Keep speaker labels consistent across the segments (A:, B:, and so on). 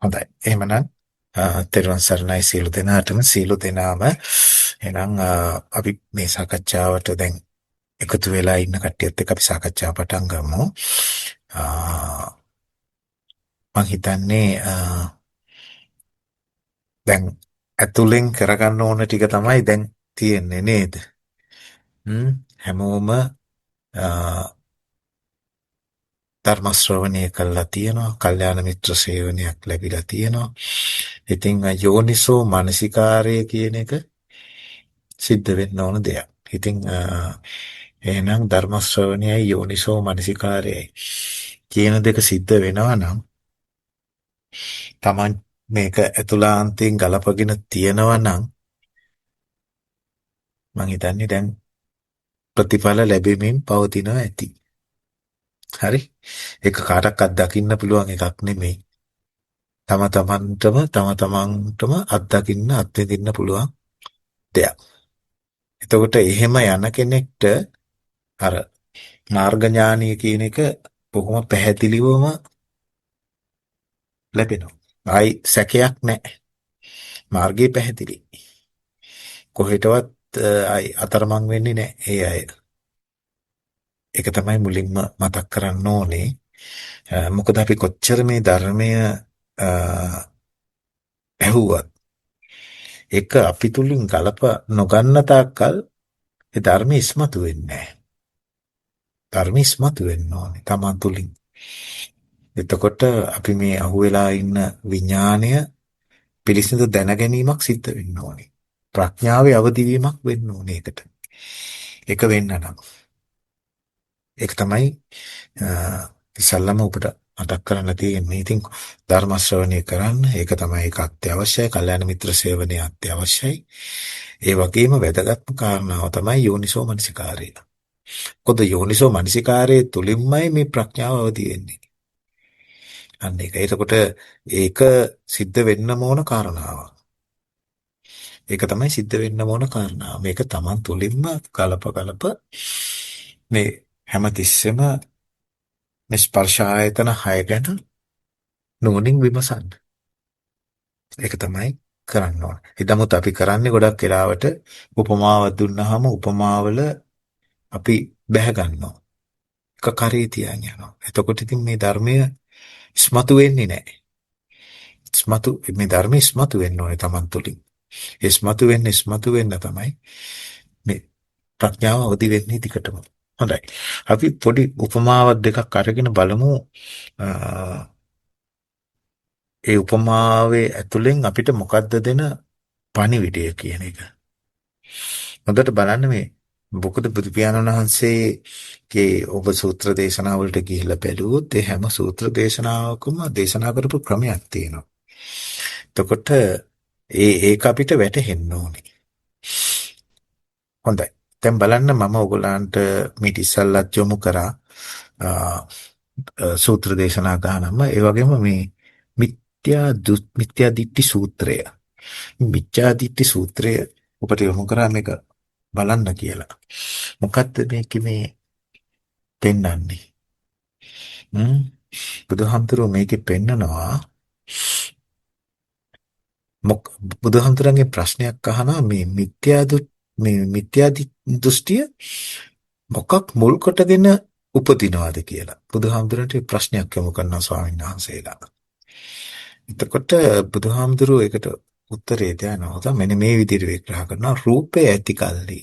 A: හොඳයි. එහෙමනම් තෙරුවන් සරණයි සියලු දෙනාටම සියලු දෙනාම එහෙනම් අපි මේ සාකච්ඡාවට දැන් එකතු වෙලා ඉන්න කට්ටියත් එක්ක අපි සාකච්ඡාව පටන් ගමු. මම හිතන්නේ දැන් ඇතුලෙන් කරගන්න ඕන ටික තමයි දැන් තියෙන්නේ නේද? හැමෝම ධර්ම ශ්‍රවණය කළා තියෙනවා. කල්යාණ මිත්‍ර සේවනයක් ලැබිලා තියෙනවා. ඉතින් යෝනිසෝ මානසිකාරය කියන එක සිද්ධ වෙන්න ඕන දෙයක්. ඉතින් එහෙනම් ධර්ම ශ්‍රවණයයි යෝනිසෝ මනසිකාරයයි කියන දෙක සිද්ධ වෙනවා නම් Taman මේක ඇතුළාන්තයෙන් ගලපගෙන තියෙනවා නම් මං හිතන්නේ දැන් ප්‍රතිඵල ලැබෙමින් පවතිනවා ඇති. හරි? ඒක කාටවත් දකින්න පුළුවන් එකක් නෙමෙයි. තම තමන්ටම අත්දකින්න අත්විඳින්න පුළුවන් දෙයක්. එතකොට එහෙම යන කෙනෙක්ට අර මාර්ග ඥානීය කියන එක බොහොම පැහැදිලිවම ලැබෙනවා. ආයි සැකයක් නැහැ. මාර්ගය පැහැදිලි. කොහෙටවත් ආයි අතරමං වෙන්නේ නැහැ ඒ අය. ඒක තමයි මුලින්ම මතක් කරන්න ඕනේ. මොකද අපි කොච්චර මේ ධර්මය ඇහුවත් ඒක අපි තුලින් ගලප නොගන්න තාක්කල් ඒ ධර්ම ඉස්මතු වෙන්නේ නැහැ. ධර්ම ඉස්මතු වෙන්න ඕනේ තමන් තුලින්. එතකොට අපි මේ අහුවෙලා ඉන්න විඥාණය පිළිසිඳ දැන ගැනීමක් සිද්ධ වෙන්න ඕනේ. ප්‍රඥාවේ අවදිවීමක් වෙන්න ඕනේ ඒකට. ඒක වෙන්න නම්. ඒක තමයි ඉස්සල්ලාම ඔබට මතක් කරන්න තියෙන්නේ. ඉතින් ධර්ම ශ්‍රවණය කරන්න ඒක තමයි ඒක අත්‍යවශ්‍යයි. කල්යාණ මිත්‍ර සේවනය අත්‍යවශ්‍යයි. ඒ වගේම වැදගත්ම කාරණාව තමයි යෝනිසෝ මනසිකාරය. කොහොද යෝනිසෝ මනසිකාරයේ තුලින්මයි මේ ප්‍රඥාව අවදි වෙන්නේ. අන්න ඒක. එතකොට ඒක සිද්ධ වෙන්න ඕන කාරණාවක්. ඒක තමයි සිද්ධ වෙන්න ඕන කාරණාව. මේක Taman තුලින්ම කලප මේ හැමතිස්සෙම මේ ස්පර්ශ ආයතන 6 ගැන නුවණින් විමසන්න. ඒක තමයි කරන්න ඕන. ඉදමුත් අපි කරන්නේ ගොඩක් වෙලාවට උපමාවක් දුන්නාම උපමාවල අපි බැහැ ගන්නවා. එක කරේ තියන් යනවා. එතකොට ඉතින් මේ ධර්මය ඉස්මතු වෙන්නේ නැහැ. මේ ධර්මය ඉස්මතු වෙන්න ඕනේ Taman තුලින්. ඉස්මතු වෙන්න තමයි මේ ප්‍රඥාව අවදි වෙන්නේ ටිකටම. හොඳයි. අපි පොඩි උපමාවක් දෙකක් අරගෙන බලමු. ඒ උපමාවේ ඇතුලෙන් අපිට මොකද්ද දෙන පණිවිඩය කියන එක. හොඳට බලන්න මේ මොකද බුදු පියාණන් වහන්සේගේ ඔබ සූත්‍ර දේශනා වලට ගිහිල්ලා බැලුවොත් ඒ හැම සූත්‍ර දේශනාවකම දේශනා කරපු ක්‍රමයක් තියෙනවා. එතකොට ඒක අපිට වැටහෙන්න ඕනේ. හොඳයි. දැන් බලන්න මම ඔයගලන්ට මීට ඉස්සල්ලාත් යොමු කරා සූත්‍ර දේශනා ගානම ඒ වගේම මේ මිත්‍යා දිට්ඨි සූත්‍රය. මිත්‍යා දිට්ඨි සූත්‍රය ඔබට යොමු කරා මේක බලන්න කියලා. මොකද්ද මේකේ මේ පෙන්වන්නේ? බුදුහාමුදුරුවෝ මේකේ පෙන්නනවා බුදුහාමුදුරන්ගේ ප්‍රශ්නයක් අහනවා මේ මිත්‍යා දෘෂ්ටිය මොකක් මුල් කොටගෙන උපදිනවද කියලා. බුදුහාමුදුරන්ට ප්‍රශ්නයක් යොමු කරනවා ස්වාමීන් වහන්සේලා. එතකොට බුදුහාමුදුරුවෝ ඒකට උත්තරේ දෙනවා. මෙන්න මේ විදිහට විග්‍රහ කරනවා. රූපය ඇති කල්හි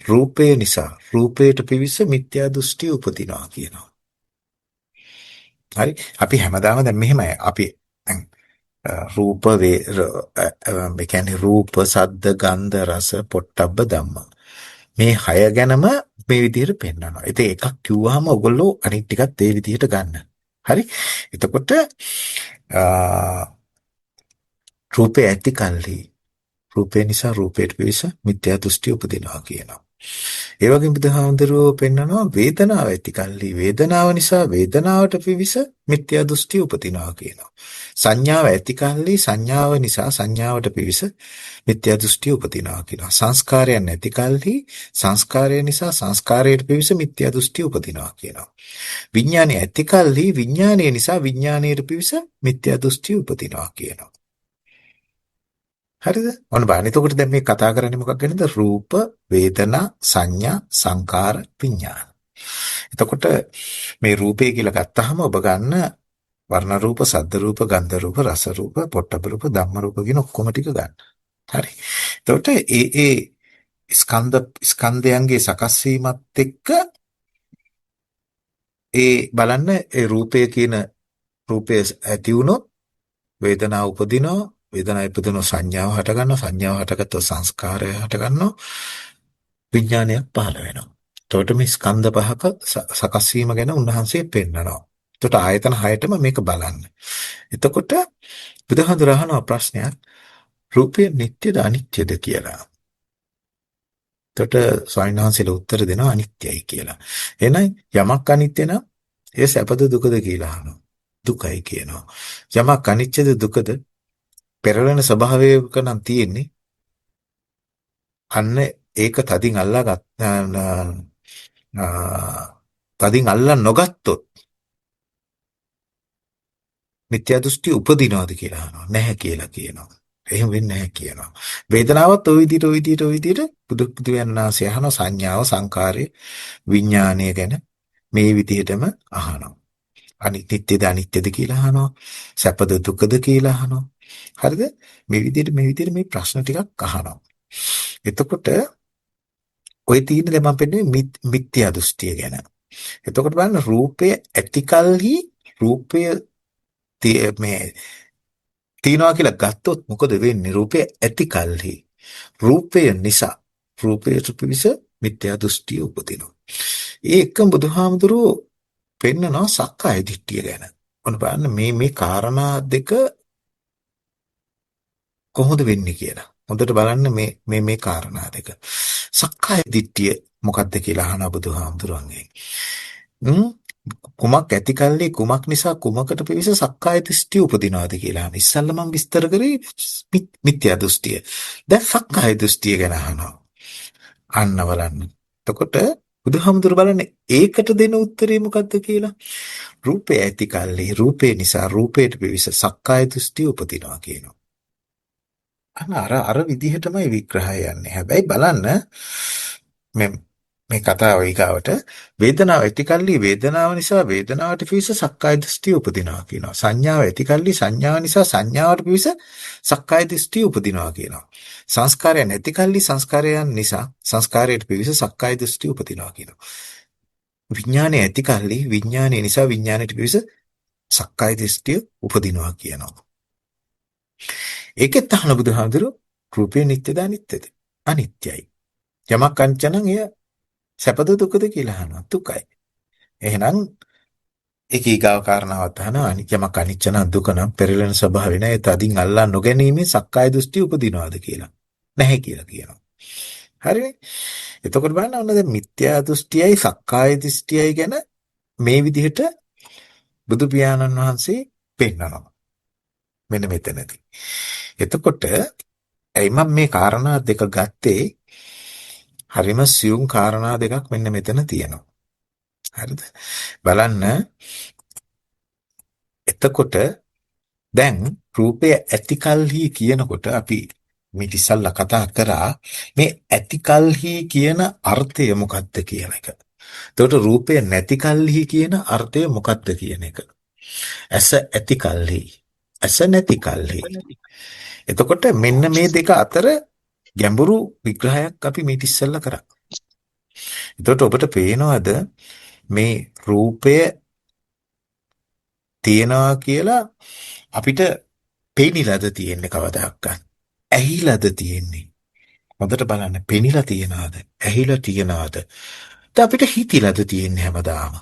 A: රූපය නිසා රූපයට පිවිස මිත්‍යා දෘෂ්ටි උපදිනවා කියනවා. හරි. අපි හැමදාම දැන් මෙහෙමයි. අපි රූප ඒ කියන්නේ රූප, සද්ද, ගන්ධ, රස, පොට්ටබ්බ ධම්ම. මේ 6 ගැනම මේ විදිහට පෙන්නනවා. ඉතින් එකක් කිව්වහම ඔයගොල්ලෝ අනිත් ටිකත් ඒ විදිහට ගන්න. හරි? එතකොට රූපේ ඇති කල්හි රූපේ නිසා රූපයට පිවිස මිත්‍යා දෘෂ්ටි උපදිනවා කියනවා. ඒ වගේම බුදුහාමුදුරුවෝ පෙන්නනවා වේදනාව ඇති කල්හි වේදනාව නිසා වේදනාවට පිවිස මිත්‍යා දෘෂ්ටි උපදිනවා කියනවා. සංඥාව ඇති කල්හි සංඥාව නිසා සංඥාවට පිවිස මිත්‍යා දෘෂ්ටි උපදිනවා කියනවා. සංස්කාරයන් නැති කල්හි සංස්කාරය නිසා සංස්කාරයට පිවිස මිත්‍යා දෘෂ්ටි උපදිනවා කියනවා. විඥානය ඇති කල්හි විඥානය නිසා විඥානයට පිවිස මිත්‍යා දෘෂ්ටි උපදිනවා කියනවා. හරිද? ඔන්න බලන්න. එතකොට දැන් මේ කතා කරන්නේ මොකක් ගැනද? රූප, වේදනා, සංඥා, සංකාර, විඥාන. එතකොට මේ රූපය කියලා ගත්තාම ඔබ ගන්න වර්ණ රූප, සද්ද රූප, ගන්ධ රූප, රස රූප, පොට්ටබ රූප, ධම්ම රූප කියන ඔක්කොම ටික ගන්න. හරි. එතකොට ඒ ස්කන්ධයන්ගේ සකස් වීමත් එක්ක ඒ බලන්න ඒ රූපය කියන රූපය ඇති වුණොත් වේදනාව උපදිනවා. වේදනාව ඉපදුන සංඥාව හට ගන්නවා. සංඥාව හටගත්තු සංස්කාරය හට ගන්නවා. විඥානයක් පහළ වෙනවා. එතකොට මේ ස්කන්ධ පහක සකස් වීම ගැන උන්වහන්සේ පෙන්නනවා. එතකොට ආයතන හයටම මේක බලන්න. එතකොට බුදුහාමුදුර අහනවා ප්‍රශ්නයක් රූපය නිට්ටයද අනිත්‍යද කියලා. එතකොට ස්වාමීන් වහන්සේලා උත්තර දෙනවා අනිත්‍යයි කියලා. එහෙනම් යමක් අනිත්‍ය නම් ඒ සැපද දුකද කියලා අහනවා. දුකයි කියනවා. යමක් අනිත්‍යද දුකද පෙරලෙන ස්වභාවයක නම් තියෙන්නේ. අන්න ඒක තදින් අල්ලා නොගත්තොත් මිත්‍යා දෘෂ්ටි උපදිනවද කියලා අහනවා. නැහැ කියලා කියනවා. එහෙම වෙන්නේ නැහැ කියනවා. වේදනාවත් ওই විදිහට බුදුන්වහන්සේ අහන සංඥාව, සංකාරය, විඥානය ගැන මේ විදිහටම අහනවා. අනිත්‍යද අනිත්‍යද කියලා අහනවා. සැපද දුකද කියලා අහනවා. හරිද? මේ විදිහට මේ ප්‍රශ්න ටිකක් අහනවා. එතකොට ඔය තියෙන දේ මම පෙන්නේ මිත්‍යා දෘෂ්ටිය ගැන. එතකොට බලන්න රූපය ඇතිකල්හි රූපය මේ තියනවා කියලා ගත්තොත් මොකද වෙන්නේ? රූපය ඇතිකල්හි රූපය නිසා රූපයට පිවිස මිත්‍යා දෘෂ්ටිය උපදිනවා. ඒ එක්කම බුදුහාමුදුරුවෝ පෙන්නනවා සක්කාය දිට්ඨිය ගැන. ඔන්න බලන්න මේ කාරණා දෙක කොහොමද වෙන්නේ කියලා. හොඳට බලන්න මේ කාරණා දෙක. සක්කාය දිට්ඨිය මොකක්ද කියලා අහන බුදුහාමුදුරන්ගෙන්. කුමක් ඇතිකල්ලි කුමක් නිසා කුමකට පිවිස සක්කාය දෘෂ්ටි උපදිනවාද කියලා අහන. ඉස්සල්ලා මම විස්තර කරේ මිත්‍යා දෘෂ්ටිය. දැන් සක්කාය දෘෂ්ටිය ගැන අහනවා. අන්න බලන්න. එතකොට බුදුහාමුදුර බලන්නේ ඒකට දෙන උත්තරේ මොකද්ද කියලා. රූපය ඇතිකල්ලි රූපේ නිසා රූපයට පිවිස සක්කාය දෘෂ්ටි උපදිනවා කියනවා. අර විදිහටමයි විග්‍රහය යන්නේ. හැබැයි බලන්න මේ කතාව ඊගාවට වේදනාව ඇතිකල්ලි වේදනාව නිසා වේදනාවට පිවිස සක්කාය දෘෂ්ටි උපදිනවා කියනවා. සංඥාව ඇතිකල්ලි සංඥාව නිසා සංඥාවට පිවිස සක්කාය දෘෂ්ටි උපදිනවා කියනවා. සංස්කාරයන් ඇතිකල්ලි සංස්කාරයන් නිසා සංස්කාරයට පිවිස සක්කාය දෘෂ්ටි උපදිනවා කියනවා. විඥානය ඇතිකල්ලි විඥානය නිසා විඥානයට පිවිස සක්කාය දෘෂ්ටි උපදිනවා කියනවා. ඒකෙත් අහන බුදුහාමුදුරු රූපේ නිට්ටයද අනිත්‍යද? අනිත්‍යයි. යමක් අනිත්‍ය නම් එය සැපද දුකද කියලා අහනවා. දුකයි. එහෙනම් ඒක ඊගාව කාරණාවත් අහනවා. යමක් අනිත්‍ය නම් දුක නම් පෙරලෙන ස්වභාවය නෑ. ඒ තදින් අල්ලා නොගැනීමේ සක්කාය දෘෂ්ටි උපදිනවාද කියලා. නැහැ කියලා කියනවා. හරිනේ? එතකොට බලන්න ඔන්න දැන් මිත්‍යා දෘෂ්ටියයි සක්කාය දෘෂ්ටියයි ගැන මේ විදිහට බුදු පියාණන් වහන්සේ පෙන්නනවා. මෙන්න මෙතනදී. එතකොට ඇයි මම මේ කාරණා දෙක ගත්තේ? හරිම සියුම් කාරණා දෙකක් මෙන්න මෙතන තියෙනවා. හරිද? බලන්න. එතකොට දැන් රූපය ඇතිකල්හි කියනකොට අපි මේ ඉස්සල්ලා කතා කරා මේ ඇතිකල්හි කියන අර්ථය මොකක්ද කියන එක. එතකොට රූපය නැතිකල්හි කියන අර්ථය මොකක්ද කියන එක. ඇස ඇතිකල්හි ඇස නැතිකල්හි. එතකොට මෙන්න මේ දෙක අතර ගැඹුරු විග්‍රහයක් අපි මේ ඉස්සෙල්ලා කරා. එතකොට ඔබට පේනවද මේ රූපය තියනවා කියලා අපිට පේනිලාද තියෙන්නේ කවදාවත්? ඇහිලාද තියෙන්නේ? හොඳට බලන්න පේනිලා තියනවාද? ඇහිලා තියනවාද? අපිට හිතිලාද තියෙන්නේ හැමදාම?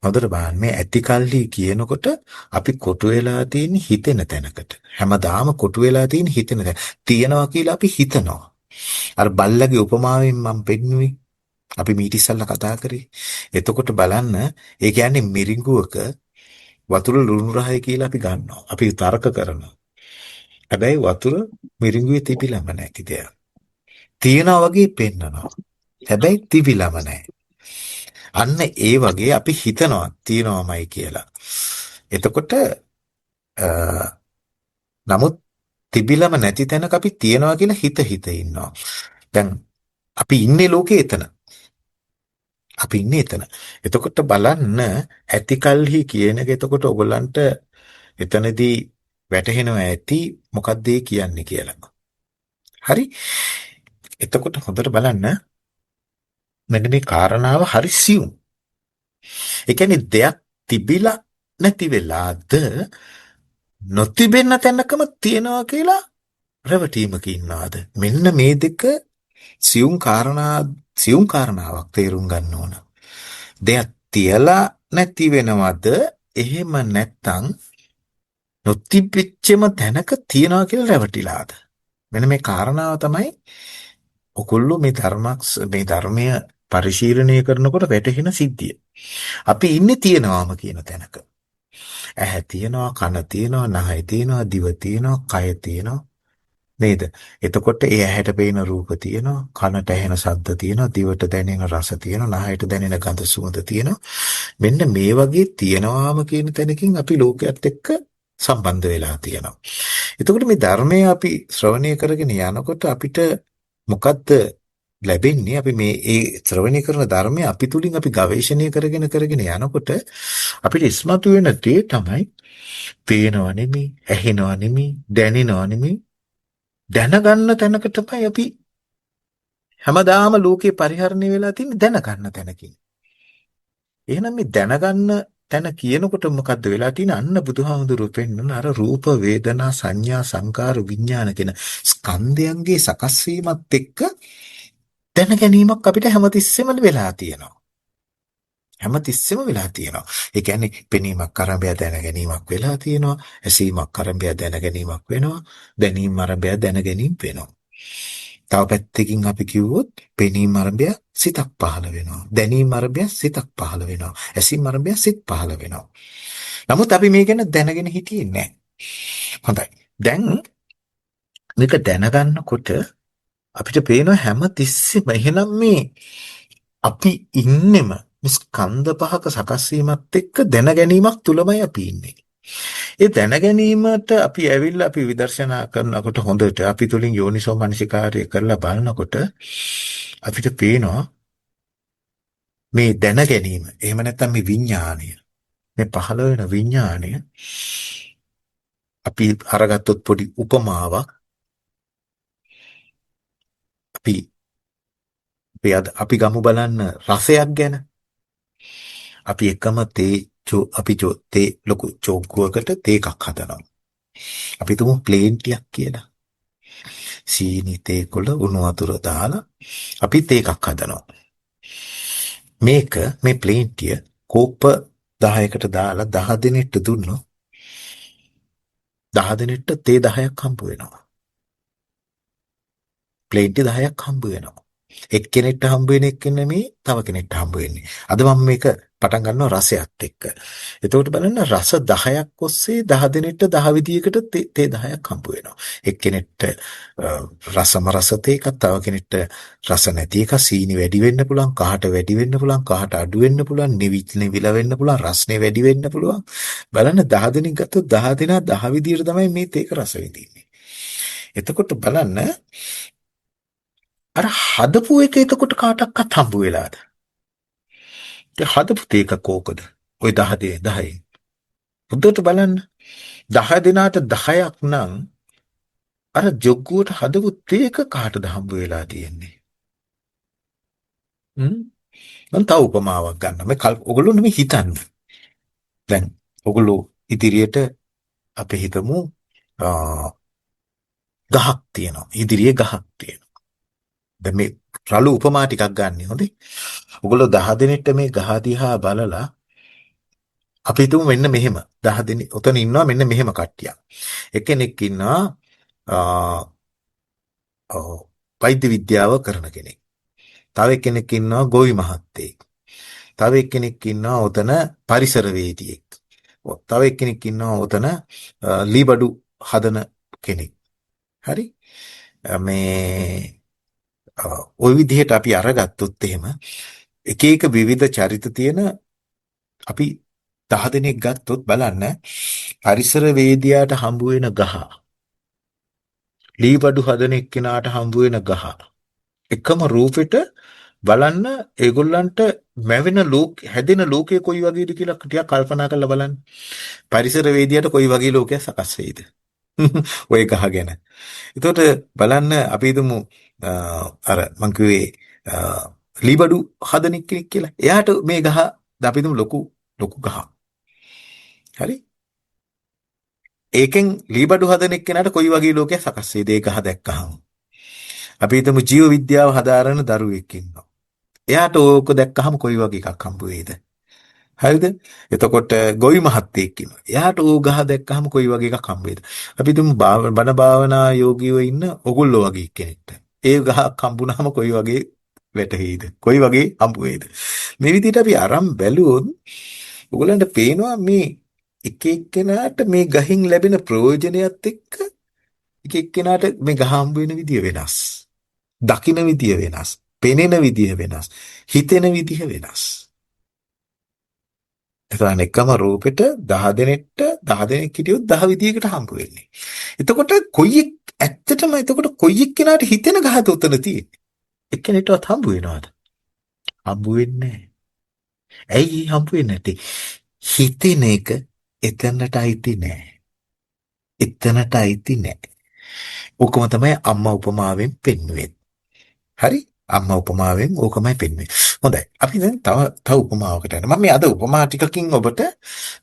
A: හොඳට බලන්න මේ ඇතිකල්හි කියනකොට අපි කොටු වෙලා තියෙන හිතෙන තැනකට. හැමදාම කොටු වෙලා තියෙන හිතෙන තැන. තියනවා කියලා අපි හිතනවා. අර බල්ලගේ උපමාවෙන් මම පෙන්නුවේ. අපි මීට ඉස්සල්ලා කතා කරේ. එතකොට බලන්න ඒ කියන්නේ මිරිඟුවක වතුර ලුණු රහයි කියලා අපි ගන්නවා. අපි තර්ක කරනවා. හැබැයි වතුර මිරිඟුවේ තිබිලම නැති දෙයක්. තියනවා වගේ පෙන්නනවා. හැබැයි තිබිලම නැහැ. අන්න ඒ වගේ අපි හිතනවා තියනවාමයි කියලා. එතකොට නමුත් තිබිලම නැති තැනක අපි තියනවා කියලා හිත ඉන්නවා. දැන් අපි ඉන්නේ ලෝකේ එතන. අපි ඉන්නේ එතන. එතකොට බලන්න ඇතිකල්හි කියන එක එතකොට ඔයගලන්ට එතනදී වැටහෙනවා ඇති මොකක්ද ඒ කියන්නේ කියලා. හරි? එතකොට හොඳට බලන්න මෙන්න මේ කාරණාව හරි සියුම්. ඒ කියන්නේ දෙයක් තිබිලා නැති වෙලාද නොතිබෙන්න තැනකම තියනවා කියලා රැවටීමක ඉන්නවාද? මෙන්න මේ දෙක සියුම් කාරණාවක් තේරුම් ගන්න ඕන. දෙයක් තියලා නැති වෙනවද? එහෙම නැත්නම් නොතිබෙච්චම තැනක තියනවා කියලා රැවටිලාද? මෙන්න මේ කාරණාව තමයි ඔකුල්ලෝ මේ ධර්මය පරිශීලනය කරනකොට වැටහෙන සිද්ධිය. අපි ඉන්නේ තියනවාම කියන තැනක. ඇහැ තියනවා, කන තියනවා, නහය තියනවා, දිව තියනවා, කය තියනවා. නේද? එතකොට ඒ ඇහැට පේන රූප තියෙනවා, කනට ඇහෙන ශබ්ද තියෙනවා, දිවට දැනෙන රස තියෙනවා, නහයට දැනෙන ගඳ සුවඳ තියෙනවා. මෙන්න මේ වගේ තියනවාම කියන තැනකින් අපි ලෝකයේත් එක්ක සම්බන්ධ වෙලා තියෙනවා. එතකොට මේ ධර්මය අපි ශ්‍රවණය කරගෙන යනකොට අපිට මොකද්ද ලැබෙන්නේ? අපි මේ ඒ ශ්‍රවණය කරන ධර්මය අපි තුලින් අපි ගවේෂණය කරගෙන යනකොට අපිට ඉස්මතු වෙන දේ තමයි පේනවා නෙමෙයි, ඇහෙනවා නෙමෙයි, දැනෙනවා නෙමෙයි, දැනගන්න තැනක තමයි අපි හැමදාම ලෝකේ පරිහරණය වෙලා තියෙන්නේ දැනගන්න තැනකින්. එහෙනම් මේ දැනගන්න තැන කියනකොට මොකද්ද වෙලා තියෙන්නේ? අන්න බුදුහාමුදුරුවෝ පෙන්වන අර රූප වේදනා සංඥා සංකාර විඥාන කියන ස්කන්ධයන්ගේ සකස් වීමත් එක්ක දැන ගැනීමක් අපිට හැමතිස්සෙම වෙලා තියෙනවා. හැමතිස්සෙම වෙලා තියෙනවා. ඒ කියන්නේ පෙනීමක් අරඹය දැන ගැනීමක් වෙලා තියෙනවා. ඇසීමක් අරඹය දැන ගැනීමක් වෙනවා. දැනීම අරඹය දැන ගැනීම වෙනවා. තව පැත්තකින් අපි කිව්වොත් පෙනීම අරඹය සිතක් පහළ වෙනවා. දැනීම අරඹය සිතක් පහළ වෙනවා. ඇසීම අරඹය සිත් පහළ වෙනවා. නමුත් අපි මේ ගැන දැනගෙන හිටියේ නැහැ. හොඳයි. දැන් මේක දැනගන්නකොට අපිට පේනවා හැම තිස්සෙම එහෙනම් මේ අපි ඉන්නෙම ස්කන්ධ පහක සකස් වීමත් එක්ක දැන ගැනීමක් තුලමයි අපි ඉන්නේ. ඒ දැන ගැනීමට අපි ඇවිල්ලා අපි විදර්ශනා කරනකොට හොඳට අපි තුලින් යෝනිසෝ මනසිකාරය කරලා බලනකොට අපිට පේනවා මේ දැන ගැනීම. එහෙම නැත්නම් මේ විඥාණය. මේ පහළ වෙන විඥාණය අපි අරගත්තොත් පොඩි උපමාවක් අපි ගමු බලන්න රසයක් ගැන. අපි එකම තේ ලොකු චෝක්කුවකට තේ එකක් හදනවා. අපි තුමු ප්ලේන් ටිකක් කියලා. සීනි තේ කොළ උණු වතුර දාලා අපි තේ එකක් හදනවා. මේ ප්ලේන් ටික කෝප්ප 10කට දාලා 10 දිනෙට දුන්නොත් 10 දිනෙට තේ 10ක් හම්බ වෙනවා. ප්ලේන් ටි 10ක් හම්බ වෙනවා. එක්කෙනෙක්ට හම්බ වෙන එක නෙමෙයි තව කෙනෙක්ට හම්බ වෙන්නේ. අද මම මේක පටන් ගන්නවා රසයත් එක්ක. එතකොට බලන්න රස 10ක් ඔස්සේ 10 දිනෙට 10 විදියකට තේ 10ක් හම්බ වෙනවා. එක්කෙනෙක්ට රසම රස තේ එකක්, තව කෙනෙක්ට රස නැති එක, සීනි වැඩි වෙන්න පුළුවන්, කහට වැඩි වෙන්න පුළුවන්, කහට අඩු වෙන්න පුළුවන්, නිවිලා වෙන්න පුළුවන්, රස්නේ වැඩි වෙන්න පුළුවන්. බලන්න 10 දිනක් ගත්තොත් 10 දිනා 10 විදියට තමයි මේ තේක රස විඳින්නේ. එතකොට බලන්න අර හදපු එක එතකොට කාටවත් හම්බ වෙලාද? ඒ හදපු තේක කෝකද? ওই 10 හොඳට බලන්න. 10 දිනාට 10ක් නම් අර ජොග්ගුවට හදපු තේක කාටද හම්බ වෙලා තියෙන්නේ? මම තව උපමාවක් ගන්න. ඔයගොල්ලෝ නෙමෙයි හිතන්න. දැන් ඔයගොල්ලෝ ඉදිරියට අපි හිතමු ගහක් තියෙනවා. ඉදිරියේ ගහක් තියෙනවා. දැන් මේ රළු උපමා ටිකක් ගන්න හොඳේ. ඔයගොල්ලෝ 10 දිනෙට මේ ගහ දිහා බලලා අපි හිතමු මෙන්න මෙහෙම 10 දින උතන ඉන්නවා මෙන්න මෙහෙම කට්ටියක්. එක්කෙනෙක් ඉන්නවා වෛද්‍ය විද්‍යාව කරන කෙනෙක්. තව එක්කෙනෙක් ඉන්නවා ගොවි මහත්තයෙක්. තව එක්කෙනෙක් ඉන්නවා ඔතන පරිසරවේදියෙක්. තව එක්කෙනෙක් ඉන්නවා ඔතන ලීබඩු හදන කෙනෙක්. හරි? මේ ওই විදිහට අපි අරගත්තොත් එහෙම එක එක විවිධ චරිත තියෙන අපි 10 දෙනෙක් ගත්තොත් බලන්න පරිසරවේදියාට හම්බ වෙන ගහ, ලීබඩු හදන එක්කෙනාට හම්බ වෙන ගහ එකම රූපෙට බලන්න ඒගොල්ලන්ට මැවෙන හැදෙන ලෝකය කොයි වගේද කියලා ටිකක් කල්පනා කරලා බලන්න. පරිසරවේදියාට කොයි වගේ ලෝකයක් සකස් වෙයිද? ඔය ගහ ගැන. එතකොට බලන්න අපි හිතමු අර මං කිව්වේ ලීබඩු හදන කෙනෙක් කියලා. එයාට මේ ගහ අපි හිතමු ලොකු ගහ. හරි? ඒකෙන් ලීබඩු හදන එක්කෙනාට කොයි වගේ ලෝකයක් සකස් වෙයිද ඒ ගහ දැක්කහම. අපි හිතමු ජීව විද්‍යාව හදාරන දරුවෙක් ඉන්නවා. එයාට ඕක දැක්කහම කොයි වගේ එකක් හම්බ වෙයිද? හරිද? එතකොට ගොවි මහත්තයෙක් ඉන්නවා. එයාට ඕ ගහ දැක්කහම කොයි වගේ එකක් හම්බ වෙයිද? අපි හිතමු බණ භාවනා යෝගීව ඉන්න ඔගොල්ලෝ වගේ කෙනෙක්ට. ඒ ගහක් හම්බුනහම කොයි වගේ වැටහෙයිද? කොයි වගේ හම්බ වෙයිද? මේ විදිහට අපි අරන් බැලුවොත් ඔයගලන්ට පේනවා මේ එක එක්කෙනාට මේ ගහින් ලැබෙන ප්‍රයෝජනයත් එක්ක එක එක්කෙනාට මේ ගහ හම්බ වෙන විදිය වෙනස්. දකින්න විදිය වෙනස්. පෙනෙන විදිය වෙනස්. හිතෙන විදිය වෙනස්. එතන එකම රූපෙට 10 දෙනෙක්ට 10 දෙනෙක් හිටියොත් 10 විදියකට හම්බ වෙන්නේ. එතකොට ඇත්තටම කොයි එක්කෙනාට හිතෙන ගහද උතන තියෙන්නේ? එක්කෙනෙක්ටවත් හම්බ වෙනවද? හම්බ වෙන්නේ නැහැ. ඇයි හම්බ වෙන්නේ නැත්තේ? හිතෙන එක එතනට අයිති නැහැ. එතනට අයිති නැහැ. ඕකම තමයි අම්මා උපමාවෙන් පෙන්වන්නේ. හරි? අම්මා උපමාවෙන් ඕකමයි පෙන්වන්නේ. හොඳයි. අපි දැන් තව උපමාවකට යනවා. මම මේ අද උපමා ටිකකින් ඔබට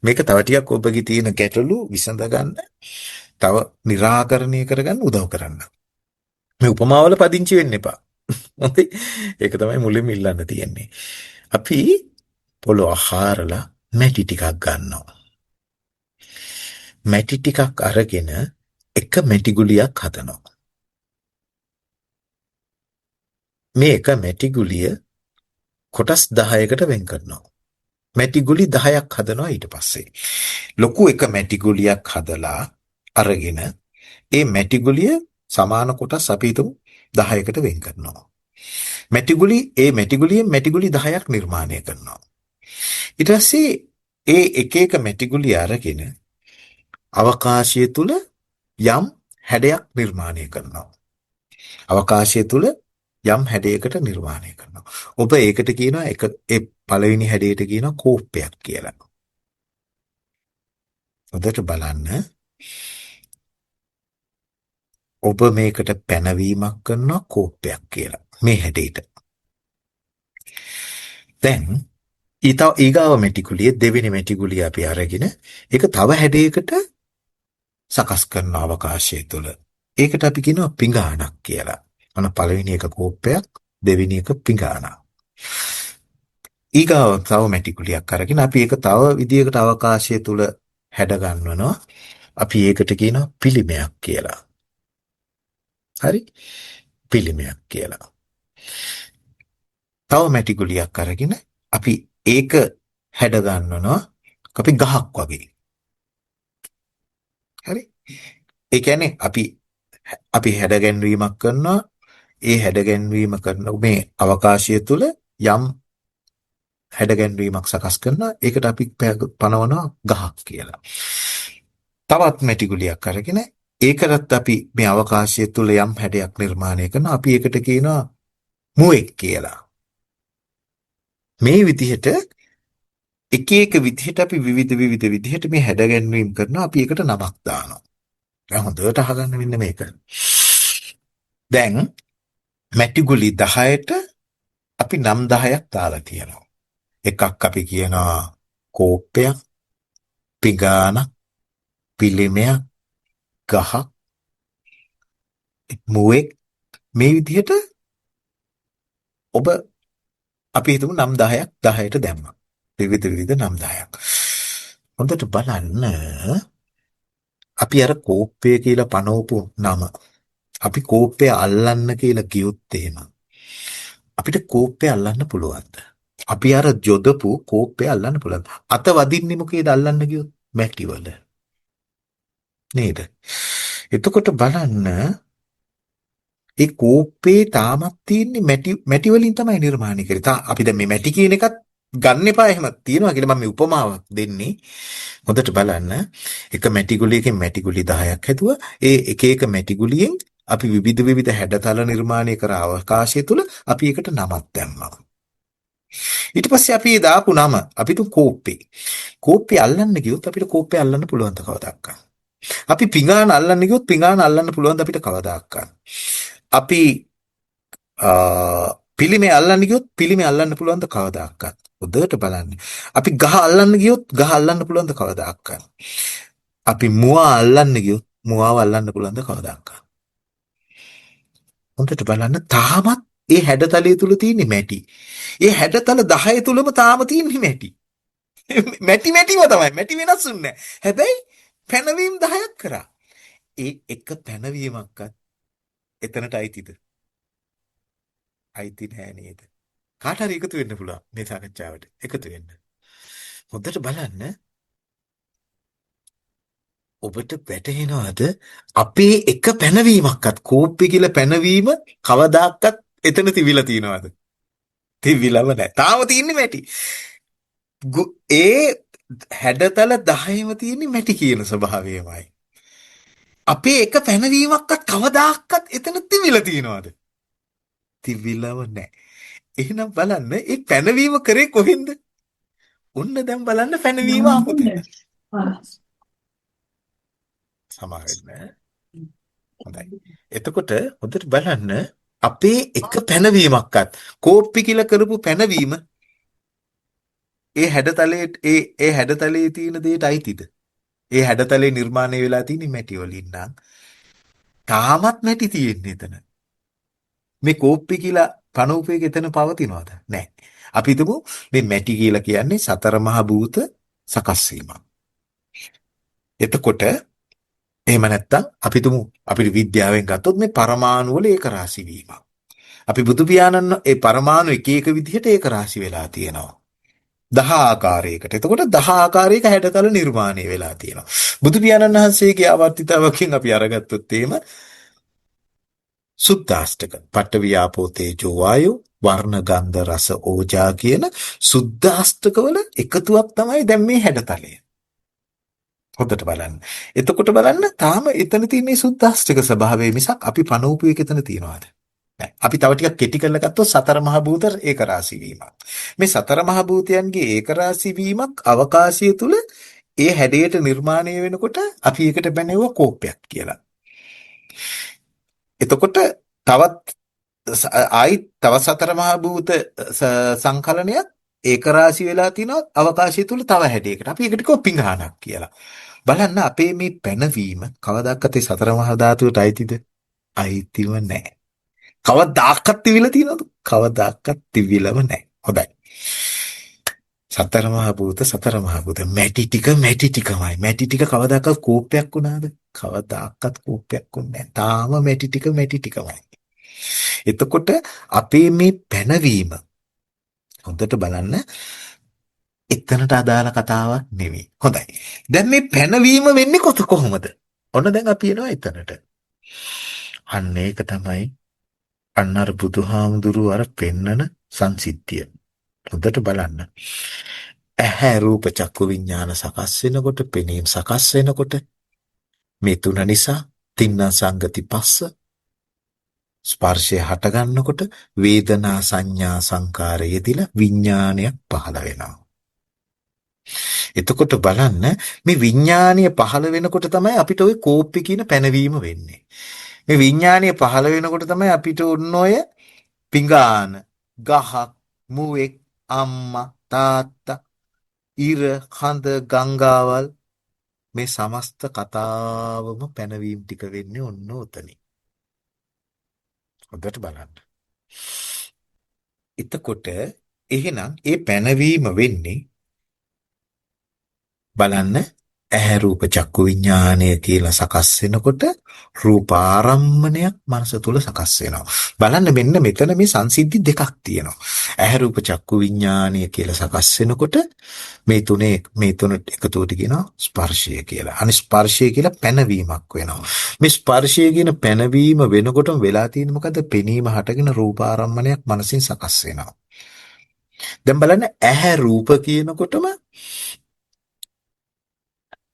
A: මේක තව ටිකක් ඔබගේ තියෙන ගැටලු විසඳ ගන්න, තව निराකරණය කරගන්න උදව් කරන්න. මේ උපමාවල පදිංචි වෙන්න එපා. හොඳයි. ඒක තමයි මුලින්ම ඉල්ලන්න තියෙන්නේ. අපි පොළොව අහාරලා මැටි ටිකක් ගන්නවා. මැටි ටිකක් අරගෙන එක මැටි ගුලියක් හදනවා. මේ එක මැටි ගුලිය කොටස් 10කට වෙන් කරනවා. මැටි ගුලි 10ක් හදනවා ඊට පස්සේ. ලොකු එක මැටි ගුලියක් හදලා අරගෙන ඒ මැටි ගුලිය සමාන කොටස් අපි හිතමු 10කට වෙන් කරනවා. මැටි ගුලියෙන් මැටි ගුලි 10ක් නිර්මාණය කරනවා. ඊට පස්සේ ඒ එක එක මැටි ගුලි අරගෙන අවකාශය තුල යම් හැඩයක් නිර්මාණය කරනවා. අවකාශය තුල යම් හැඩයකට නිර්මාණය කරනවා. ඔබ ඒකට කියනවා ඒ පළවෙනි හැඩයට කියනවා කෝප්පයක් කියලා. හොඳට බලන්න. ඔබ මේකට පැනවීමක් කරනවා කෝප්පයක් කියලා. මේ හැඩයට. දැන් ඊගාව මැටිගුලිය දෙවෙනි මැටිගුලිය අපි අරගෙන ඒක තව හැඩයකට සකස් කරන අවකාශය තුල. ඒකට අපි කියනවා පිඟානක් කියලා. අන පළවෙනි එක කෝප්පයක්, දෙවෙනි එක පිඟානක්. ඊගාව තව මැටිගුලියක් අරගෙන අපි ඒක තව විදියකට අවකාශය තුල හැඩ ගන්වනවා. අපි ඒකට කියනවා පිළිමයක් කියලා. හරි? පිළිමයක් කියලා. තව මැටිගුලියක් අරගෙන අපි ඒක හැඩ ගන්වනවා. අපි ගහක් වගේ. හරි? ඒ කියන්නේ අපි හැඩ ගැන්වීමක් කරනවා. ඒ හැඩ ගැන්වීම කරන මේ අවකාශය තුල යම් හැඩ ගැන්වීමක් සකස් කරනවා. ඒකට අපි පනවනවා ගහක් කියලා. තවත් මැටිගුලියක් අරගෙන ඒකටත් අපි මේ අවකාශය තුල යම් හැඩයක් නිර්මාණය කරනවා. අපි ඒකට කියනවා මුවෙක් කියලා. මේ විදිහට එක එක විදිහට අපි විවිධ විදිහට මේ හැඩ ගැන්වීම කරනවා. අපි ඒකට නමක් දානවා. දැන් හොඳට අහගන්න මෙන්න මේක. දැන් මැටිගුලි 10ට අපි නම් 10ක් දාලා තියෙනවා. එකක් අපි කියනවා කෝප්පයක්, පිඟානක්, පිළිමයක්, ගහක්, මුවෙක්. මේ විදිහට ඔබ අපි හිතමු නම් 10ක් 10ට දැම්මා. විවිධ නම් 10ක්. හොඳට බලන්න අපි අර කෝප්පය කියලා පනවපු නම අපි කෝපය අල්ලන්න කියලා ගියොත් එහෙම අපිට කෝපය අල්ලන්න පුළුවන්ද? අපි අර ජොදපු කෝපය අල්ලන්න පුළුවන්. අත වදින්නේ මොකේද අල්ලන්න ගියොත්? මැටිවල. නේද? එතකොට බලන්න ඒ කෝපේ තාමත් තියෙන්නේ මැටි වලින් තමයි නිර්මාණය කරේ. අපි දැන් මේ මැටි කියන එකත් ගන්න එපා එහෙම තියනවා කියලා මම මේ උපමාවක් දෙන්නේ. හොඳට බලන්න. එක මැටි ගුලියකින් මැටි ගුලි 10ක් හැදුවා. ඒ එක එක මැටි ගුලියෙන් අපි විවිධ හැඩතල නිර්මාණය කර අවකාශය තුල අපි එකට නමක් දැම්මා. ඊට පස්සේ අපි දාපු නම අපි තු කෝපේ. කෝපේ අල්ලන්න ගියොත් අපිට කෝපේ අල්ලන්න පුළුවන් ද කවදාවත්? අපි පිඟාන අල්ලන්න ගියොත් පිඟාන අල්ලන්න පුළුවන් ද අපිට කවදාවත්? අපි පිළිමේ අල්ලන්න ගියොත් පිළිමේ අල්ලන්න පුළුවන් ද කවදාවත්? හොඳට බලන්න. අපි ගහ අල්ලන්න ගියොත් ගහ අල්ලන්න පුළුවන් ද කවදාවත්? අපි මුවා අල්ලන්න ගියොත් මුවාව අල්ලන්න පුළුවන් ද කවදාවත්? හොඳට බලන්න තාමත් ඒ හැඩතලය තුල තියෙන්නේ මැටි. ඒ හැඩතල 10 තුලම තාම තියෙන්නේ මැටි. මැටිම තමයි. මැටි වෙනස් වෙන්නේ නැහැ. හැබැයි පැනවීම 10ක් කරා. ඒ එක පැනවීමක්වත් එතනට අයිතිද? අයිති නෑ නේද? කාට හරි එකතු වෙන්න පුළුවන් මේ සාකච්ඡාවට. එකතු වෙන්න. හොඳට බලන්න ඔබට වැටහෙනවද අපේ එක පැනවීමක්වත් කෝප්පි කියලා පැනවීම කවදාකවත් එතන තිබිලා තියනවද? තිබිලම නැහැ. තාම තියෙන්නේ මැටි. ඒ හැඩතල 10ම තියෙන්නේ මැටි කියන ස්වභාවයමයි. අපේ එක පැනවීමක්වත් කවදාකවත් එතන තිබිලා තියනවද? තිබිලම නැහැ. එහෙනම් බලන්න ඒ පැනවීම කරේ කොහෙන්ද? ඔන්න දැන් බලන්න පැනවීම ආපුතේ. සමා වෙන්නේ. හොඳයි. එතකොට හොඳට බලන්න අපේ එක පැනවීමක්වත් කෝප්පි කියලා කරපු පැනවීම ඒ හැඩතලයේ ඒ හැඩතලයේ තියෙන දෙයට අයිතිද? ඒ හැඩතලේ නිර්මාණය වෙලා තියෙන්නේ මැටි වලින් නම් තාමත් මැටි තියෙන්නේ එතන. මේ කෝප්පි කියලා පණුපේක එතන පවතිනවද? නැහැ. අපි හිතමු මේ මැටි කියලා කියන්නේ සතර මහා භූත සකස් වීමක්. එතකොට එහෙම නැත්තම් අපි තුමු අපිට විද්‍යාවෙන් ගත්තොත් මේ පරමාණු වල ඒක රාශි වීමක්. අපි බුදු පියාණන් ඒ පරමාණු එක එක විදිහට ඒක රාශි වෙලා තියෙනවා. 10 ආකාරයකට. එතකොට 10 ආකාරයක හැඩතල නිර්මාණය වෙලා තියෙනවා. බුදු පියාණන් වහන්සේගේ ආවර්තිතාවකින් අපි අරගත්තොත් එහෙම සුද්දාෂ්ටක පඨවි ව්‍යාපෝ තේජෝ වායෝ වර්ණ ගන්ධ රස ඕජා කියන සුද්දාෂ්ටක වල එකතුවක් තමයි දැන් මේ හැඩතලය. හොඳට බලන්න. එතකොට බලන්න තාම එතන තියෙන මේ සුද්දාෂ්ටක ස්වභාවය මිසක් අපි පනෝපු එක එතන තියනවාද? නැහැ. අපි තව ටිකක් කෙටි කරලා ගත්තොත් සතර මහා භූත ඒක රාශි වීමක්. මේ සතර මහා භූතයන්ගේ ඒක රාශි වීමක් අවකාශය තුල ඒ හැඩයට නිර්මාණය වෙනකොට අපි ඒකට බැනෙවුවා කෝපයක් කියලා. එතකොට තවත් ආයි තව සතර මහා භූත සංකලනයක් ඒක රාශි වෙලා තිනවා අවකාශය තුල තව හැඩයකට. අපි ඒකට කිව්ව පිංගානක් කියලා. බලන්න අපේ මේ පැනවීම කවදාකත් ඒ සතර මහා ධාතුවට අයිතිද? අයිතිව නැහැ. කවදාකත් තිබිලා තියෙනවද? කවදාකත් තිබිලම නැහැ. හොඳයි. සතර මහා භූත මැටි ටිකමයි. මැටි ටික කවදාකත් කෝපයක් වුණාද? කවදාකත් කෝපයක් වුණේ නැහැ. තාම මැටි ටිකමයි. එතකොට අපේ මේ පැනවීම හොඳට බලන්න එතනට අදාළ කතාවක් නෙවෙයි. හොඳයි. දැන් මේ පැනවීම වෙන්නේ කොහොමද? ඔන්න දැන් අපි එනවා එතනට. අන්න ඒක තමයි අන්න අර බුදුහාමුදුරුව අර පෙන්නන සංසිද්ධිය. හොඳට බලන්න. ඇහැ රූප චක්කු විඥාන සකස් වෙනකොට, පෙනීම සකස් වෙනකොට මේ තුන නිසා තින්න සංගති පස්ස ස්පර්ශය හට ගන්නකොට වේදනා සංඥා සංකාර යෙදිලා විඥානයක් පහළ වෙනවා. එතකොට බලන්න මේ විඥානීය පහළ වෙනකොට තමයි අපිට ওই කෝප්පි කියන පැනවීම වෙන්නේ. මේ විඥානීය පහළ වෙනකොට තමයි අපිට ඔන්න ඔය පිඟාන, ගහක්, මුවෙක්, අම්මා, තාත්තා, ඉර, කඳ, ගංගාවල් මේ සමස්ත කතාවම පැනවීම ටික වෙන්නේ ඔන්න ඔතනින්. හොඳට බලන්න. එතකොට එහෙනම් ඒ පැනවීම වෙන්නේ බලන්න ඇහැ රූප චක්කු විඥානය කියලා සකස් වෙනකොට රූපාරම්මණයක් මනස තුල සකස් වෙනවා. බලන්න මෙන්න මෙතන මේ සංසිද්ධි දෙකක් තියෙනවා. ඇහැ රූප චක්කු විඥානය කියලා සකස් වෙනකොට මේ තුනට එකතුවට කියනවා ස්පර්ශය කියලා. අනිත් ස්පර්ශය කියලා පැනවීමක් වෙනවා. මේ ස්පර්ශය කියන පැනවීම වෙනකොටම වෙලා තියෙන්නේ මොකද්ද? පෙනීම හටගෙන රූපාරම්මණයක් මනසින් සකස් වෙනවා. දැන් බලන්න ඇහැ රූප කියනකොටම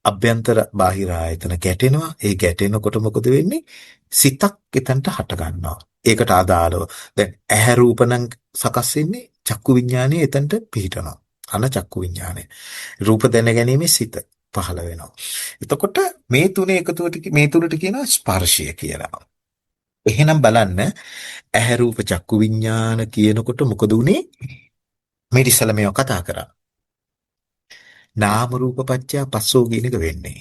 A: අභ්‍යන්තර බාහිර ආයතන ගැටෙනවා. ඒ ගැටෙනකොට මොකද වෙන්නේ? සිතක් එතනට හට ගන්නවා. ඒකට අදාළව දැන් ඇහැ රූප නම් සකස් වෙන්නේ චක්කු විඥානයේ එතනට පිහිටනවා. අන චක්කු විඥානය. රූප දැන ගැනීමේ සිත පහළ වෙනවා. එතකොට මේ තුනේ එකතුවට මේ තුනට කියනවා ස්පර්ශය කියලා. එහෙනම් බලන්න ඇහැ රූප චක්කු විඥාන කියනකොට මොකද උනේ? මේ ඉස්සලා මේව කතා කරා. නාම රූප පත්‍ය පස්සෝ කියන එක වෙන්නේ.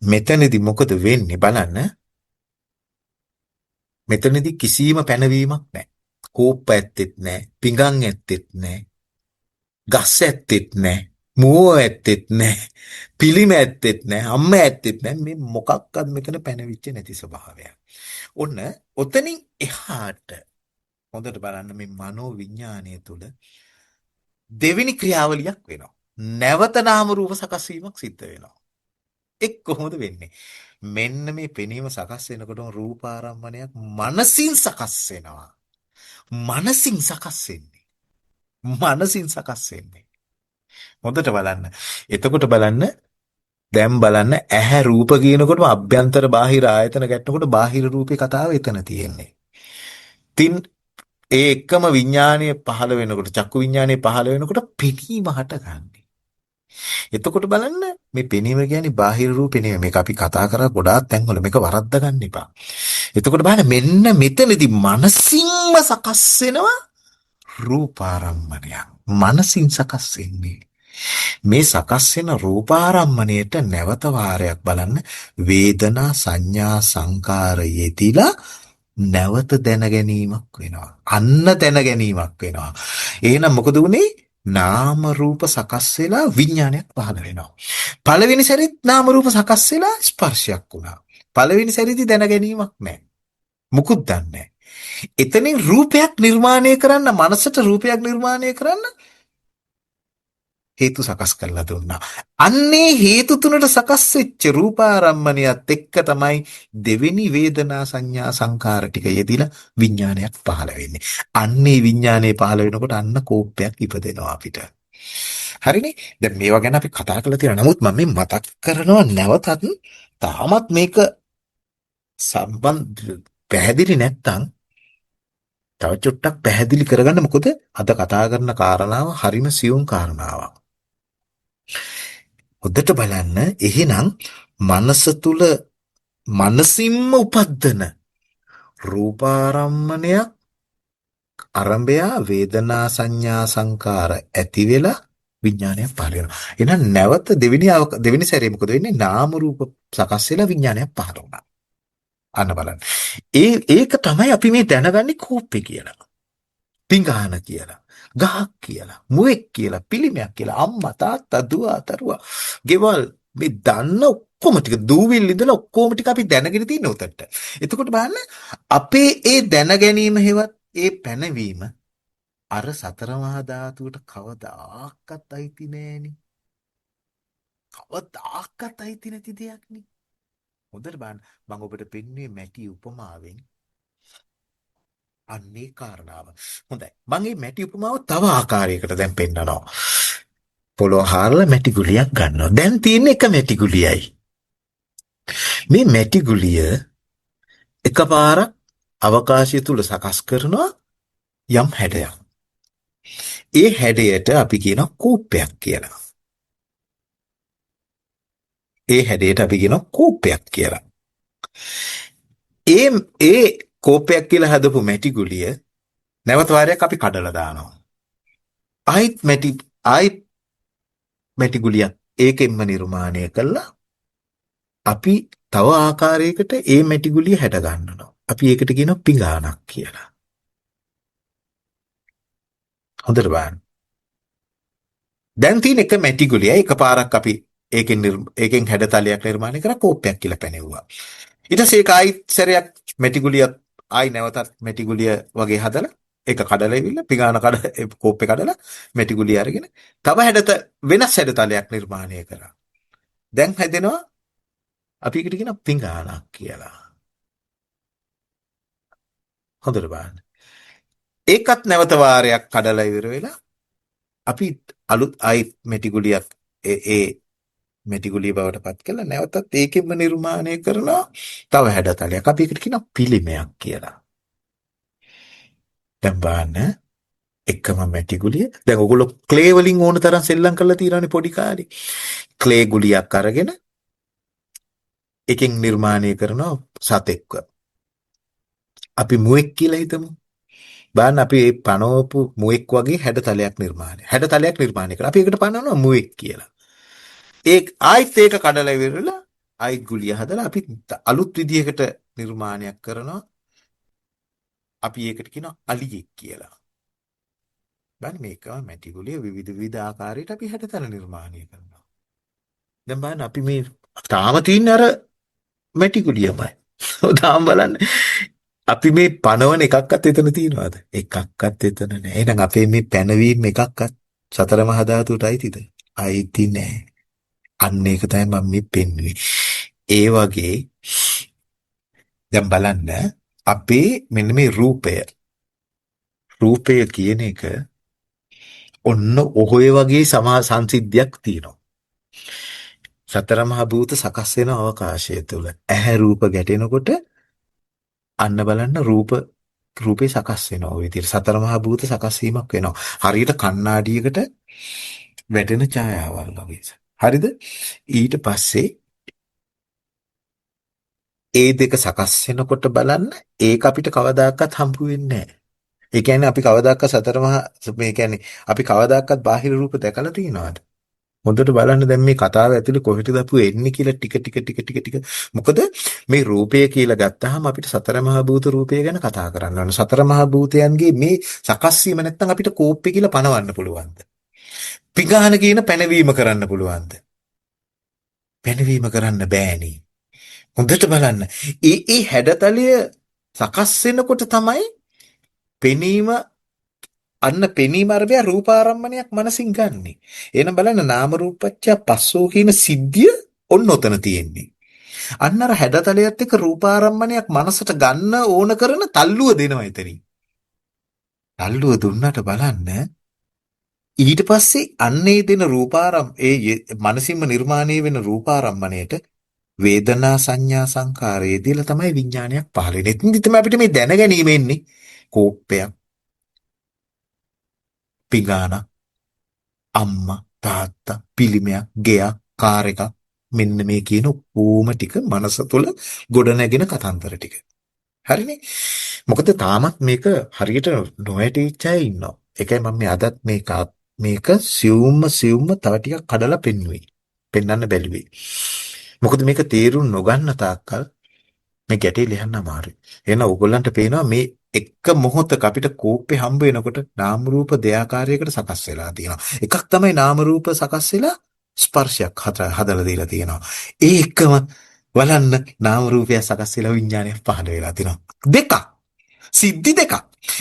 A: මෙතනදී මොකද වෙන්නේ බලන්න. මෙතනදී කිසිම පැනවීමක් නැහැ. කෝප්ප ඇත්තෙත් නැහැ. පිඟන් ඇත්තෙත් නැහැ. ගස් ඇත්තෙත් නැහැ. මුව ඇත්තෙත් නැහැ. පිළිම ඇත්තෙත් නැහැ. අම්ම ඇත්තෙත් නැහැ. මේ මොකක්වත් මෙතන පැනවිච්ච නැති ස්වභාවයක්. ඔන්න ඔතනින් එහාට හොඳට බලන්න මේ මනෝ විඥානය තුළ දෙවෙනි ක්‍රියාවලියක් වෙනවා. නැවත නාම රූප සකස් වීමක් සිද්ධ වෙනවා. එක් කොහොමද වෙන්නේ? මෙන්න මේ පෙනීම සකස් වෙනකොටම රූපාරම්මණයක් මනසින් සකස් වෙනවා. මනසින් සකස් වෙන්නේ. මනසින් සකස් වෙන්නේ. හොඳට බලන්න. එතකොට බලන්න දැන් බලන්න ඇහැ රූප කියනකොටම අභ්‍යන්තර බාහිර ආයතන ගැටෙනකොට බාහිර රූපේ කතාව එතන තියෙන්නේ. තින් ඒ එකම විඥානයේ පහළ වෙනකොට චක්කු විඥානයේ පහළ වෙනකොට පෙනීම හටගන්නේ. එතකොට බලන්න මේ පෙනීම කියන්නේ බාහිර රූපේ නෙමෙයි. මේක අපි කතා කරා ගොඩාක් තැන්වල මේක වරද්ද ගන්න එපා. එතකොට බලන්න මෙන්න මෙතනදී මනසින්ම සකස් වෙනවා රූපාරම්මණයක්. මනසින් සකස් වෙන්නේ. මේ සකස් වෙන රූපාරම්මණයට නැවත වාරයක් බලන්න වේදනා සංඥා සංකාර යෙතිලා නැවත දැන ගැනීමක් වෙනවා. අන්න දැන ගැනීමක් වෙනවා. එහෙනම් මොකද උනේ? නාම රූප සකස් වෙලා විඥානයක් පහළ වෙනවා. පළවෙනි සැරේත් නාම රූප සකස් වෙලා ස්පර්ශයක් වුණා. පළවෙනි සැරේදී දැන ගැනීමක් නැහැ. මුකුත් දන්නේ නැහැ. එතනින් රූපයක් නිර්මාණය කරන්න මනසට රූපයක් නිර්මාණය කරන්න හේතු සකස් කරලා දුන්නා. අන්නේ හේතු තුනට සකස් වෙච්ච රූපාරම්මණයත් එක්ක තමයි දෙවෙනි වේදනා සංඥා සංකාර ටික යෙදිලා විඥානයක් පහළ වෙන්නේ. අන්නේ විඥානේ පහළ වෙනකොට අන්න කෝපයක් ඉපදෙනවා අපිට. හරිනේ? දැන් මේවා ගැන අපි කතා කරලා තියෙනවා. නමුත් මම මේ මතක් කරනවා නැවතත් තාමත් මේක සම්බන්ධ පැහැදිලි නැත්තම් තව චුට්ටක් පැහැදිලි කරගන්න. මොකද අද කතා කරන කාරණාව හරිම සියුම් කාරණාවක්. හොඳට බලන්න එහෙනම් මනස තුල මනසින්ම උපද්දන රූපාරම්මණයක් අරඹය වේදනා සංඥා සංකාර ඇති වෙලා විඥානයක් පහළ වෙනවා. එහෙනම් නැවත දෙවෙනි සැරේ මොකද වෙන්නේ? නාම රූප සකස් වෙලා විඥානයක් පහළ වුණා. අන්න බලන්න. ඒක තමයි අපි මේ දැනගන්නේ කෝපේ කියලා. පිංගාන කියලා. ගහක් කියලා, මුවෙක් කියලා, පිළිමයක් කියලා, අම්මා තාත්තා දුව දරුවා ගෙවල් මේ දන්න ඔක්කොම ටික දූවිල් ඉඳලා ඔක්කොම ටික අපි දැනගෙන තියෙන උතට. එතකොට බලන්න අපේ ඒ දැන ගැනීම හේවත් ඒ පැනවීම අර සතර මහා ධාතුවට කවදාකවත් අයිති නෑනේ. කවදාකවත් අයිති නැති දෙයක් නේ. හොඳට බලන්න මම ඔබට පෙන්වුවේ මැටි උපමාවෙන්. අන්නේ කාරණාව. හොඳයි. මම මේ මැටි උපමාව තව ආකාරයකට දැන් පෙන්නනවා. පොළොව හාරලා මැටි ගුලියක් ගන්නවා. දැන් තියෙන එක මැටි ගුලියයි. මේ මැටි ගුලිය එකපාරක් අවකාශය තුල සකස් කරනවා යම් හැඩයක්. ඒ හැඩයට අපි කියනවා කෝපයක් කියලා. ඒ හැඩයට අපි කියනවා කෝපයක් කියලා. ඒ කෝපයක් කියලා හදපු මැටි ගුලිය නැවත වාරයක් අපි කඩලා දානවා. ආයිත් මැටි ගුලියක් ඒකෙන්ම නිර්මාණය කළා අපි තව ආකාරයකට ඒ මැටි ගුලිය හැඩ ගන්නවා. අපි ඒකට කියනවා පිඟානක් කියලා. හොඳට බලන්න. දැන් තියෙන එක මැටි ගුලිය එකපාරක් අපි ඒකෙන් හැඩතලයක් නිර්මාණය කරලා කෝප්පයක් කියලා පැනෙවුවා. ඊට පස්සේ ඒක ආයිත් සැරයක් මැටි ගුලියක් ආයි නැවතත් මැටි ගුලිය වගේ හදලා ඒක කඩලා ඉවිල්ලා පිඟාන කඩ කෝප්පේ කඩලා මැටි ගුලිය අරගෙන තව වෙනස් හැඩතලයක් නිර්මාණය කරා. දැන් හැදෙනවා අපි ඒකට කියන පිඟානක් කියලා. හොඳට බලන්න. ඒකත් නැවත වාරයක් කඩලා ඉවර වෙලා අපි අලුත් ආයිත් මැටි ගුලියක් ඒ මැටි ගුලිය බවට පත් කළා නැවතත් ඒකෙන්ම නිර්මාණය කරනවා තව හැඩතලයක්. අපි ඒකට කියනවා පිළිමයක් කියලා. දැන් බලන්න එකම මැටි ගුලිය. දැන් ඔයගොල්ලෝ ක්ලේ වලින් ඕන තරම් සෙල්ලම් කරලා තියෙනවානේ පොඩි කාලේ. ක්ලේ ගුලියක් අරගෙන එකෙන් නිර්මාණය කරනවා සතෙක්ව. අපි මුවෙක් කියලා හිතමු. බලන්න අපි මේ පනවපු මුවෙක් වගේ හැඩතලයක් නිර්මාණය කරා. අපි ඒකට පනවනවා මුවෙක් කියලා. ආයිත් ඒක කඩලා ඉවරලා ආයිත් ගුලිය හදලා අපි අලුත් විදියකට නිර්මාණයක් කරනවා. අපි ඒකට කියනවා අලියෙක් කියලා. බලන්න මේකම මැටි ගුලිය විවිධ ආකාරයට අපි හැඩතල නිර්මාණය කරනවා. දැන් බලන්න අපි මේ තාම තියෙන අර මැටි ගුලියමයි. තාම බලන්න අපි මේ පනවන එකක්වත් එතන තියනවාද? එකක්වත් එතන නැහැ. එහෙනම් අපේ මේ පැනවීම එකක්වත් සතර මහා ධාතුවට අයිතිද? අයිති නැහැ. අන්න ඒක තමයි මම මේ පෙන්වුවේ. ඒ වගේ දැන් බලන්න අපේ මෙන්න මේ රූපය කියන එක ඔන්න ඔහොය වගේ සංසිද්ධියක් තියෙනවා. සතර මහා භූත සකස් වෙන අවකාශය තුල ඇහැ රූප ගැටෙනකොට අන්න බලන්න රූපේ සකස් වෙනවා. ඔය විදිහට සතර මහා භූත සකස් වීමක් වෙනවා. හරියට කණ්ණාඩියකට වැටෙන ඡායාවල් වගේ. හරිද? ඊට පස්සේ ඒ දෙක සකස් වෙනකොට බලන්න ඒක අපිට කවදාකවත් හම්බ වෙන්නේ නැහැ. ඒ කියන්නේ අපි කවදාකවත් සතර මහා මේ කියන්නේ අපි කවදාකවත් බාහිර රූප දැකලා තියෙනවද? හොඳට බලන්න දැන් මේ කතාව ඇතුලේ කොහෙටද අපි එන්නේ කියලා ටික මොකද මේ රූපය කියලා ගත්තාම අපිට සතර මහා භූත රූපය ගැන කතා කරන්න ඕන. සතර මහා භූතයන්ගේ මේ සකස් වීම නැත්තම් අපිට කෝප්පේ කියලා පනවන්න පුළුවන්ද? පිඟාන කියන පැනවීම කරන්න පුළුවන්ද? පැනවීම කරන්න බෑනේ. හොඳට බලන්න. ඒ හැඩතලය සකස් වෙනකොට තමයි පෙනීම අරබය රූපාරම්මණයක් මනසින් ගන්නෙ. එහෙනම් බලන්න නාම රූපච්ඡ පස්සෝ කියන සිද්ධිය ඔන්න ඔතන තියෙන්නේ. අන්න අර හැඩතලයත් එක්ක රූපාරම්මණයක් මනසට ගන්න ඕන කරන තල්ලුව දෙනවා එතනින්. තල්ලුව දුන්නට බලන්න ඊට පස්සේ අන්නේ දෙන මනසින්ම නිර්මාණය වෙන රූපාරම්මණයට වේදනා සංඥා සංකාරය දීලා තමයි විඥානයක් පහළ වෙන්නේ. එතනදි තමයි අපිට මේ දැනගැනීම එන්නේ. කෝප්පයක්, පිඟාන, අම්මා, තාත්තා, පිළිමයක්, ගෙයක්, කාර් එකක් මෙන්න මේ කියන ඕම ටික මනස තුළ ගොඩනැගෙන කතන්දර ටික. හරිනේ? මොකද තාමත් මේක හරියට නොවැටිච්ච අය ඉන්නවා. ඒකයි මම මේ අදත් මේක සියුම්ම තව ටිකක් කඩලා පෙන්වන්න බැලුවේ. මොකද මේක තේරුම් නොගන්න තාක්කල් මේ ගැටේ ලියන්න අමාරුයි. එහෙනම් ඕගොල්ලන්ට පේනවා මේ එක මොහොතක අපිට කෝප්පේ හම්බ වෙනකොට නාම රූප දෙආකාරයකට සකස් වෙලා තියෙනවා. එකක් තමයි නාම රූප සකස් වෙලා ස්පර්ශයක් හදලා දීලා තියෙනවා. ඒ එකම බලන්න නාම රූපය සකස් වෙලා විඥානය පහළ වෙලා තියෙනවා. දෙකක්. සිද්ධි දෙකක්.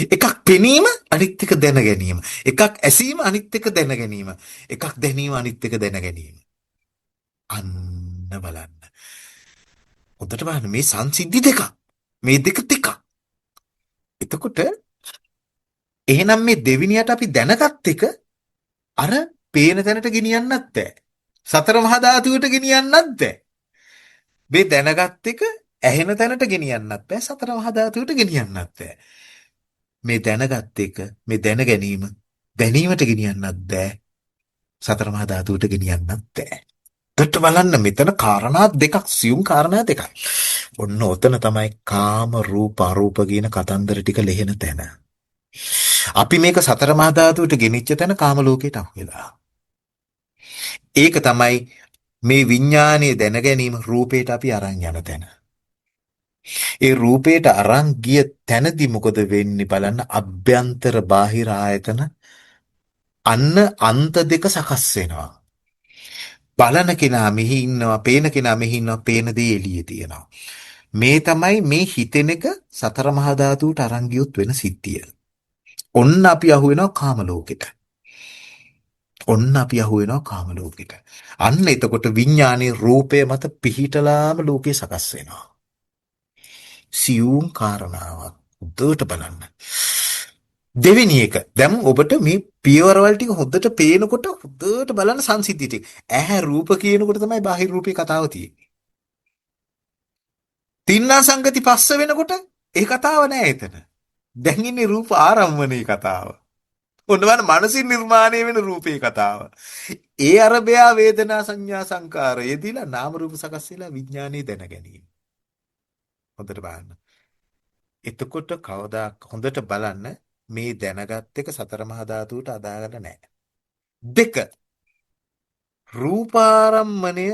A: එකක් පෙනීම අනිත් එක දැන ගැනීම. එකක් ඇසීම අනිත් එක දැන ගැනීම. එකක් දැනීම අනිත් එක දැන ගැනීම. අන්න බලන්න. හොඳට බලන්න මේ සංසිද්ධි දෙක. මේ දෙක. එතකොට එහෙනම් මේ දෙවිනියට අපි දැනගත් එක අර පේන තැනට ගෙනියන්නත් බෑ. සතර මහා ධාතුවට ගෙනියන්නත් බෑ. මේ දැනගත් එක ඇහෙන තැනට ගෙනියන්නත් බෑ. සතර මහා ධාතුවට ගෙනියන්නත් බෑ. මේ දැනගත් එක මේ දැන ගැනීම දැනීමට ගෙනියන්නත් බෑ. සතර මහා ධාතුවට ගෙනියන්නත් බෑ. දෙට බලන්න මෙතන කාරණා දෙකක් සියුම් කාරණා දෙකක්. ඔන්න ඔතන තමයි කාම රූප අරූප කියන කතන්දර ටික ලෙහෙන තැන. අපි මේක සතර මහා ධාතුවට ගෙනිච්ච තැන කාම ලෝකයට අහු වෙලා. ඒක තමයි මේ විඥානයේ දැන ගැනීම රූපයට අපි අරන් යන තැන. ඒ රූපයට අරන් ගිය තැනදී මොකද වෙන්නේ බලන්න අභ්‍යන්තර බාහිර ආයතන අන්න අන්ත දෙක සකස් වෙනවා. බලන කෙනා මෙහි ඉන්නවා, පේන කෙනා මෙහි ඉන්නවා, පේන දේ එළියේ තියෙනවා. මේ තමයි මේ හිතෙන එක සතර මහා ධාතුවට අරන් ගියොත් වෙන සිද්ධිය. ඔන්න අපි අහු වෙනවා කාම ලෝකෙට. ඔන්න අපි අහු වෙනවා කාම ලෝකෙට. අන්න එතකොට විඥානයේ රූපය මත පිහිටලාම ලෝකේ සකස් වෙනවා. සියුම් කාරණාවක් උදේට බලන්න. දෙවෙනි එක. දැන් ඔබට මේ පියවරවල් ටික හොද්දට පේනකොට හොද්දට බලන්න සංසිද්ධිය ටික. ඇහැ රූප කියනකොට තමයි බාහිර රූපේ කතාව තියෙන්නේ. තින්නා සංගති පස්ස වෙනකොට ඒ කතාව නෑ එතන. දැන් ඉන්නේ රූප ආරම්මණයේ කතාව. ඔන්න බලන්න මනසින් නිර්මාණය වෙන රූපේ කතාව. ඒ අරබයා වේදනා සංඥා සංකාර යෙදিলা නාම රූප සකස් වෙලා විඥානයේ දැන ගැනීම. හොඳට බලන්න. එතකොට කවදා හොඳට බලන්න මේ දැනගත් එක සතර මහා ධාතුවට අදාළ නැහැ. දෙක රූපාරම්මණය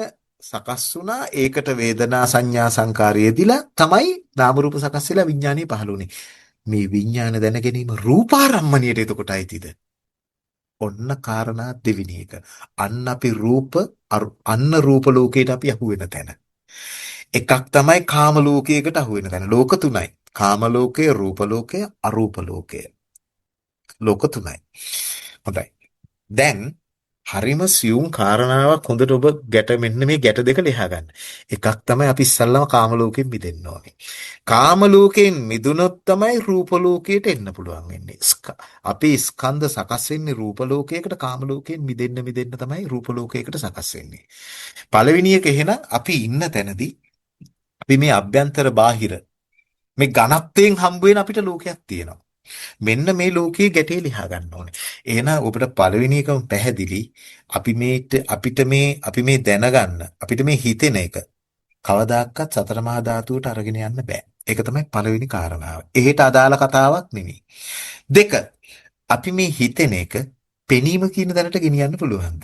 A: සකස් වුණා ඒකට වේදනා සංඥා සංකාරයේදීලා තමයි නාම රූප සකස් වෙලා විඥානය පහළ වුනේ. මේ විඥාන දැන ගැනීම රූපාරම්මණයට එතකොට අයිතිද? ඔන්න කාරණා දෙවෙනි එක. අන්න අපි අන්න රූප ලෝකයට අපි අහු වෙන තැන. එකක් තමයි කාම ලෝකයකට අහු වෙන තැන. ලෝක තුනයි. කාම ලෝකය, රූප ලෝකය, අරූප ලෝකය. ලෝක තුනයි. හොඳයි. දැන් හරිම සියුම් කාරණාවක් හොඳට ඔබ මෙන්න මේ ගැට දෙක ලියා ගන්න. එකක් තමයි අපි ඉස්සල්ලාම කාම ලෝකයෙන් මිදෙන්න ඕනේ. කාම ලෝකයෙන් මිදුනොත් තමයි රූප ලෝකයට එන්න පුළුවන් වෙන්නේ. අපේ ස්කන්ධ සකස් වෙන්නේ රූප ලෝකයකට, කාම ලෝකයෙන් මිදෙන්න තමයි රූප ලෝකයකට සකස් වෙන්නේ. පළවෙනි එක එහෙනම් අපි ඉන්න තැනදී අපි මේ අභ්‍යන්තර බාහිර මේ ඝනත්වයෙන් හම්බ වෙන අපිට ලෝකයක් තියෙනවා. මෙන්න මේ ලෝකයේ ගැටේ ලියා ගන්න ඕනේ. එහෙනම් ඔබට පළවෙනි එකම පැහැදිලි අපි මේ දැනගන්න අපිට මේ හිතෙන එක කවදාකවත් සතර මහා ධාතුවට අරගෙන යන්න බෑ. ඒක තමයි පළවෙනි කාරණාව. එහෙට අදාළ කතාවක් නෙමෙයි. දෙක අපි මේ හිතෙන එක පෙනීම කියන දැනට ගෙනියන්න පුළුවන්ද?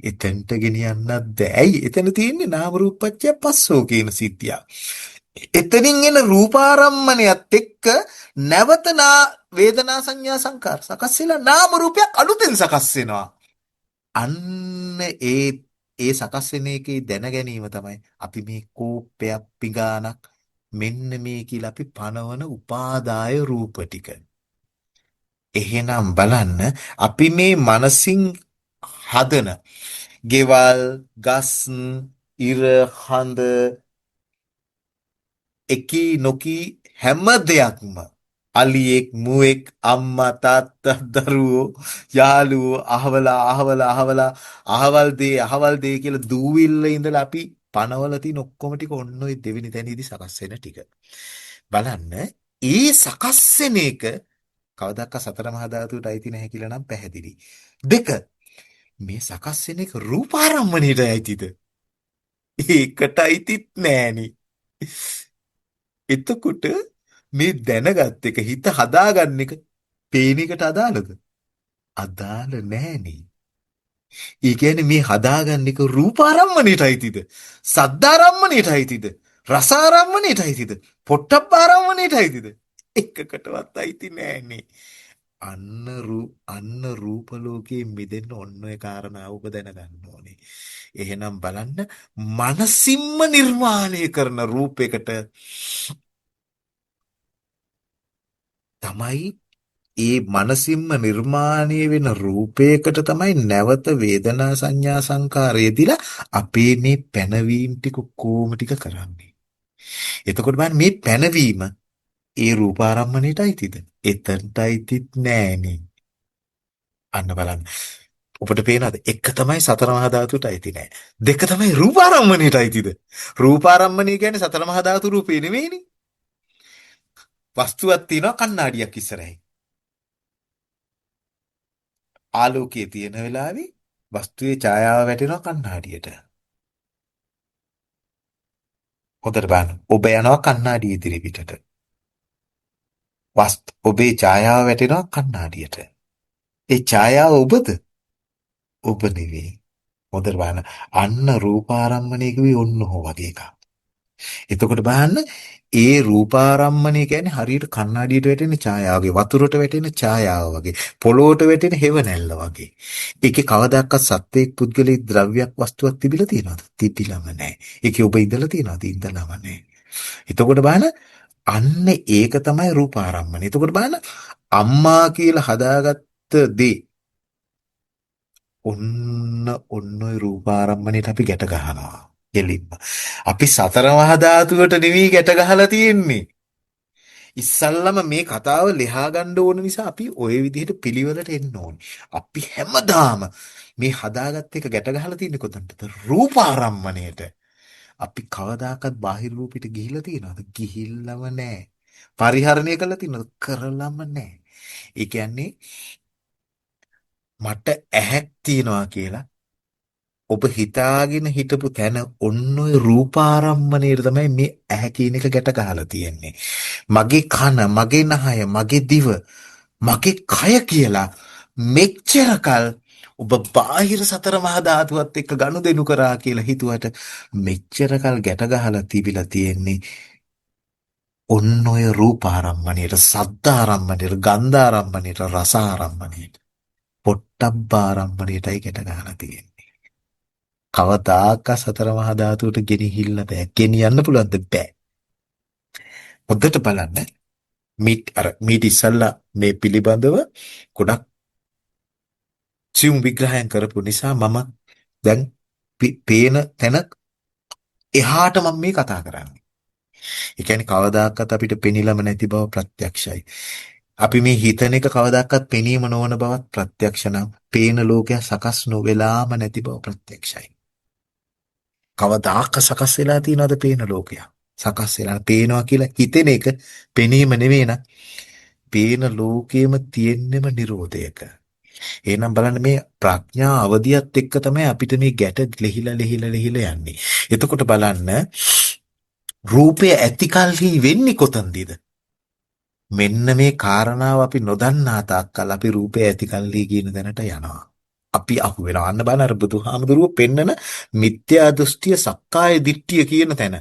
A: එතනට ගෙනියන්නත් බෑ. ඇයි? එතන තියෙන්නේ නාම රූපච්ඡය පස්සෝ කියන සිද්ධිය. එතනින් එන රූපාරම්මණයත් එක්ක නැවත වේදනා සංඥා සංකාර සකස් වෙලා නාම රූපයක් අලුතෙන් සකස් වෙනවා. අන්න ඒ සකස් වෙන එකේ දැන ගැනීම තමයි අපි මේ කෝපයක් පිඟානක් මෙන්න මේ කියලා අපි පනවන උපාදාය රූප ටික. එහෙනම් බලන්න අපි මේ මනසින් හදන ගෙවල්, ගස්, ඉර, හඳ එකී නොකී හැම දෙයක්ම අලියෙක්, මුවෙක්, අම්මා, තාත්තා, දරුවෝ, යාළුවෝ, අහවල් දේ කියලා දූවිල්ල ඉඳලා අපි පනවල තියෙන ඔක්කොම ටික ඔන්න ඔය දෙවෙනි තැනේදී සකස් වෙන ටික. බලන්න ඒ සකස් වෙන එක කවදාක සතර මහා ධාතුවට අයිති නැහැ කියලා නම් පැහැදිලි. දෙක මේ සකස් වෙන එක රූපාරම්මණයට අයිතිද? ඒකට අයිතිත් නෑනේ. එතකොට මේ දැනගත් එක හිත හදාගන්න එක පේන එකට අදාළද? අදාළ නෑනේ. ඒ කියන්නේ මේ හදාගන්න එක රූපාරම්මණයට අයිතිද? සද්දාරම්මණයට අයිතිද? රසාරම්මණයට අයිතිද? පොට්ටබ්බාරම්මණයට අයිතිද? එකකටවත් අයිති නෑනේ. අන්න රූප ලෝකයේ මිදෙන්න ඔන්න ඔය කාරණාව ඔබ දැනගන්න ඕනේ. එහෙනම් බලන්න මනසින්ම නිර්මාණය කරන රූපයකට තමයි ඒ මනසින්ම නිර්මාණය වෙන රූපයකට තමයි නැවත වේදනා සංඥා සංකාරයේදීලා අපේ මේ පැනවීම ටික කොහොම ටික කරන්නේ. එතකොට බලන්න මේ පැනවීම ඒ රූපාරම්මණයට අයිතිද? එතනට අයිතිත් නෑනේ. අන්න බලන්න. ඔබට පේනවද? එක තමයි සතර මහා ධාතුවට අයිති නෑ. දෙක තමයි රූපාරම්මණයට අයිතිද? රූපාරම්මණය කියන්නේ සතර මහා ධාතු රූපේ නෙවෙයිනේ. වස්තුවක් තියෙනවා කණ්ණාඩියක් ඉස්සරහින්. ආලෝකයේ තියෙන වෙලාවේ වස්තුවේ ඡායාව වැටෙනවා කණ්ණාඩියට. හොඳට බලන්න. ඔබ යනවා කණ්ණාඩිය ඉදිරි පිටට. ඔබේ ඡායාව වැටෙනවා කණ්ණාඩියට. ඒ ඡායාව ඔබද? ඔබ නෙවෙයි. හොඳට බලන්න. අන්න රූපාරම්මණය කිව්වේ ඔන්න ඔය වගේ එකක්. එතකොට බලන්න ඒ රූපාරම්මණය කියන්නේ හරියට කණ්ණාඩියට වැටෙන ඡායාව වගේ, වතුරට වැටෙන ඡායාව වගේ, පොළොවට වැටෙන හෙවණැල්ල වගේ. ඒකේ කවදාකවත් සත්වයක් පුද්ගලික ද්‍රව්‍යයක් වස්තුවක් තිබිලා තියෙනවද? තිබිලම නැහැ. ඒකේ ඔබ ඉඳලා තියෙනවද? ඉඳලම නැහැ. එතකොට බලන්න අන්න ඒක තමයි රූපාරම්මණය. එතකොට බලන්න අම්මා කියලා හදාගත්ත දේ ඔන්න ඔන්න ඔය රූපාරම්මණයට අපි ගැට ගහනවා. දෙලින්ම. අපි සතර මහා ධාතුවට නෙවෙයි ගැට ගහලා තියෙන්නේ. ඉස්සල්ලාම මේ කතාව ලියා ගන්න ඕන නිසා අපි ওই විදිහට පිළිවෙලට එන්න ඕනේ. අපි හැමදාම මේ හදාගත්ත එක ගැට ගහලා තියෙන්නේ කොතනද? රූපාරම්මණයට. අපි කවදාකවත් බාහිර රූපෙට ගිහිල්ලා තියෙනවද? ගිහිල්ලම නැහැ. පරිහරණය කළා තියෙනවද? කරලම නැහැ. ඒ කියන්නේ මට ඇහැක් තියනවා කියලා ඔබ හිතාගෙන හිටපු තැන ඔන්න ඔය රූපාරම්මණයට තමයි මේ ඇහැ කියන එක ගැට ගහලා තියෙන්නේ. මගේ කන, මගේ නහය, මගේ දිව, මගේ කය කියලා මෙච්චරකල් ඔබ බාහිර සතර මහා ධාතුවත් එක්ක ගනුදෙනු කරා කියලා හිතුවට මෙච්චරකල් ගැට ගහලා තිබිලා තියෙන්නේ ඔන්න ඔය රූපාරම්මණයට, සද්දාරම්මණයට, ගන්ධාරම්මණයට, රසාරම්මණයට, පොට්ටබ්බාරම්මණයටයි ගැට ගහලා තියෙන්නේ. කවදාක සතර මහා ධාතුවට ගෙනහිල්ල බෑ. ගෙනියන්න පුළුවන්ද? බෑ. හොඳට බලන්න. මීට ඉස්සල්ලා මේ පිළිබඳව ගොඩක් සියුම් විග්‍රහයන් කරපු නිසා මම දැන් පේන තැන එහාට මම මේ කතා කරන්නේ. ඒ කියන්නේ කවදාකවත් අපිට පෙනිලම නැති බව ප්‍රත්‍යක්ෂයි. අපි මේ හිතන එක කවදාකවත් පෙනීම නොවන බවත් ප්‍රත්‍යක්ෂ නම් පේන ලෝකය සකස් නොවෙලාම නැති බව ප්‍රත්‍යක්ෂයි. කවදාක සකස් වෙලා තියෙනවද පේන ලෝකයක්? සකස් වෙලා පේනවා කියලා හිතෙන එක පෙනීම නෙවෙයි නක්. පේන ලෝකෙම තියෙන්නෙම නිරෝධයක. එහෙනම් බලන්න මේ ප්‍රඥා අවදියත් එක්ක තමයි අපිට මේ ගැට ලෙහිලා යන්නේ. එතකොට බලන්න රූපය ඇතිකල්හි වෙන්නේ කොතනදද? මෙන්න මේ කාරණාව අපි නොදන්නා තාක්කල් අපි රූපය ඇතිකල්හි කියන තැනට යනවා. අපි අහු වෙනවා. අන්න බලන්න අර බුදුහාමුදුරුවෝ පෙන්නන මිත්‍යා දෘෂ්ටිය සක්කාය දිට්ඨිය කියන තැන.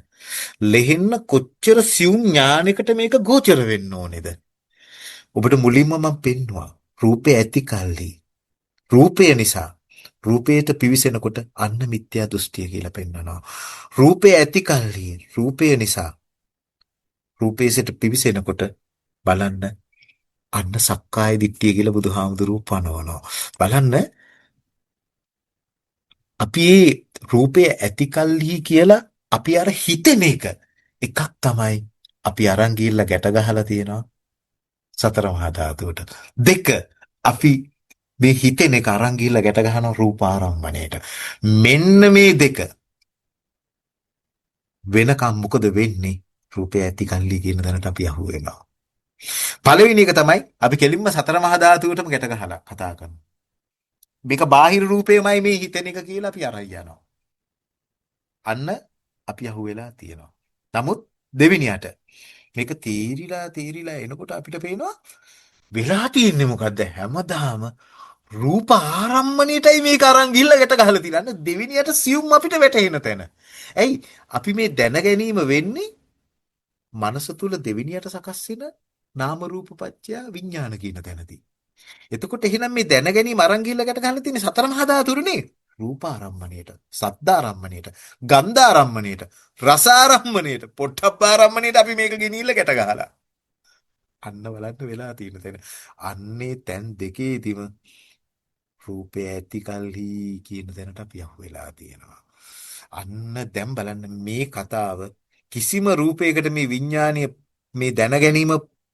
A: ලෙහෙන්න කොච්චර සියුම් ඥානයකට මේක ගෝචර වෙන්න ඕනේද? ඔබට මුලින්ම මම පෙන්නවා. රූපය ඇතිකල්හි රූපය නිසා රූපයට පිවිසෙනකොට අන්න මිත්‍යා දෘෂ්ටිය කියලා පෙන්නනවා. රූපය ඇතිකල්හි රූපය නිසා රූපේසට පිවිසෙනකොට බලන්න අන්න සක්කාය දිට්ඨිය කියලා බුදුහාමුදුරුවෝ පනවනවා. බලන්න අපි මේ රූපය ඇතිකල්හි කියලා අපි අර හිතෙන එකක් තමයි අපි අරන් ගිහිල්ලා ගැට ගහලා තියෙනවා සතර මහා ධාතුවට. දෙක අපි මේ හිතෙන එක අරන් ගිහිල්ලා ගැට ගහනවා රූපාරම්මණයට. මෙන්න මේ දෙක වෙනකම් මොකද වෙන්නේ? රූපය ඇතිකල්හි කියන දැනට අපි අහු වෙනවා. පළවෙනි එක තමයි අපි කෙලින්ම සතර මහා ධාතුවටම ගැට ගහලා කතා කරනවා. මේක බාහිර රූපේමයි මේ හිතෙන එක කියලා අපි අරන් යනවා. අන්න අපි අහුවෙලා තියෙනවා. නමුත් දෙවිනියට මේක තීරිලා එනකොට අපිට පේනවා වෙලා තියෙන්නේ මොකද්ද? හැමදාම රූප ආරම්මණයටයි මේක අරන් ගිහිල්ලා ගැට ගහලා තියන්නේ. දෙවිනියට සියුම් අපිට වැටහෙන තැන. ඇයි? අපි මේ දැන ගැනීම වෙන්නේ මනස තුල දෙවිනියට සකස් වෙන නාම රූප පත්‍ය විඥාන කියන තැනදී. එතකොට එහෙනම් මේ දැන ගැනීම අරන් ගිහිල්ලා ගැට ගහලා තියෙන්නේ සතර මහා ධාතුරුනේ. රූපාරම්මණයට, සද්දාරම්මණයට, ගන්ධාරම්මණයට, රසාරම්මණයට, පොට්ටබ්බාරම්මණයට අපි මේක ගෙනිහිල්ලා ගැට ගහලා. අන්න බලන්න වෙලා තියෙන තැන. අන්නේ තැන් දෙකේදීම රූපය ඇති කල්හි කියන තැනට අපි අහු වෙලා තියෙනවා. අන්න දැන් බලන්න මේ කතාව කිසිම රූපයකට මේ විඥානීය මේ දැන ගැනීම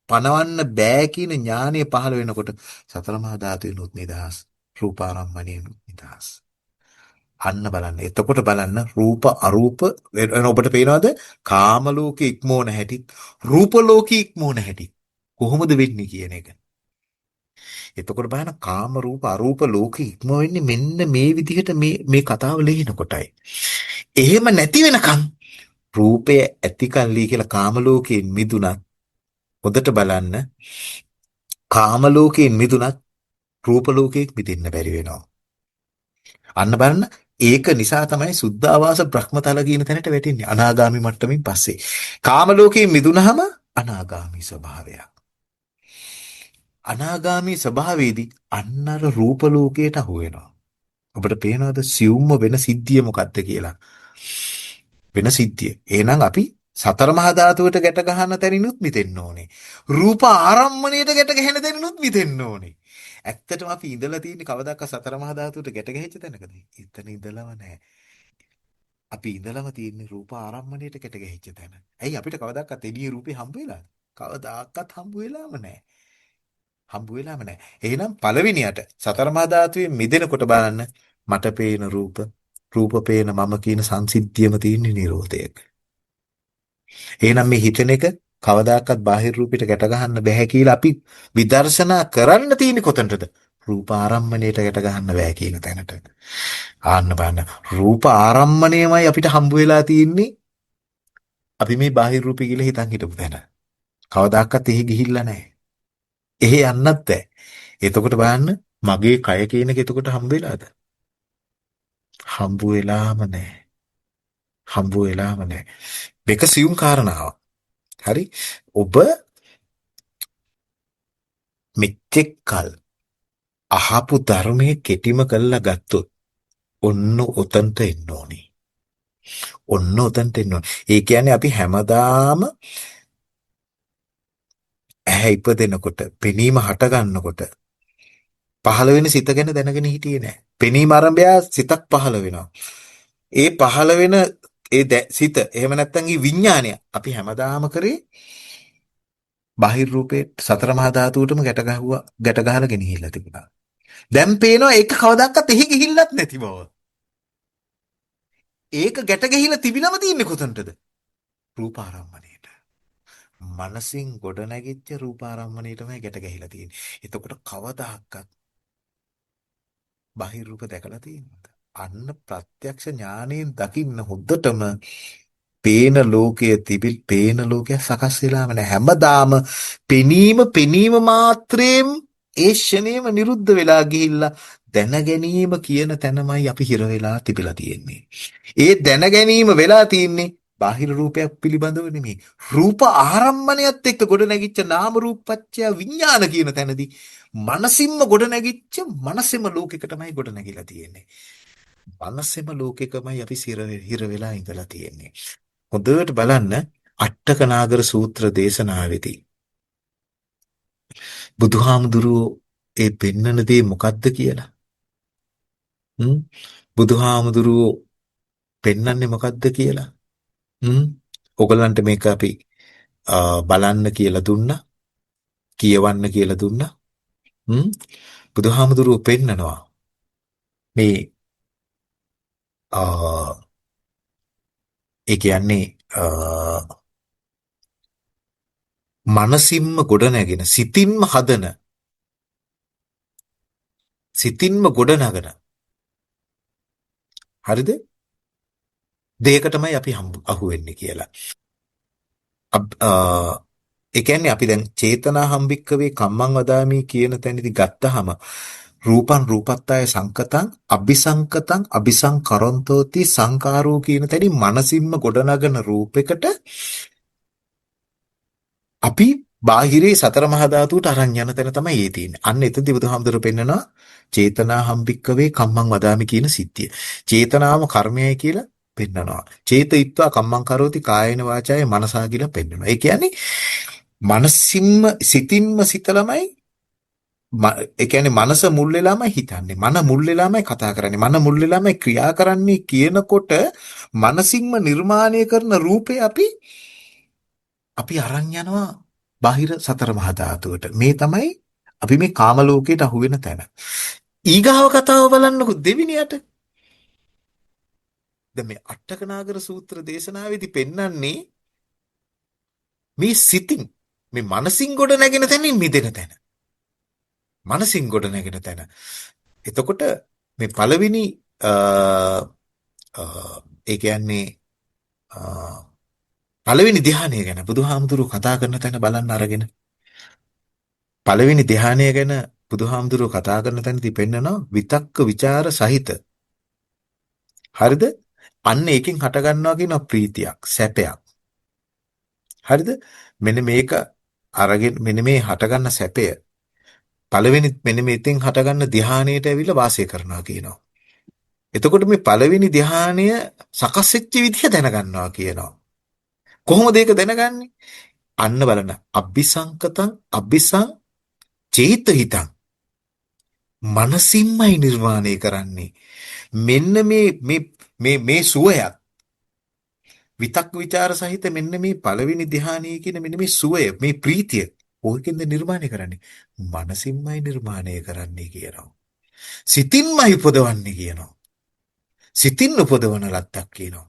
A: පනවන්න බෑ කියන ඥානය පහළ වෙනකොට සතර මහා ධාතුවිනුත් නිදහස්, රූපාරම්මණයනුත් නිදහස්. අන්න බලන්න. එතකොට බලන්න රූප අරූප ඔබට පේනවද? කාම ලෝකේ ඉක්මෝන හැටි, රූප ලෝකේ ඉක්මෝන හැටි. කොහොමද වෙන්නේ කියන එක. එතකොට බලන්න කාම රූප අරූප ලෝකේ ඉක්ම වෙන්නේ මෙන්න මේ විදිහට මේ කතාව ලියන කොටයි. එහෙම නැති වෙනකන් රූපය ඇතිකල්ලි කියලා කාම ලෝකයෙන් මිදුණත් හොඳට බලන්න කාම ලෝකයෙන් මිදුණත් රූප ලෝකයෙන් මිදෙන්න බැරි වෙනවා. අන්න බලන්න ඒක නිසා තමයි සුද්ධාවාස බ්‍රහ්මතල කියන තැනට වැටෙන්නේ අනාගාමි මට්ටමින් පස්සේ. කාම ලෝකයෙන් මිදුනහම අනාගාමි ස්වභාවයක්. අනාගාමි ස්වභාවයේදී අන්න අර රූප ලෝකයට අහු වෙනවා. ඔබට පේනවද සියුම්ම වෙන සිද්ධිය මොකක්ද කියලා? වෙන සිද්ධිය. එහෙනම් අපි සතර මහා ධාතුවට ගැට ගන්න තැනිනුත් මිදෙන්න ඕනේ. රූප ආරම්මණයට ගැට ගැහෙන තැනිනුත් මිදෙන්න ඕනේ. ඇත්තටම අපි ඉඳලා තියෙන්නේ කවදාක සතර මහා ධාතුවට ගැට ගැහිච්ච තැනකද? එතන ඉඳලම නැහැ. අපි ඉඳලම තියෙන්නේ රූප ආරම්මණයට ගැට ගැහිච්ච තැන. ඇයි අපිට කවදාකවත් එළියේ රූපේ හම්බ වෙලාද? කවදාකවත් හම්බ වෙලාම නැහැ. හම්බ වෙලාම නැහැ. එහෙනම් පළවෙනියට සතර මහා ධාතුවේ මිදෙනකොට බලන්න මට පේන රූප පේන මම කියන සංසිද්ධියම තියෙන නිරෝධයක. එහෙනම් මේ හිතන එක කවදාකවත් බාහිර රූපෙට ගැට ගන්න බෑ කියලා අපි විදර්ශනා කරන්න තියෙන්නේ කොතනටද? රූප ආරම්මණයට ගැට ගන්න බෑ කියන තැනට. ආන්න බලන්න. රූප ආරම්මණයමයි අපිට හම්බ වෙලා තියෙන්නේ. අපි මේ බාහිර රූපය කියලා හිතන් හිටපු තැන. කවදාකවත් එහි ගිහිල්ලා නැහැ. එහි යන්නත් බෑ. එතකොට බලන්න මගේ කය කියන එක එතකොට හම්බ වෙලාද? හම්බ වෙලාම නැහැ. හම්බ වෙලාම නැහැ. මේක සියුම් කාරණාවක්. හරි? ඔබ මෙච්චෙක් කල් අහපු ධර්මයේ කෙටිම කළා ගත්තොත් ඔන්න ඔතන්ට එන්න ඕනේ. ඔන්න ඔතන්ට එන්න ඕනේ. ඒ කියන්නේ අපි හැමදාම ඇහැ ඉපදෙනකොට, පෙනීම හට ගන්නකොට පහළ වෙන සිත ගැන දැනගෙන හිටියේ නෑ. පෙනීම ආරම්භය සිතක් පහළ වෙනවා. ඒ පහළ වෙන සිත එහෙම නැත්නම් ඊ විඥානය අපි හැමදාම කරේ බාහිර රූපේ සතර මහා ධාතුවටම ගැට ගහලා ගෙනහිල්ලා තිබුණා. දැන් පේනවා ඒක කවදාවත් එහි ගිහිල්ලත් නැති බව. ඒක ගැට ගහිලා තිබිලම තින්නේ කොතනටද? රූපාරම්මණයට. මනසින් ගොඩ නැගිච්ච රූපාරම්මණයටමයි ගැට ගහිලා තියෙන්නේ. එතකොට කවදාහක්වත් බාහිර රූප දැකලා තියෙනවද? අන්න ප්‍රත්‍යක්ෂ ඥාණයෙන් දකින්න හොද්දටම පේන ලෝකයේ පේන ලෝකය සකස් වෙලාම නැහැ. හැමදාම පෙනීම මාත්‍රයෙන් ඒ ෂණේම නිරුද්ධ වෙලා ගිහිල්ලා දැන ගැනීම කියන තැනමයි අපි හිර වෙලා තිබිලා තියෙන්නේ. ඒ දැන ගැනීම වෙලා තියෙන්නේ බාහිර රූපයක් පිළිබඳව නෙමෙයි. රූප ආරම්මණයත් එක්ක ගොඩ නැගිච්ච නාම රූපච්ඡය විඥාන කියන තැනදී මනසින්ම ගොඩ නැගිච්ච මනසෙම ලෝකයකටමයි ගොඩ නැගිලා තියෙන්නේ. මනසෙම ලෝකෙකමයි අපි හිර වෙලා ඉඳලා තියෙන්නේ. හොඳට බලන්න අට්ඨක නාගර සූත්‍ර දේශනාවේදී බුදුහාමුදුරුවෝ ඒ පෙන්නන දේ මොකද්ද කියලා. බුදුහාමුදුරුවෝ පෙන්නන්නේ මොකද්ද කියලා. ඔයගලන්ට මේක අපි බලන්න කියලා දුන්නා, කියවන්න කියලා දුන්නා. බුදුහාමුදුරුවෝ පෙන්නනවා මේ ඒ කියන්නේ මනසින්ම ගොඩ නැගෙන සිතින්ම හදන සිතින්ම ගොඩ නගන හරිද දෙයකටමයි අපි අහු වෙන්නේ කියලා. ඒ කියන්නේ අපි දැන් චේතනා හම්බික්කවේ කම්මං වදාමි කියන තැනදී ගත්තාම රූපං රූපත්තාය සංකතං අபிසංකතං අபிසංකරොන්තෝති සංකාරෝ කියන තැනදී මනසින්ම ගොඩනගන රූපයකට අපි බාහිරේ සතර මහා ධාතුවට අරන් යන තැන තමයි ඒ තියෙන්නේ. අන්න එතනදී බුදුහාමුදුරුවෝ පෙන්නනවා චේතනා හම්බික්කවේ කම්මං වදාමි කියන සිද්ධිය. චේතනාව කර්මයයි කියලා පෙන්නනවා. චේතයිත්වා කම්මං කරෝති කායේන වාචාය මනසා කියලා පෙන්නනවා. ඒ කියන්නේ මනසින්ම සිතින්ම සිතලමයි ඒ කියන්නේ මනස මුල් වෙලාමයි හිතන්නේ. මන මුල් වෙලාමයි කතා කරන්නේ. මන මුල් වෙලාමයි ක්‍රියා කරන්නේ කියනකොට මනසින්ම නිර්මාණය කරන රූපේ අපි අරන් යනවා බාහිර සතර මහා ධාතුවට. මේ තමයි අපි මේ කාම ලෝකයට අහු වෙන තැන. ඊගාව කතාව බලන්නකො දෙවිනියට. දැන් මේ අට්ඨක නාගර සූත්‍ර දේශනාවේදී පෙන්වන්නේ මේ සිතින් මේ මනසින් ගොඩ නැගෙන තැනින් මිදෙන තැන. මනසින් ගොඩ නැගෙන තැන. එතකොට මේ පළවෙනි ඒ කියන්නේ පළවෙනි ධ්‍යානය ගැන බුදුහාමුදුරුවෝ කතා කරන තැන බලන්න අරගෙන පළවෙනි ධ්‍යානය ගැන බුදුහාමුදුරුවෝ කතා කරන තැනදී පෙන්නනවා විතක්ක ਵਿਚාර සහිත හරිද? අන්න ඒකෙන් හට ගන්නවා කියන ප්‍රීතියක්, සැපයක්. හරිද? මෙන්න මේක අරගෙන මෙන්න මේ හට ගන්න සැපය පළවෙනි මෙන්න මේතෙන් හට ගන්න ධානයට ඇවිල්ලා වාසය කරනවා කියනවා. එතකොට මේ පළවෙනි ධානය සකස් වෙච්ච විදිහ දැනගන්නවා කියනවා. කොහොමද ඒක දැනගන්නේ? අන්න බලන්න. අபிසංකතං අபிසං චේතහිතං මනසින්මයි නිර්මාණය කරන්නේ. මෙන්න මේ සුවයත් විතක් ਵਿਚාර සහිත මෙන්න මේ පළවෙනි ධ්‍යානයේ කියන මෙන්න මේ සුවය මේ ප්‍රීතිය ඕකෙන්ද නිර්මාණය කරන්නේ. මනසින්මයි නිර්මාණය කරන්නේ කියනවා. සිතින්මයි උපදවන්නේ කියනවා. සිතින් උපදවන ලද්දක් කියනවා.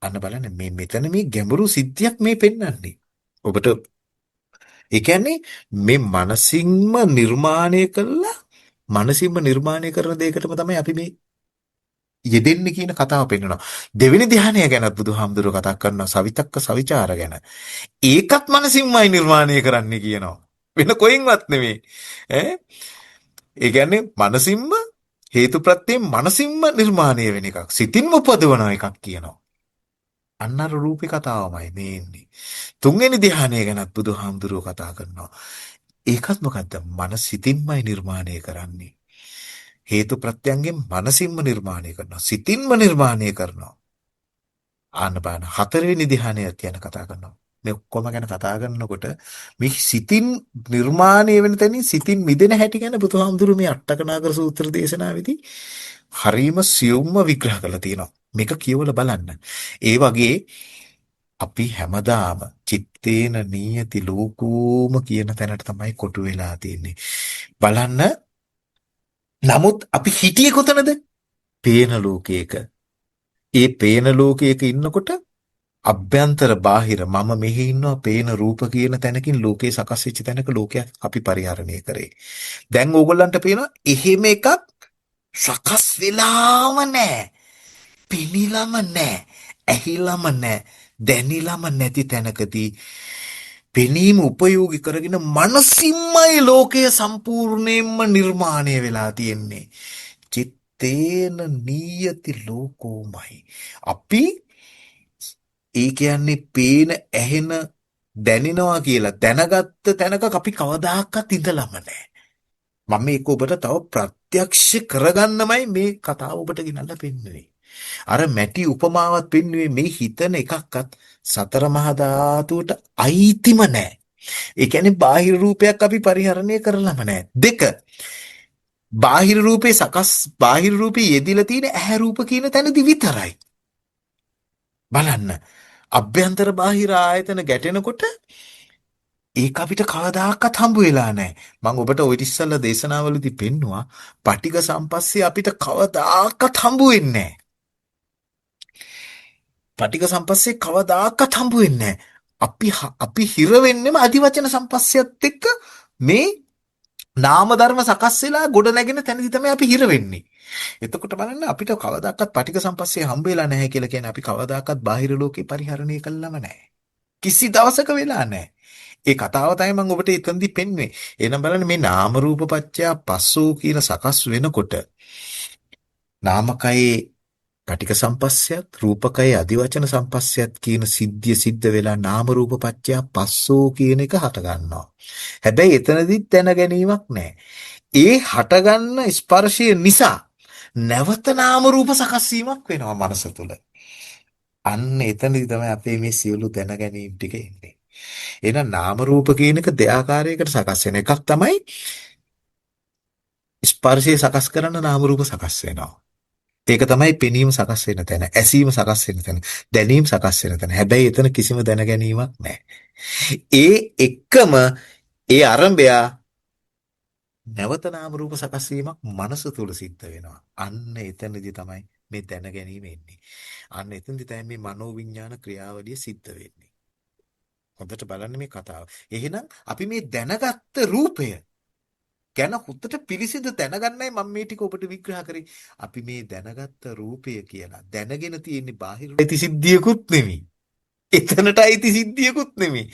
A: අන්න බලන්න මේ මෙතන මේ ගැඹුරු සිද්ධියක් මේ පෙන්වන්නේ. ඔබට ඒ කියන්නේ මේ මනසින්ම නිර්මාණය කළා මනසින්ම නිර්මාණය කරන දෙයකටම තමයි අපි මේ යෙදෙන්නේ කියන කතාව පෙන්වනවා. දෙවෙනි ධ්‍යානය ගැනත් බුදුහාමුදුරුවෝ කතා කරනවා සවිතක්ක සවිචාර ගැන. ඒකත් මනසින්මයි නිර්මාණය කරන්නේ කියනවා. වෙන කොයින්වත් නෙමෙයි. ඈ ඒ කියන්නේ මනසින්ම හේතුප්‍රත්‍යයෙන් මනසින්ම නිර්මාණය වෙන එකක්. සිතින්ම උපදවන එකක් කියනවා. අන්න අර රූපේ කතාවමයි මේ එන්නේ. තුන්වෙනි ධ්‍යානය ගැනත් බුදුහාමුදුරුවෝ කතා කරනවා. ඒකත් මොකද්ද? මනස සිතින්මයි නිර්මාණය කරන්නේ. හේතු ප්‍රත්‍යයෙන් මනසින්ම නිර්මාණය කරනවා. සිතින්ම නිර්මාණය කරනවා. ආන්න බලන්න හතරවෙනි ධ්‍යානයත් යන කතා කරනවා. මේ ඔක්කොම ගැන කතා කරනකොට මේ සිතින් නිර්මාණය වෙන තැනින් සිතින් මිදෙන හැටි ගැන බුදුහාමුදුරුවෝ මේ අට්ඨකනාගර සූත්‍ර දේශනාවේදී හරීම සියුම්ව විග්‍රහ කරලා තියෙනවා. මේක කියවලා බලන්න. ඒ වගේ අපි හැමදාම චිත්තේන නීයති ලෝකෝම කියන තැනට තමයි කොටු වෙලා තියෙන්නේ. බලන්න. නමුත් අපි හිටියේ කොතනද? පේන ලෝකයක. ඒ පේන ලෝකයක ඉන්නකොට අභ්‍යන්තර බාහිර මම මෙහි ඉන්නවා පේන රූප කියන තැනකින් ලෝකේ සකස් වෙච්ච තැනක ලෝකයක් අපි පරිහරණය කරේ. දැන් ඕගොල්ලන්ට පේනවා එහෙම එකක් සකස් වෙලාම නැහැ. පිනිලම නැහැ. ඇහිලම නැහැ. දැනිලම නැති තැනකදී පෙනීම උපයෝගී කරගෙන මනසින්මයි ලෝකය සම්පූර්ණයෙන්ම නිර්මාණය වෙලා තියෙන්නේ. චිත්තේන නීයති ලෝකෝමයි. අපි ඒ කියන්නේ පේන ඇහෙන දැනෙනවා කියලා දැනගත්ත තැනක අපි කවදාකවත් ඉඳලම නැහැ. මම මේක ඔබට තව ප්‍රත්‍යක්ෂ කරගන්නමයි මේ කතාව ඔබට ගෙනල්ලා පෙන්වන්නේ. අර මැටි උපමාවත් පෙන්වුවේ මේ හිතන එකක්වත් සතර මහා ධාතුවට අයිතිම නැහැ. ඒ කියන්නේ බාහිර රූපයක් අපි පරිහරණය කරලම නැහැ. දෙක බාහිර රූපේ යෙදිලා තියෙන ඇහැ රූප කියන තැනදී විතරයි. බලන්න. අභ්‍යන්තර බාහිර ආයතන ගැටෙනකොට ඒක අපිට කවදාකවත් හම්බ වෙලා නැහැ. මම ඔබට ওই ඉස්සල්ලා දේශනාවලදී පෙන්නුවා පටිඝ සම්පස්සේ අපිට කවදාකවත් හම්බ වෙන්නේ නැහැ. පටිඝ සම්පස්සේ කවදාකවත් හම්බ වෙන්නේ නැහැ. අපි හිර වෙන්නෙම අධිවචන සම්පස්සයත් එක්ක මේ නාම ධර්ම සකස් වෙලා ගොඩ නැගෙන තැනදී තමයි අපි හිර වෙන්නේ. එතකොට බලන්න අපිට කවදාකවත් පටිඝ සම්පස්සේ හම්බ වෙලා නැහැ කියලා කියන්නේ අපි කවදාකවත් බාහිර ලෝකේ පරිහරණය කළාම නැහැ. කිසි දවසක වෙලා නැහැ. ඒ කතාව තමයි මම ඔබට එතනදී පෙන්වන්නේ. එහෙනම් බලන්න මේ නාම රූප පත්‍ය පස්සෝ කියන සකස් වෙනකොට නාමකයේ පටික සම්පස්සයත් රූපකයේ අදිවචන සම්පස්සයත් කියන සිද්ධිය සිද්ධ වෙලා නාම රූප පත්‍ය පස්සෝ කියන එක හට ගන්නවා. හැබැයි එතනදිත් දැන ගැනීමක් නැහැ. ඒ හටගන්න ස්පර්ශය නිසා නැවත නාම රූප සකස් වීමක් වෙනවා මනස තුල. අන්න එතනදී තමයි අපේ මේ සියලු දැන ගැනීම ටික එන්නේ. එහෙනම් නාම රූප කියන එක දෙආකාරයකට සකස් වෙන එකක් තමයි ස්පර්ශය සකස් කරන නාම රූප සකස් වෙනවා. ඒක තමයි පෙනීම සකස් වෙන තැන, ඇසීම සකස් වෙන තැන, දැනීම සකස් වෙන තැන. හැබැයි එතන කිසිම දැන ගැනීමක් නැහැ. ඒ එක්කම ඒ අරඹය නැවත නාම රූප සකස් වීමක් මනස තුල සිද්ධ වෙනවා. අන්න එතනදී තමයි මේ දැන ගැනීම එන්නේ. අන්න එතනදී තමයි මේ මනෝවිඤ්ඤාණ ක්‍රියාවලිය සිද්ධ වෙන්නේ. හොඳට බලන්න මේ කතාව. එහෙනම් අපි මේ දැනගත්ත රූපය ගැන හොඳට පිළිසිඳ දැනගන්නයි මම මේ ටික ඔබට විග්‍රහ කරේ. අපි මේ දැනගත්ත රූපය කියලා දැනගෙන තියෙන්නේ බාහිර අයිති සිද්ධියකුත් නෙමෙයි. එතනට අයිති සිද්ධියකුත් නෙමෙයි.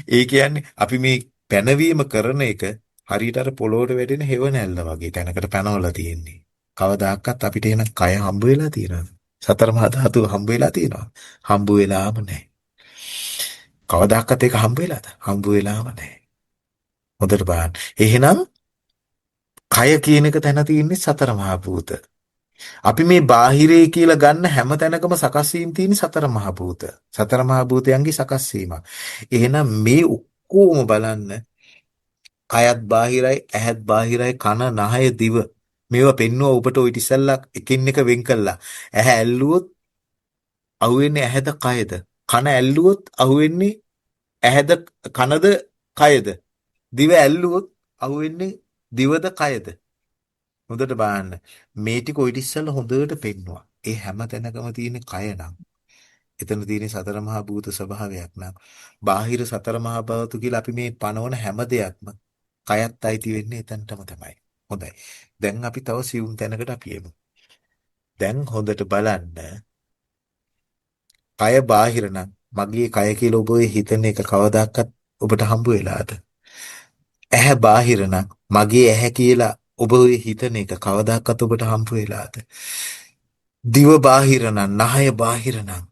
A: ඒ කියන්නේ අපි මේ පැනවීම කරන එක හරියට අර පොළොවට වැටෙන හෙවණැල්ල වගේ තැනකට පැනවලා තියෙන්නේ. කවදාකවත් අපිට එන කය හම්බ වෙලා තියෙනවද? සතර මහා ධාතු හම්බ වෙලා තියෙනවද? හම්බ වෙලාම නැහැ. කවදාකවත් ඒක හම්බ වෙලාද? හම්බ වෙලාම නැහැ. හොඳට බලන්න. එහෙනම් කය කියන එක තැන තියෙන්නේ සතර මහා භූත. අපි මේ බාහිරේ කියලා ගන්න හැම තැනකම සකස් වීම තියෙන සතර මහා භූත. සතර මහා භූතයන්ගේ සකස් වීම. එහෙනම් මේ ඔක්කොම බලන්න කයත් බාහිරයි, ඇහත් බාහිරයි, කන, නහය, දිව මේවා පෙන්වුවා ඔබට ඔය ඉතිසල්ලා එකින් එක වෙන් කළා. ඇහැ ඇල්ලුවොත් අහුවෙන්නේ ඇහැද කයද? කන ඇල්ලුවොත් අහුවෙන්නේ ඇහැද කනද කයද? දිව ඇල්ලුවොත් අහුවෙන්නේ දිවද කයද? හොඳට බලන්න. මේ ටික ඔය ඉතිසල්ලා හොඳට පෙන්වුවා. ඒ හැම තැනකම තියෙන කය නම් එතන තියෙන සතර මහා භූත ස්වභාවයක් නම් බාහිර සතර මහා භූත කියලා අපි මේ පනවන හැම දෙයක්ම කයත් අයිති වෙන්නේ එතනටම තමයි. හොඳයි. දැන් අපි තව සියුම් තැනකට අපි එමු. දැන් හොඳට බලන්න. කය බාහිර නම් මගේ කය කියලා ඔබ ඔය හිතන එක කවදාකවත් ඔබට හම්බ වෙලාද? ඇහැ බාහිර නම් මගේ ඇහැ කියලා ඔබ ඔය හිතන එක කවදාකවත් ඔබට හම්බ වෙලාද? දිව බාහිර නම් නහය බාහිර නම්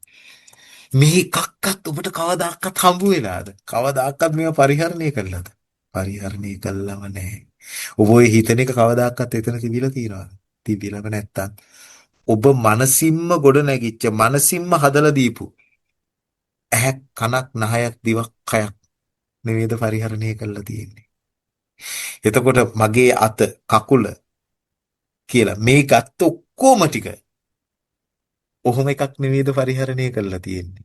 A: මේ එකක්වත් ඔබට කවදාකවත් හම්බ වෙලාද? කවදාකවත් මේව පරිහරණය කළාද? පරිහරණය කළාම නැහැ. ඔබ ඔය හිතන එක කවදාකවත් එතන තිබිලා තියනවද? තිබිලාම නැත්තම් ඔබ මනසින්ම ගොඩ නැගිච්ච මනසින්ම හදලා දීපු ඇහක් කනක් නහයක් දිවක් කයක් නෙවෙයිද පරිහරණය කළා තියෙන්නේ. එතකොට මගේ අත කකුල කියලා මේ ගත්ත ඔක්කොම ටික ඔහොම එකක් නෙවෙයිද පරිහරණය කළා තියෙන්නේ.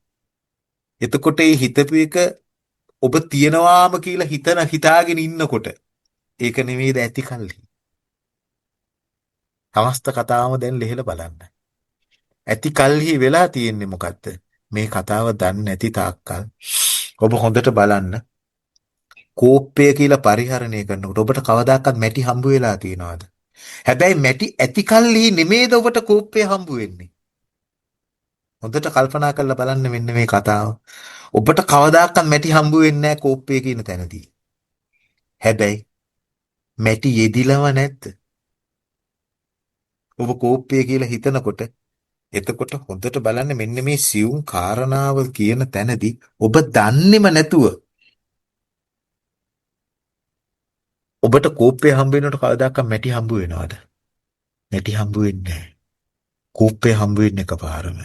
A: එතකොට මේ හිතපු එක ඔබ තියනවාම කියලා හිතාගෙන ඉන්නකොට ඒක නෙවෙයිද ඇති කල්හි. සමස්ත කතාවම දැන් ලෙහෙල බලන්න. ඇති කල්හි වෙලා තියෙන්නේ මොකද්ද? මේ කතාව දන්නේ නැති තාක්කල් ඔබ හොඳට බලන්න. කෝපය කියලා පරිහරණය කරනකොට ඔබට කවදාකවත් මැටි හම්බ වෙලා තියෙනවද? හැබැයි මැටි ඇති කල්හි නෙමෙයිද ඔබට කෝපය හම්බ වෙන්නේ. හොඳට කල්පනා කරලා බලන්න මෙන්න මේ කතාව. ඔබට කවදාකවත් මැටි හම්බ වෙන්නේ නැහැ කෝපය කියන තැනදී. හැබැයි මැටි යෙදිලව නැද්ද? ඔබ කෝපය කියලා හිතනකොට එතකොට හොඳට බලන්න මෙන්න මේ සියුම් කාරණාව කියන තැනදී ඔබ දන්නේම නැතුව ඔබට කෝපය හම්බ වෙනකොට කවදාකවත් මැටි හම්බ වෙනවද? මැටි හම්බ වෙන්නේ නැහැ. කෝපය හම්බ වෙන්නේ එකපාරම.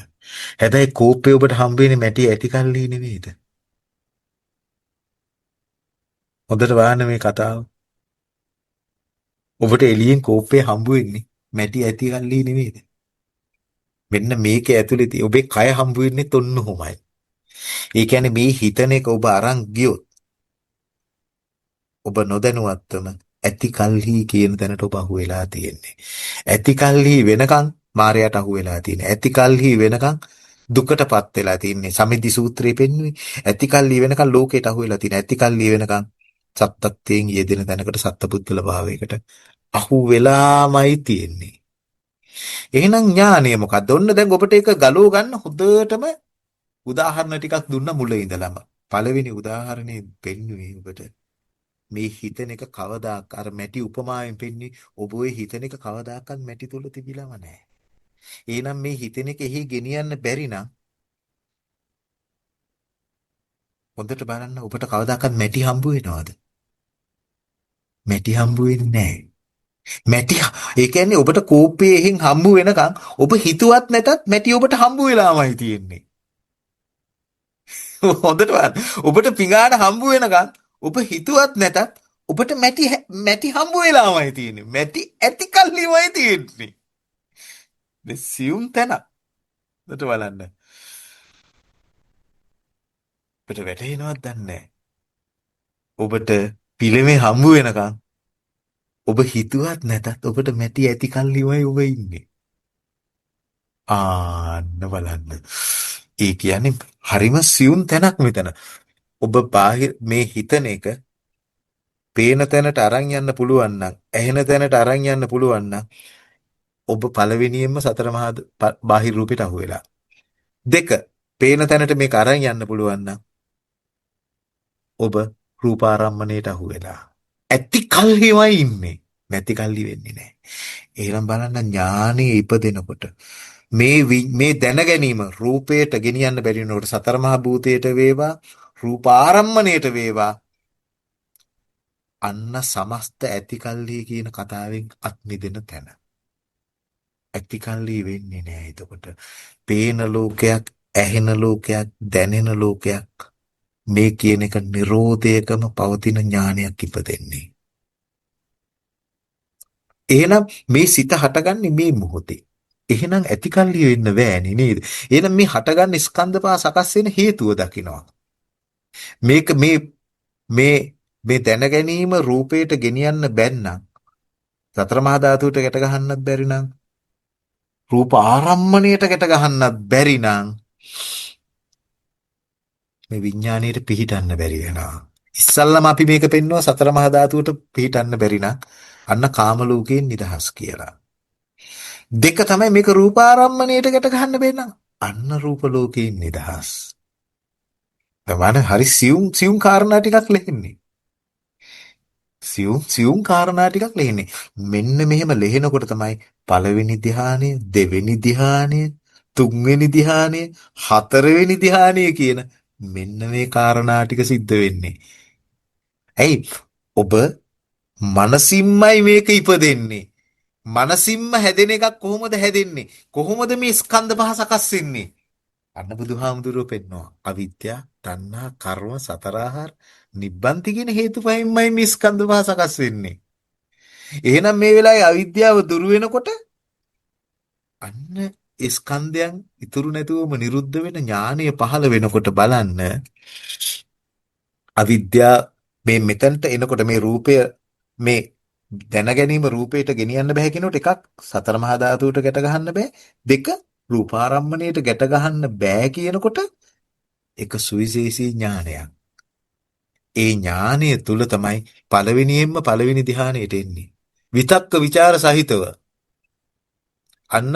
A: හැබැයි කෝපය ඔබට හම්බ වෙන්නේ මැටි ඇති කල්ලි නෙවෙයිද? හොඳට බලන්න මේ කතාව. ඔබට එළියෙන් කෝපය හම්බ වෙන්නේ මැටි ඇති කල්ලි නෙවෙයිද? මෙන්න මේක ඇතුළේ ඔබේ කය හම්බ වෙන්නේ තොන්නහොමයි. ඒ කියන්නේ මේ හිතන එක ඔබ අරන් ගියොත් ඔබ නොදැනුවත්වම ඇති කල්හි කියන තැනට ඔබ අහු වෙලා තියෙන්නේ. ඇති කල්හි වෙනකන් මායයට අහු වෙලා තියෙන්නේ. ඇති කල්හි වෙනකන් දුකටපත් වෙලා තියෙන්නේ. සමිද්දි සූත්‍රයේ පෙන්වන්නේ. ඇති කල්හි වෙනකන් ලෝකයට අහු වෙලා තියෙන්නේ. ඇති කල්හි වෙනකන් සත්තත්වයෙන් යෙදෙන තැනකට සත්පුද්ගල භාවයකට අහු වෙලාමයි තියෙන්නේ. එහෙනම් ඥානය මොකක්ද? ඔන්න දැන් ඔබට ඒක ගලව ගන්න හොඳටම උදාහරණ ටිකක් දුන්න මුල ඉඳලම. පළවෙනි උදාහරණේ පෙන්වුවේ ඔබට මේ හිතන එක කවදාක අර මැටි උපමාවෙන් පෙන්නේ ඔබ ඔය හිතන එක කවදාකවත් මැටි තුල තිබිලම නැහැ. එහෙනම් මේ හිතන එක එහි ගෙනියන්න බැරි නම් හොඳට බලන්න ඔබට කවදාකවත් මැටි හම්බ වෙනවද? මැටි හම්බ වෙන්නේ නැහැ. මැටි ඒ කියන්නේ ඔබට කෝපයෙන් හම්බ වෙනකන් ඔබ හිතුවත් නැතත් මැටි ඔබට හම්බ වෙලාමයි තියෙන්නේ. හොඳට බලන්න. ඔබට පිඟාන හම්බ වෙනකන් ඔබ හිතුවත් නැතත් ඔබට මැටි හම්බ වෙලාමයි තියෙන්නේ. මැටි ඇති කල්ලිමයි තියෙන්නේ. මේ සියුම් තැන. හොඳට බලන්න. ඔබට වැටහෙනවද දන්නේ නැහැ. ඔබට පිළිමේ හම්බ වෙනකන් ඔබ හිතුවත් නැතත් ඔබට මැටි ඇති කල්ලිමයි ඔබ ඉන්නේ. ආන්න බලන්න. ඒ කියන්නේ හරිම සියුම් තැනක් මෙතන. ඔබ බාහිර මේ හිතන එක පේන තැනට අරන් යන්න පුළුවන් නම්, ඇහෙන තැනට අරන් යන්න පුළුවන් නම් ඔබ පළවෙනියෙන්ම සතර මහා බාහිර රූපෙට අහු වෙලා. දෙක, පේන තැනට මේක අරන් යන්න පුළුවන් නම් ඔබ රූපාරම්මණයට අහු වෙලා. ඇති කල්හිමයි ඉන්නේ. නැති කල්ලි වෙන්නේ නැහැ. එහෙනම් බලන්න ඥානෙ ඉපදෙනකොට මේ දැන ගැනීම රූපයට ගෙනියන්න බැරි වෙනකොට සතර මහා භූතයට වේවා රූප ආරම්මණයට වේවා අන්න සමස්ත ඇතිකල්හි කියන කතාවෙන් අත් මිදෙන තැන. ඇතිකල්හි වෙන්නේ නැහැ එතකොට. පේන ලෝකයක්, ඇහෙන ලෝකයක්, දැනෙන ලෝකයක් මේ කියන එක නිරෝධයකම පවතින ඥානයක් ඉපදෙන්නේ. එහෙනම් මේ සිත හටගන්නේ මේ මොහොතේ. එහෙනම් ඇතිකල්හි වෙන්න බෑනේ නේද? එහෙනම් මේ හටගන්න ස්කන්ධ පහ සකස් වෙන හේතුව දකිනවා. මේක මේ මේ දැන ගැනීම රූපයට ගෙනියන්න බැන්නම් සතර මහා ධාතුවට ගැට ගහන්නත් බැරි නම් රූප ආරම්මණයට ගැට ගහන්නත් බැරි නම් මේ විඥාණයට පිහිටන්න බැරි වෙනවා. ඉස්සල්ලාම අපි මේක පෙන්නුවා සතර මහා ධාතුවට පිහිටන්න බැරි නම් අන්න කාම ලෝකයෙන් නිදහස් කියලා. දෙක තමයි මේක රූප ආරම්මණයට ගැට ගහන්න බැරි නම් අන්න රූප ලෝකයෙන් නිදහස්. තමයි හරි සියුම් කාරණා ටිකක් ලෙහෙන්නේ. සියුම් කාරණා ටිකක් ලෙහෙන්නේ. මෙන්න මෙහෙම ලෙහෙනකොට තමයි පළවෙනි ධ්‍යානය, දෙවෙනි ධ්‍යානය, තුන්වෙනි ධ්‍යානය, හතරවෙනි ධ්‍යානය කියන මෙන්න මේ කාරණා ටික සිද්ධ වෙන්නේ. ඇයි? ඔබ මනසින්මයි මේක ඉපදෙන්නේ. මනසින්ම හැදෙන එකක් කොහොමද හැදෙන්නේ? කොහොමද මේ ස්කන්ධ පහ සකස් වෙන්නේ? අන්න බුදුහාමුදුරුවෝ පෙන්නවා. අවිද්‍යාව, තණ්හා, කර්ම, සතරාහාර, නිබ්බන්ති කියන හේතු පහෙන්මයි මේ ස්කන්ධ පහ සකස් වෙන්නේ. එහෙනම් මේ වෙලාවේ අවිද්‍යාව දුරු වෙනකොට අන්න ස්කන්ධයන් ඉතුරු නැතුවම නිරුද්ධ වෙන ඥානය පහළ වෙනකොට බලන්න අවිද්‍යාව මේ මෙතනට එනකොට මේ රූපය මේ දැන ගැනීම රූපයට ගෙනියන්න බෑ කියනකොට එකක් සතර මහා ධාතුවට ගැට ගහන්න බෑ දෙක රූපාරම්මණයට ගැට ගහන්න බෑ කියනකොට එක සුවිශේෂී ඥානයක්. ඒ ඥානය තුල තමයි පළවෙනියෙන්ම පළවෙනි ධ්‍යානෙට එන්නේ. විතක්ක ਵਿਚාර සහිතව. අන්න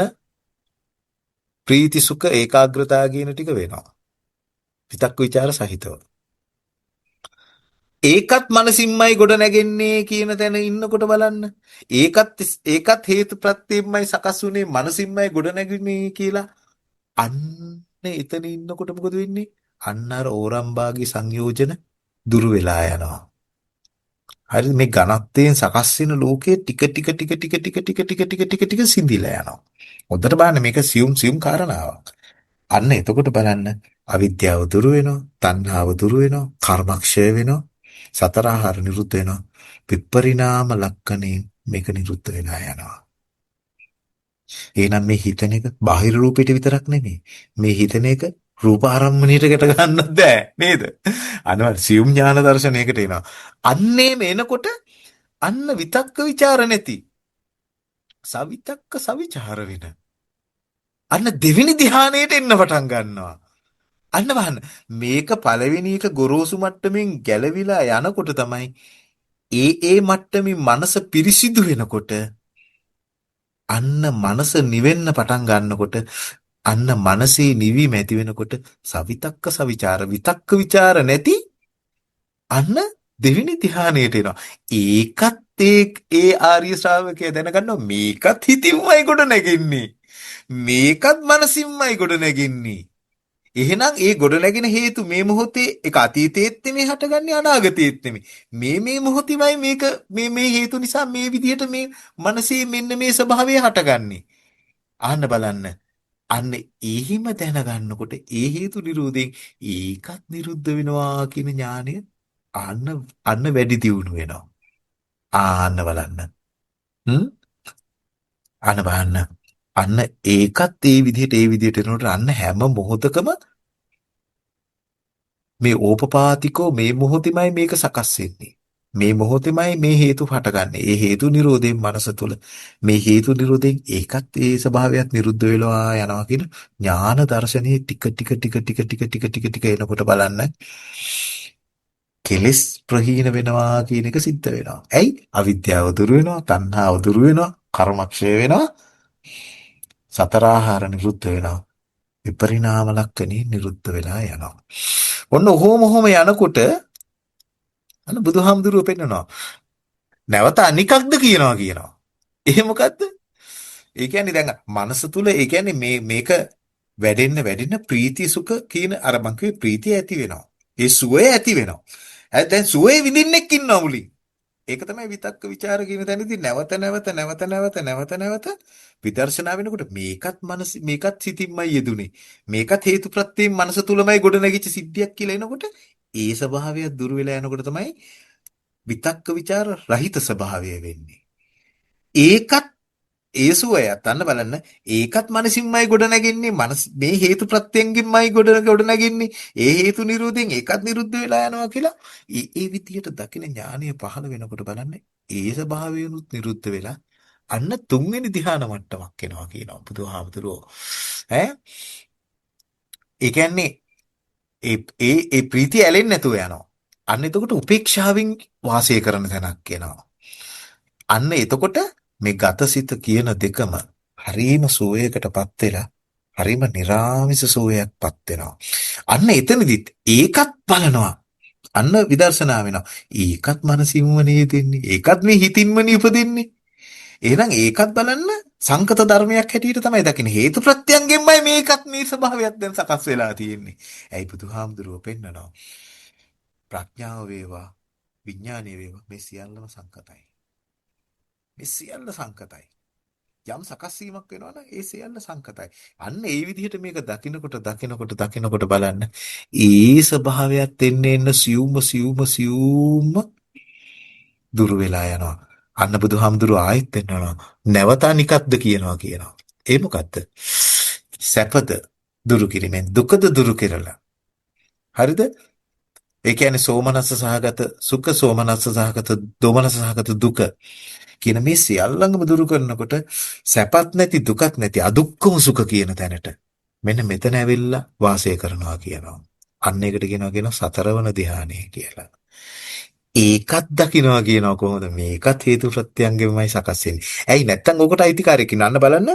A: ප්‍රීති සුඛ ඒකාග්‍රතාව කියන ටික වෙනවා. විතක්ක ਵਿਚාර සහිතව. ඒකත් මනසින්මයි ගොඩ නැගෙන්නේ කියන තැන ඉන්නකොට බලන්න. ඒකත් හේතු ප්‍රත්‍යයෙන්මයි සකස් වුනේ මනසින්මයි ගොඩ නැගුනේ කියලා. අන්න එතන ඉන්නකොට මොකද වෙන්නේ? අන්න අර ඕරම්බාගේ සංයෝජන දුරු වෙලා යනවා. හරි මේ ඝනත්වයෙන් සකස් වෙන ලෝකයේ ටික සිඳිලා යනවා. හොඳට බලන්න මේක සියුම් කාරණාවක්. අන්න එතකොට බලන්න අවිද්‍යාව දුරු වෙනවා, තණ්හාව දුරු වෙනවා, කර්මක්ෂය වෙනවා, සතරාහාර නිරුද්ධ වෙනවා. විපරිණාම ලක්ෂණේ මේක නිරුද්ධ වෙලා යනවා. එහෙනම් මේ හිතන එක බාහිර රූපෙට විතරක් නෙමෙයි. මේ හිතන එක රූප ආරම්මණයට ගැට ගන්නත් බෑ නේද? අනවර සියුම් ඥාන දර්ශනයකට එනවා. අන්නේම එනකොට අන්න විතක්ක ਵਿਚාර නැති. සවිතක්ක සවිචාර වෙන. අන්න දෙවෙනි ධ්‍යානයට එන්න පටන් ගන්නවා. අන්න බලන්න මේක පළවෙනි එක ගොරෝසු මට්ටමින් ගැලවිලා යනකොට තමයි ඒ මට්ටමින් මනස පිරිසිදු වෙනකොට අන්න මනස නිවෙන්න පටන් ගන්නකොට අන්න මනසේ නිවීම ඇති වෙනකොට සවිතක්ක සවිචාර විතක්ක ਵਿਚාර නැති අන්න දෙවෙනි ධ්‍යානයට එනවා. ඒකත් ඒ ආර්ය ශ්‍රාවකයා දැනගන්නවා මේකත් හිතින්මයි ගොඩ නැගෙන්නේ. මේකත් මනසින්මයි ගොඩ නැගෙන්නේ. එහෙනම් ඒ ගොඩ නැගෙන හේතු මේ මොහොතේ ඒක අතීතයේත් නෙමෙයි හටගන්නේ අනාගතයේත් නෙමෙයි. මේ මොහොතෙමයි මේක මේ හේතු නිසා මේ විදිහට මේ මනසේ මෙන්න මේ ස්වභාවය හටගන්නේ. අහන්න බලන්න. අන්න එහිම දැනගන්නකොට ඒ හේතු නිරෝධයෙන් ඒකත් නිරුද්ධ වෙනවා කියන ඥානය අන්න වැඩි දියුණු වෙනවා. අන්න බලන්න. අන්න බලන්න. අන්න ඒකත් ඒ විදිහට එනකොට අන්න හැම මොහොතකම මේ ඕපපාතිකෝ මේ මොහොතෙමයි මේක සකස් වෙන්නේ. මේ මොහොතෙමයි මේ හේතු හටගන්නේ. ඒ හේතු නිරෝධයෙන් මනස තුල මේ හේතු නිරෝධයෙන් ඒකත් ඒ ස්වභාවයත් නිරුද්ධ වෙලා යනවා කියන ඥාන දර්ශනයේ ටික එනකොට බලන්න කෙලස් ප්‍රහීන වෙනවා කියන එක සිද්ධ වෙනවා. ඇයි? අවිද්‍යාව දුරු වෙනවා, තණ්හාව දුරු වෙනවා, කර්මක්ෂය වෙනවා, සතරාහාර නිරුද්ධ වෙනවා. විපරිණාම ලක්ෂණේ නිරුද්ධ වෙලා යනවා. ඔන්න ඔහොම යනකොට අන්න බුදුහාමුදුරුවෝ පෙන්නනවා. නැවත අනිකක්ද කියනවා. ඒ මොකද්ද? ඒ කියන්නේ දැන් මනස තුල ඒ කියන්නේ මේක වැඩෙන්න ප්‍රීති සුඛ කියන අර මං කිව්වේ ප්‍රීතිය ඇති වෙනවා. ඒ සුවය ඇති වෙනවා. දැන් සුවේ විඳින්නෙක් ඉන්නවා මුලින්. ඒක තමයි විතක්ක ਵਿਚාර කියන තැනදී නැවත විදර්ශනා වෙනකොට මේකත් සිතින්මයි යෙදුනේ. මේකත් හේතු ප්‍රත්‍යයෙන් මනස තුලමයි ගොඩ නැගිච්ච සිද්ධියක් කියලා එනකොට ඒ ස්වභාවය දුර වෙලා යනකොට තමයි විතක්ක ਵਿਚාර රහිත ස්වභාවය වෙන්නේ. ඒකත් ඒ සුවයත් අන්න බලන්න ඒකත් මනසින්මයි ගොඩ නැගෙන්නේ මනස මේ හේතු ප්‍රත්‍යයෙන්මයි ගොඩ නැගෙන්නේ ඒ හේතු නිරෝධයෙන් ඒකත් නිරුද්ධ වෙලා යනවා කියලා ඒ විදිහට දකින ඥානීය පහළ වෙනකොට බලන්න ඒ ස්වභාවයනුත් නිරුද්ධ වෙලා අන්න තුන්වෙනි ධ්‍යාන මට්ටමක් එනවා කියනවා බුදුහාමුදුරුවෝ ඈ ඒ කියන්නේ ඒ ප්‍රීතිය ඇලෙන්නේ නැතුව යනවා අන්න එතකොට උපේක්ෂාවෙන් වාසය කරන තැනක් එනවා අන්න එතකොට මේ ගතසිත කියන දෙකම හරීම සෝයයකටපත් වෙලා හරීම निराமிස සෝයයක්පත් වෙනවා. අන්න එතනදිත් ඒකත් බලනවා. අන්න විදර්ශනා වෙනවා. ඒකත් මනසින්ම නේදෙන්නේ. ඒකත් මේ හිතින්ම නිපදින්නේ. එහෙනම් ඒකත් බලන්න සංකත ධර්මයක් හැටියට තමයි දකින්නේ. හේතු ප්‍රත්‍යයන්ගෙන්මයි මේකත් මේ ස්වභාවයක් දැන් සකස් වෙලා තියෙන්නේ. ඇයි බුදුහාමුදුරුවෝ පෙන්නනවා. ප්‍රඥාව වේවා විඥානීය වේවා මේ සියල්ලම සංකතයි. මේ සියල්ල සංකතයි. යම් සකස් වීමක් වෙනවා නම් ඒ සියල්ල සංකතයි. අන්න ඒ විදිහට මේක දකිනකොට බලන්න ඒ ස්වභාවයත් එන්න සියුම්ම දුර වෙලා යනවා. අන්න බුදුහාමුදුරුවෝ ආයෙත් පෙන්නනවා. නැවත නිකක්ද කියනවා. ඒ මොකද්ද? සැපද දුරු කිරීමෙන් දුකද දුරු කෙරලා. හරිද? ඒ කියන්නේ සෝමනස්ස සහගත සුඛ සෝමනස්ස සහගත දෝමනස්ස සහගත දුක කියන මේ සියල්ලංගම දුරු කරනකොට සැපත් නැති දුකත් නැති අදුක්කම සුඛ කියන තැනට මෙන්න මෙතන ඇවිල්ලා වාසය කරනවා කියනවා. අන්න ඒකට කියනවා සතරවන ධ්‍යානය කියලා. ඒකත් දකින්නවා කියනවා කොහොමද මේකත් හේතු ප්‍රත්‍යයන්ගෙන්මයි සකස් වෙන්නේ. ඇයි නැත්තම් ඔකට අයිතිකාරයෙක් ඉන්න බලන්න.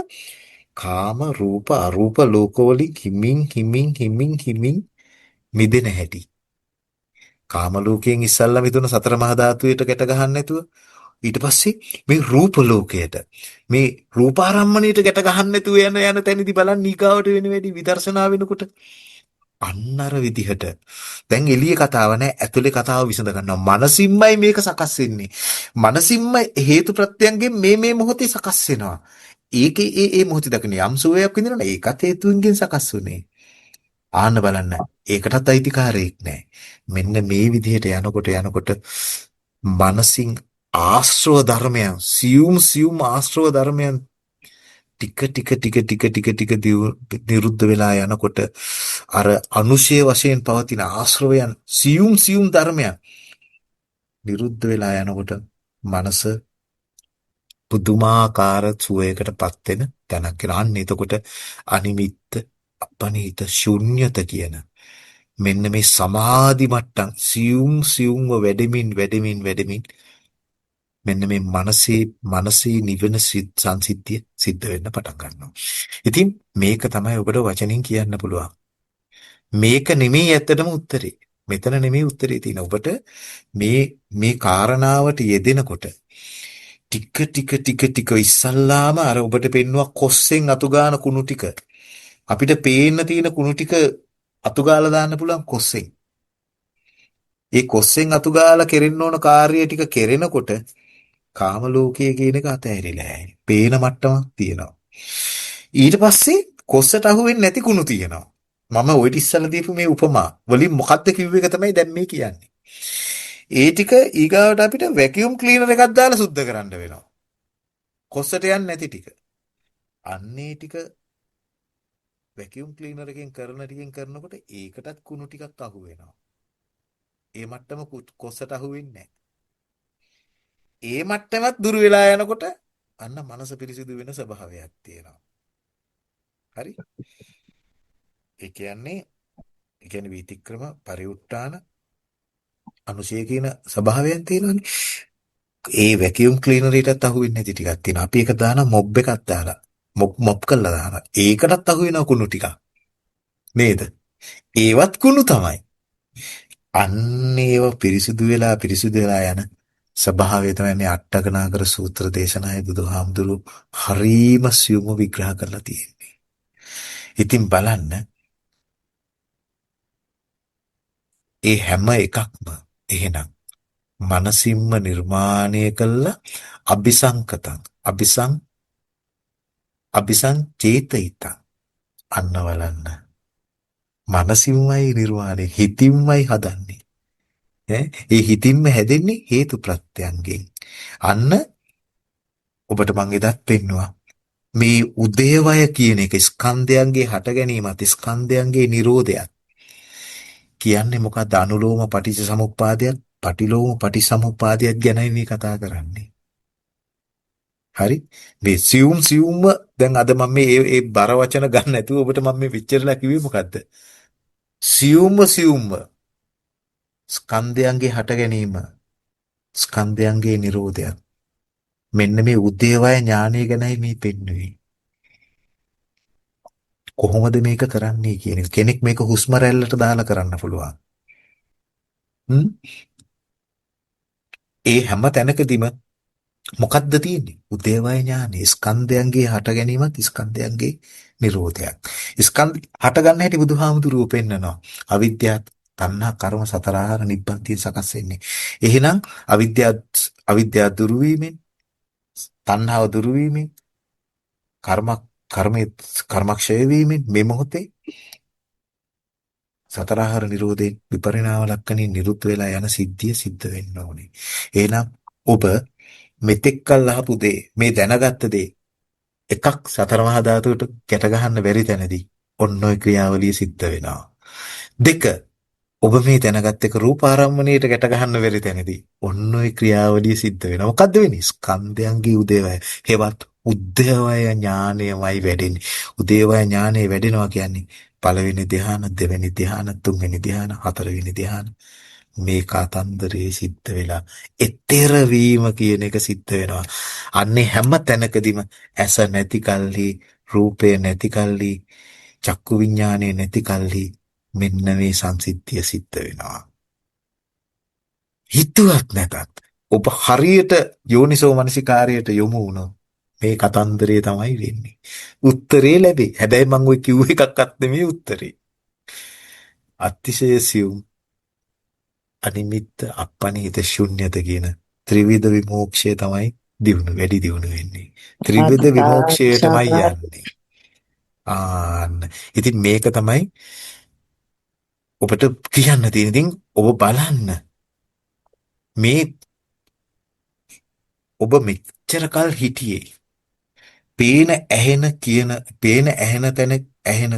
A: කාම රූප අරූප ලෝකවලින් හිමින් මිදෙන හැටි. කාම ලෝකයෙන් ඉස්සල්ලා මිදුන සතර මහා ධාතුයට ගැට ගහන්න නැතුව ඊට පස්සේ මේ රූප ලෝකයට මේ රූපාරම්මණයට ගැට ගහන්න නැතුව යන තැනදී බලන්න ඊගාවට වෙන වැඩි විදර්ශනා වෙනකොට අන්න අර විදිහට දැන් එළියේ කතාව නැහැ ඇතුලේ කතාව විසඳ ගන්නවා මනසින්මයි මේක සකස් වෙන්නේ මනසින්ම හේතු ප්‍රත්‍යයන්ගෙන් මේ මොහොතේ සකස් වෙනවා ඒකේ ඒ මොහොතේ දකින්න යම් සෝයක් විඳිනවා ඒකත් හේතුන්ගෙන් සකස් වුනේ ආන්න බලන්න ඒකටත් අයිතිකාරයෙක් නැහැ මෙන්න මේ විදිහට යනකොට මනසින් ආශ්‍රව ධර්මයන් සියුම් ආශ්‍රව ධර්මයන් ටික නිරුද්ධ වෙලා යනකොට අර අනුශේ වශයෙන් පවතින ආශ්‍රවයන් සියුම් ධර්මයන් නිරුද්ධ වෙලා යනකොට මනස පුදුමාකාර සුවයකටපත් වෙන තැනක් වෙනවා. අන්න එතකොට අනිමිත්ත අපනිත ශුන්්‍යත කියන මෙන්න මේ සමාධි මට්ටම් සියුම්ව වැඩෙමින් මෙන්න මේ මනසේ නිවන සංසිද්ධිය සිද්ධ වෙන්න පටන් ගන්නවා. ඉතින් මේක තමයි ඔබට වචනින් කියන්න පුළුවන්. මේක නෙමෙයි ඇත්තටම උත්තරේ. මෙතන නෙමෙයි උත්තරේ තියෙන. ඔබට මේ කාරණාවට යෙදෙනකොට ටික ඉස්සල්ලාම අර ඔබට පෙන්නවා කොස්සෙන් අතු ගන්න කුණු ටික. අපිට පේන්න තියෙන කුණු ටික අතු ගාලා දාන්න පුළුවන් කොස්සෙන්. ඒ කොස්සෙන් අතු ගාලා කෙරෙන්න ඕන කාර්යය ටික කෙරෙනකොට කාම ලෝකයේ කියන එක අතහැරිලා යයි. පේන මට්ටමක් තියෙනවා. ඊට පස්සේ කොස්සට අහුවෙන්නේ නැති කුණු තියෙනවා. මම ඔය ඉස්සලා දීපු මේ උපමා වලින් මොකක්ද කිව්ව එක තමයි දැන් මේ කියන්නේ. ඒ ටික ඊගාවට අපිට වැකියුම් ක්ලීනර් එකක් දාලා සුද්ධ කරන්න වෙනවා. කොස්සට යන්නේ නැති ටික. අන්නේ ටික වැකියුම් ක්ලීනර් එකෙන් කරනකොට ඒකටත් කුණු ටිකක් අහු වෙනවා. ඒ මට්ටම කොස්සට අහු වෙන්නේ නැහැ. ඒ මට්ටමත් දුර වෙලා යනකොට අන්න මනස පිරිසිදු වෙන ස්වභාවයක් තියෙනවා. හරි? ඒ කියන්නේ විතික්‍රම පරිඋත්තාන අනුශය කියන ස්වභාවයන් තියෙනවානේ. ඒ වැකියුම් ක්ලීනර් එකටත් අහු වෙන්නේ නැති ටිකක් තියෙනවා. අපි ඒක දාන මොබ් එකක් දාලා මොප් කරලා දානවා. ඒකටත් අහු වෙනවා කුණු ටිකක්. නේද? ඒවත් කුණු තමයි. අන්න ඒව පිරිසිදු වෙලා යන ස්වභාවය තමයි මේ අට්ඨකනාගර සූත්‍ර දේශනාවේ බුදුහාමුදුරු හරීම සියුම්ව විග්‍රහ කරලා තියෙන්නේ. ඉතින් බලන්න ඒ හැම එකක්ම එහෙනම් මනසින්ම නිර්මාණය කළ අபிසංකතං අபிසංචේතිතං අන්න බලන්න මනසින්මයි නිර්වාණය හිතින්මයි හදන්නේ ඒ හිතින්ම හැදෙන්නේ හේතු ප්‍රත්‍යයන්ගෙන් අන්න ඔබට මං එදත් පෙන්නවා මේ උදේවය කියන එක ස්කන්ධයන්ගේ හට ගැනීමත් ස්කන්ධයන්ගේ නිරෝධයත් කියන්නේ මොකක්ද අනුලෝම පටිච්ච සමුප්පාදයක් පටිලෝම පටිසමුප්පාදයක් ගැනයි මේ කතා කරන්නේ හරි මේ සියුම්ම දැන් අද මම මේ බර වචන ගන්න නැතුව ඔබට මම මේ පිච්චරලා කිව්වේ මොකද්ද සියුම්ම ස්කන්ධයන්ගේ හට ගැනීම ස්කන්ධයන්ගේ නිරෝධයත් මෙන්න මේ උද්දේවය ඥානය ගැනයි මේ පෙන්වුවේ කොහොමද මේක කරන්නේ කියන එක කෙනෙක් මේක හුස්ම රැල්ලට දාලා කරන්න පුළුවන් ඒ හැම තැනකදීම මොකද්ද තියෙන්නේ උද්දේවය ඥානෙ ස්කන්ධයන්ගේ හට ගැනීමත් ස්කන්ධයන්ගේ නිරෝධයක් ස්කන්ධ හට ගන්න හැටි බුදුහාමුදුරුවෝ පෙන්නනවා අවිද්‍යාව තණ්හා කර්ම සතර ආහාර නිබ්බන්තිය සකස් වෙන්නේ එහෙනම් අවිද්‍යාව දුරු වීමෙන් තණ්හාව දුරු වීමෙන් කර්මක්ෂය වීමෙන් මේ මොහොතේ සතර ආහාර නිරෝධයෙන් විපරිණාම ලක්ෂණේ නිරුද්ධ වෙලා යන සිද්ධිය සිද්ධ වෙන්න ඕනේ එහෙනම් ඔබ මෙතෙක්කල් අහපු දේ මේ දැනගත්ත දේ එකක් සතර මහා ධාතුවට ගැට ගන්න බැරි තැනදී ඔන්න ඔය ක්‍රියාවලිය සිද්ධ වෙනවා දෙක ඔබ මේ දැනගත් එක රූපාරම්මණයට ගැට ගන්න බැරි තැනදී ඔන්න ඔය ක්‍රියාවලිය සිද්ධ වෙනවා මොකද්ද වෙන්නේ ස්කන්ධයන්ගේ උදේවය හේවත් උද්දේවය ඥානයමයි වැඩෙන්නේ උදේවය ඥානය වැඩෙනවා කියන්නේ පළවෙනි ධ්‍යාන දෙවෙනි ධ්‍යාන තුන්වෙනි ධ්‍යාන හතරවෙනි ධ්‍යාන මේ කතන්දරේ සිද්ධ වෙලා ඊතර වීම කියන එක සිද්ධ වෙනවා. අන්නේ හැම තැනකදීම ඇස නැති කල්හි රූපය නැති කල්හි චක්කු විඥානය නැති කල්හි මෙන්න මේ සංසිද්ධිය සිද්ධ වෙනවා. හිතුවත් නැතත් ඔබ හරියට යෝනිසෝ මනසිකාරයට යොමු වුණොත් මේ කතන්දරේ තමයි වෙන්නේ. උත්තරේ ලැබේ. හැබැයි මම ඔය කිව්ව එකක්වත් නෙමෙයි උත්තරේ. අතිශය සියුම් අනිමිත්ත අපනිහිත ශුන්්‍යත කියන ත්‍රිවිධ විමෝක්ෂය තමයි වැඩි දියුණු වෙන්නේ. ත්‍රිවිධ විමෝක්ෂයටමයි යන්නේ. ඉතින් මේක තමයි ඔබට කියන්න තියෙන. ඉතින් ඔබ බලන්න මේ ඔබ මෙච්චර කල් හිටියේ පේන ඇහෙන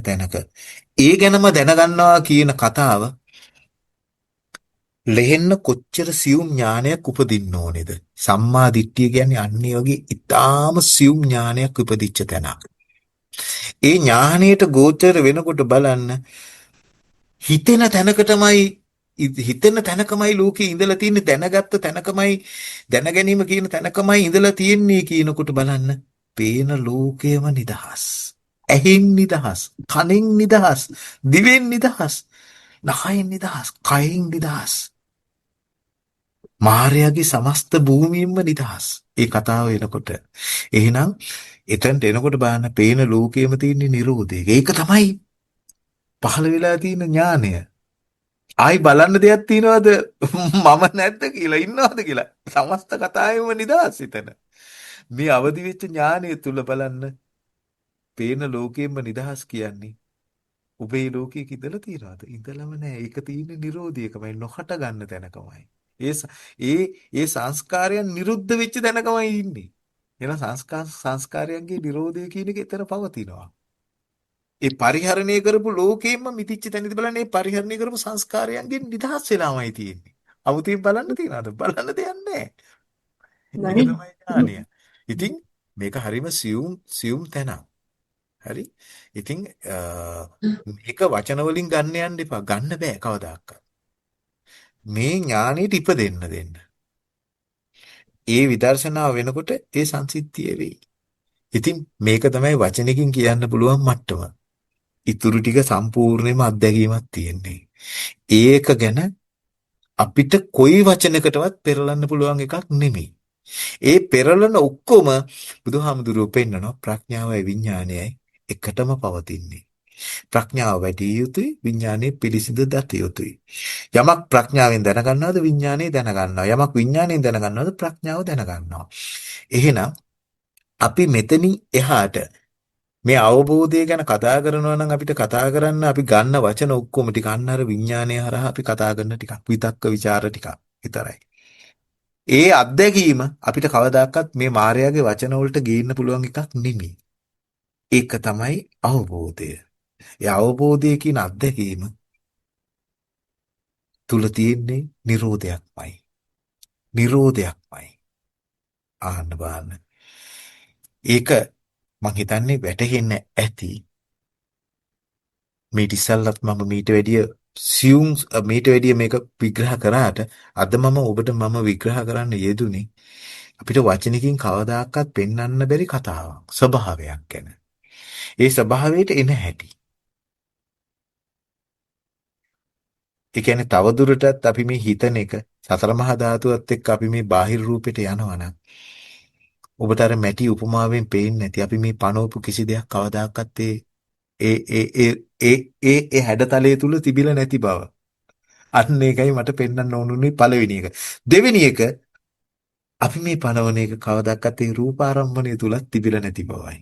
A: තැනක ඒ ගැනම දැනගන්නවා කියන කතාව ලෙහෙන්න කොච්චර සියුම් ඥානයක් උපදින්න ඕනේද? සම්මා දිට්ඨිය කියන්නේ අන්නේ වගේ ඊටාම සියුම් ඥානයක් උපදිච්ච තැනක්. ඒ ඥානයට ගෝචර වෙනකොට බලන්න හිතෙන තැනකමයි ලෝකේ ඉඳලා තියෙන්නේ දැනගත්ත තැනකමයි දැනගැනීම කියන තැනකමයි ඉඳලා තියෙන්නේ කියනකොට බලන්න පේන ලෝකයම නිදහස්. ඇහෙන් නිදහස්, කනෙන් නිදහස්, දිවෙන් නිදහස්, නහයෙන් නිදහස්, කයෙන් නිදහස්. මායාවේ සමස්ත භූමියෙම නිදහස්. ඒ කතාව එනකොට එහෙනම් එතනට එනකොට බලන්න පේන ලෝකයේම තියෙන නිරෝධය. ඒක තමයි පහළ වෙලා තියෙන ඥානය. ආයි බලන්න දෙයක් තියනවද මම නැද්ද කියලා ඉන්නවද කියලා. සමස්ත කතාවෙම නිදහස් එතන. මේ අවදි වෙච්ච ඥානය තුල බලන්න පේන ලෝකයෙම නිදහස් කියන්නේ ඔබේ ලෝකයක ඉඳලා තියනවාද? ඉඳලම නෑ. ඒක තියෙන්නේ නිරෝධයකමයි නොහට ගන්න තැනකමයි. ඒ සංස්කාරයන් නිරුද්ධ වෙච්ච තැනකමයි ඉන්නේ. එහෙනම් සංස්කාරයන්ගේ නිරෝධය කියන එක එතන පවතිනවා. ඒ පරිහරණය කරපු ලෝකෙෙම මිදිච්ච තැනදී බලන්න මේ පරිහරණය කරපු සංස්කාරයන්ගෙන් නිදහස් වෙලාමයි තියෙන්නේ. අමුතින් බලන්න තියනවාද? බලන්න දෙයක් නැහැ. ඒක තමයි ඥානය. ඉතින් මේක හරිම සියුම් තැනක්. හරි? ඉතින් මේක වචන වලින් ගන්න යන්න එපා. ගන්න බෑ කවදාකවත්. මේ ඥානෙට ඉපදෙන්න දෙන්න. ඒ විදර්ශනාව වෙනකොට ඒ සංසිද්ධිය වෙයි. ඉතින් මේක තමයි වචනකින් කියන්න පුළුවන් මට්ටම. ඊටු ටික සම්පූර්ණයෙන්ම අත්දැකීමක් තියෙන්නේ. ඒක ගැන අපිට කොයි වචනයකටවත් පෙරලන්න පුළුවන් එකක් නෙමෙයි. ඒ පෙරලන ඔක්කොම බුදුහාමුදුරුවෝ පෙන්නනවා ප්‍රඥාවයි විඥානයයි එකටම පවතින්නේ. ප්‍රඥාව වැඩි යුතුයි විඥානයේ පිළිසිඳ දත යුතුයි. යමක් ප්‍රඥාවෙන් දැනගන්නවද විඥානයේ දැනගන්නවා. යමක් විඥානයෙන් දැනගන්නවද ප්‍රඥාව දැනගන්නවා. එහෙනම් අපි මෙතනින් එහාට මේ අවබෝධය ගැන කතා කරනවා නම් අපිට කතා කරන්න අපි ගන්න වචන ඔක්කොම ටික අන්න අර විඥානය හරහා අපි කතා කරන ටිකක් විතක්ක ਵਿਚාර ටිකක් විතරයි. ඒ අත්දැකීම අපිට කවදාකවත් මේ මායාවේ වචන වලට ගේන්න පුළුවන් එකක් නෙමෙයි. ඒක තමයි අවබෝධය. ඒ අවබෝධය කියන අත්දැකීම තුල තියෙන්නේ නිරෝධයක්මයි. නිරෝධයක්මයි. ආන්න බලන්න. ඒක මං හිතන්නේ වැටහෙන්න ඇති. මේ ඉස්සල්ලත් මම මීට වැඩිය සියුම් මීට වැඩිය මේක විග්‍රහ කරාට අද මම ඔබට මම විග්‍රහ කරන්න යෙදුනේ අපිට වචනකින් කවදාකවත් පෙන්වන්න බැරි කතාවක් ස්වභාවයක් ගැන. ඒ ස්වභාවයට එන හැටි. ඒ කියන්නේ තවදුරටත් අපි මේ හිතන එක සතර මහා ධාතුවත් එක්ක අපි මේ බාහිර රූපෙට යනවා නම් ඔබට අර මැටි උපමාවෙන් පේන්නේ නැති අපි මේ පනවපු කිසි දෙයක් කවදාකවත් ඒ ඒ ඒ ඒ ඒ හැඩතලයේ තුල තිබිලා නැති බව. අන්න ඒකයි මට පෙන්වන්න ඕනුනේ පළවෙනි එක. දෙවෙනි එක අපි මේ පනවන එක කවදාකවත් ඒ රූපාරම්මණය තුලත් තිබිලා නැති බවයි.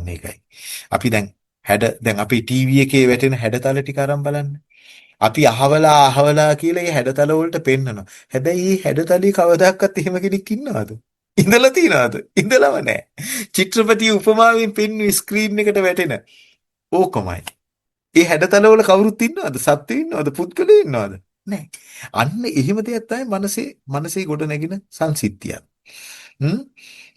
A: මේකයි. අපි දැන් අපි ටීවී එකේ වැටෙන හැඩතල ටික අරන් බලන්න. අපි අහවලා කියලා මේ හැඩතල වලට පෙන්නනවා. හැබැයි මේ හැඩතලේ කවදාකවත් එහෙම කෙනෙක් ඉන්නවද? ඉඳලා තියනවද? ඉඳලම නැහැ. චිත්‍රපටි උපමාවෙන් පෙන්වන ස්ක්‍රීන් එකට වැටෙන ඕකමයි. ඒ හැඩතල වල කවුරුත් ඉන්නවද? සත්ත්වෝ ඉන්නවද? පුද්ගලයෝ ඉන්නවද? නැහැ. අන්න එහෙම දෙයක් තමයි මනසේ ගොඩ නැගින සංසිද්ධියක්.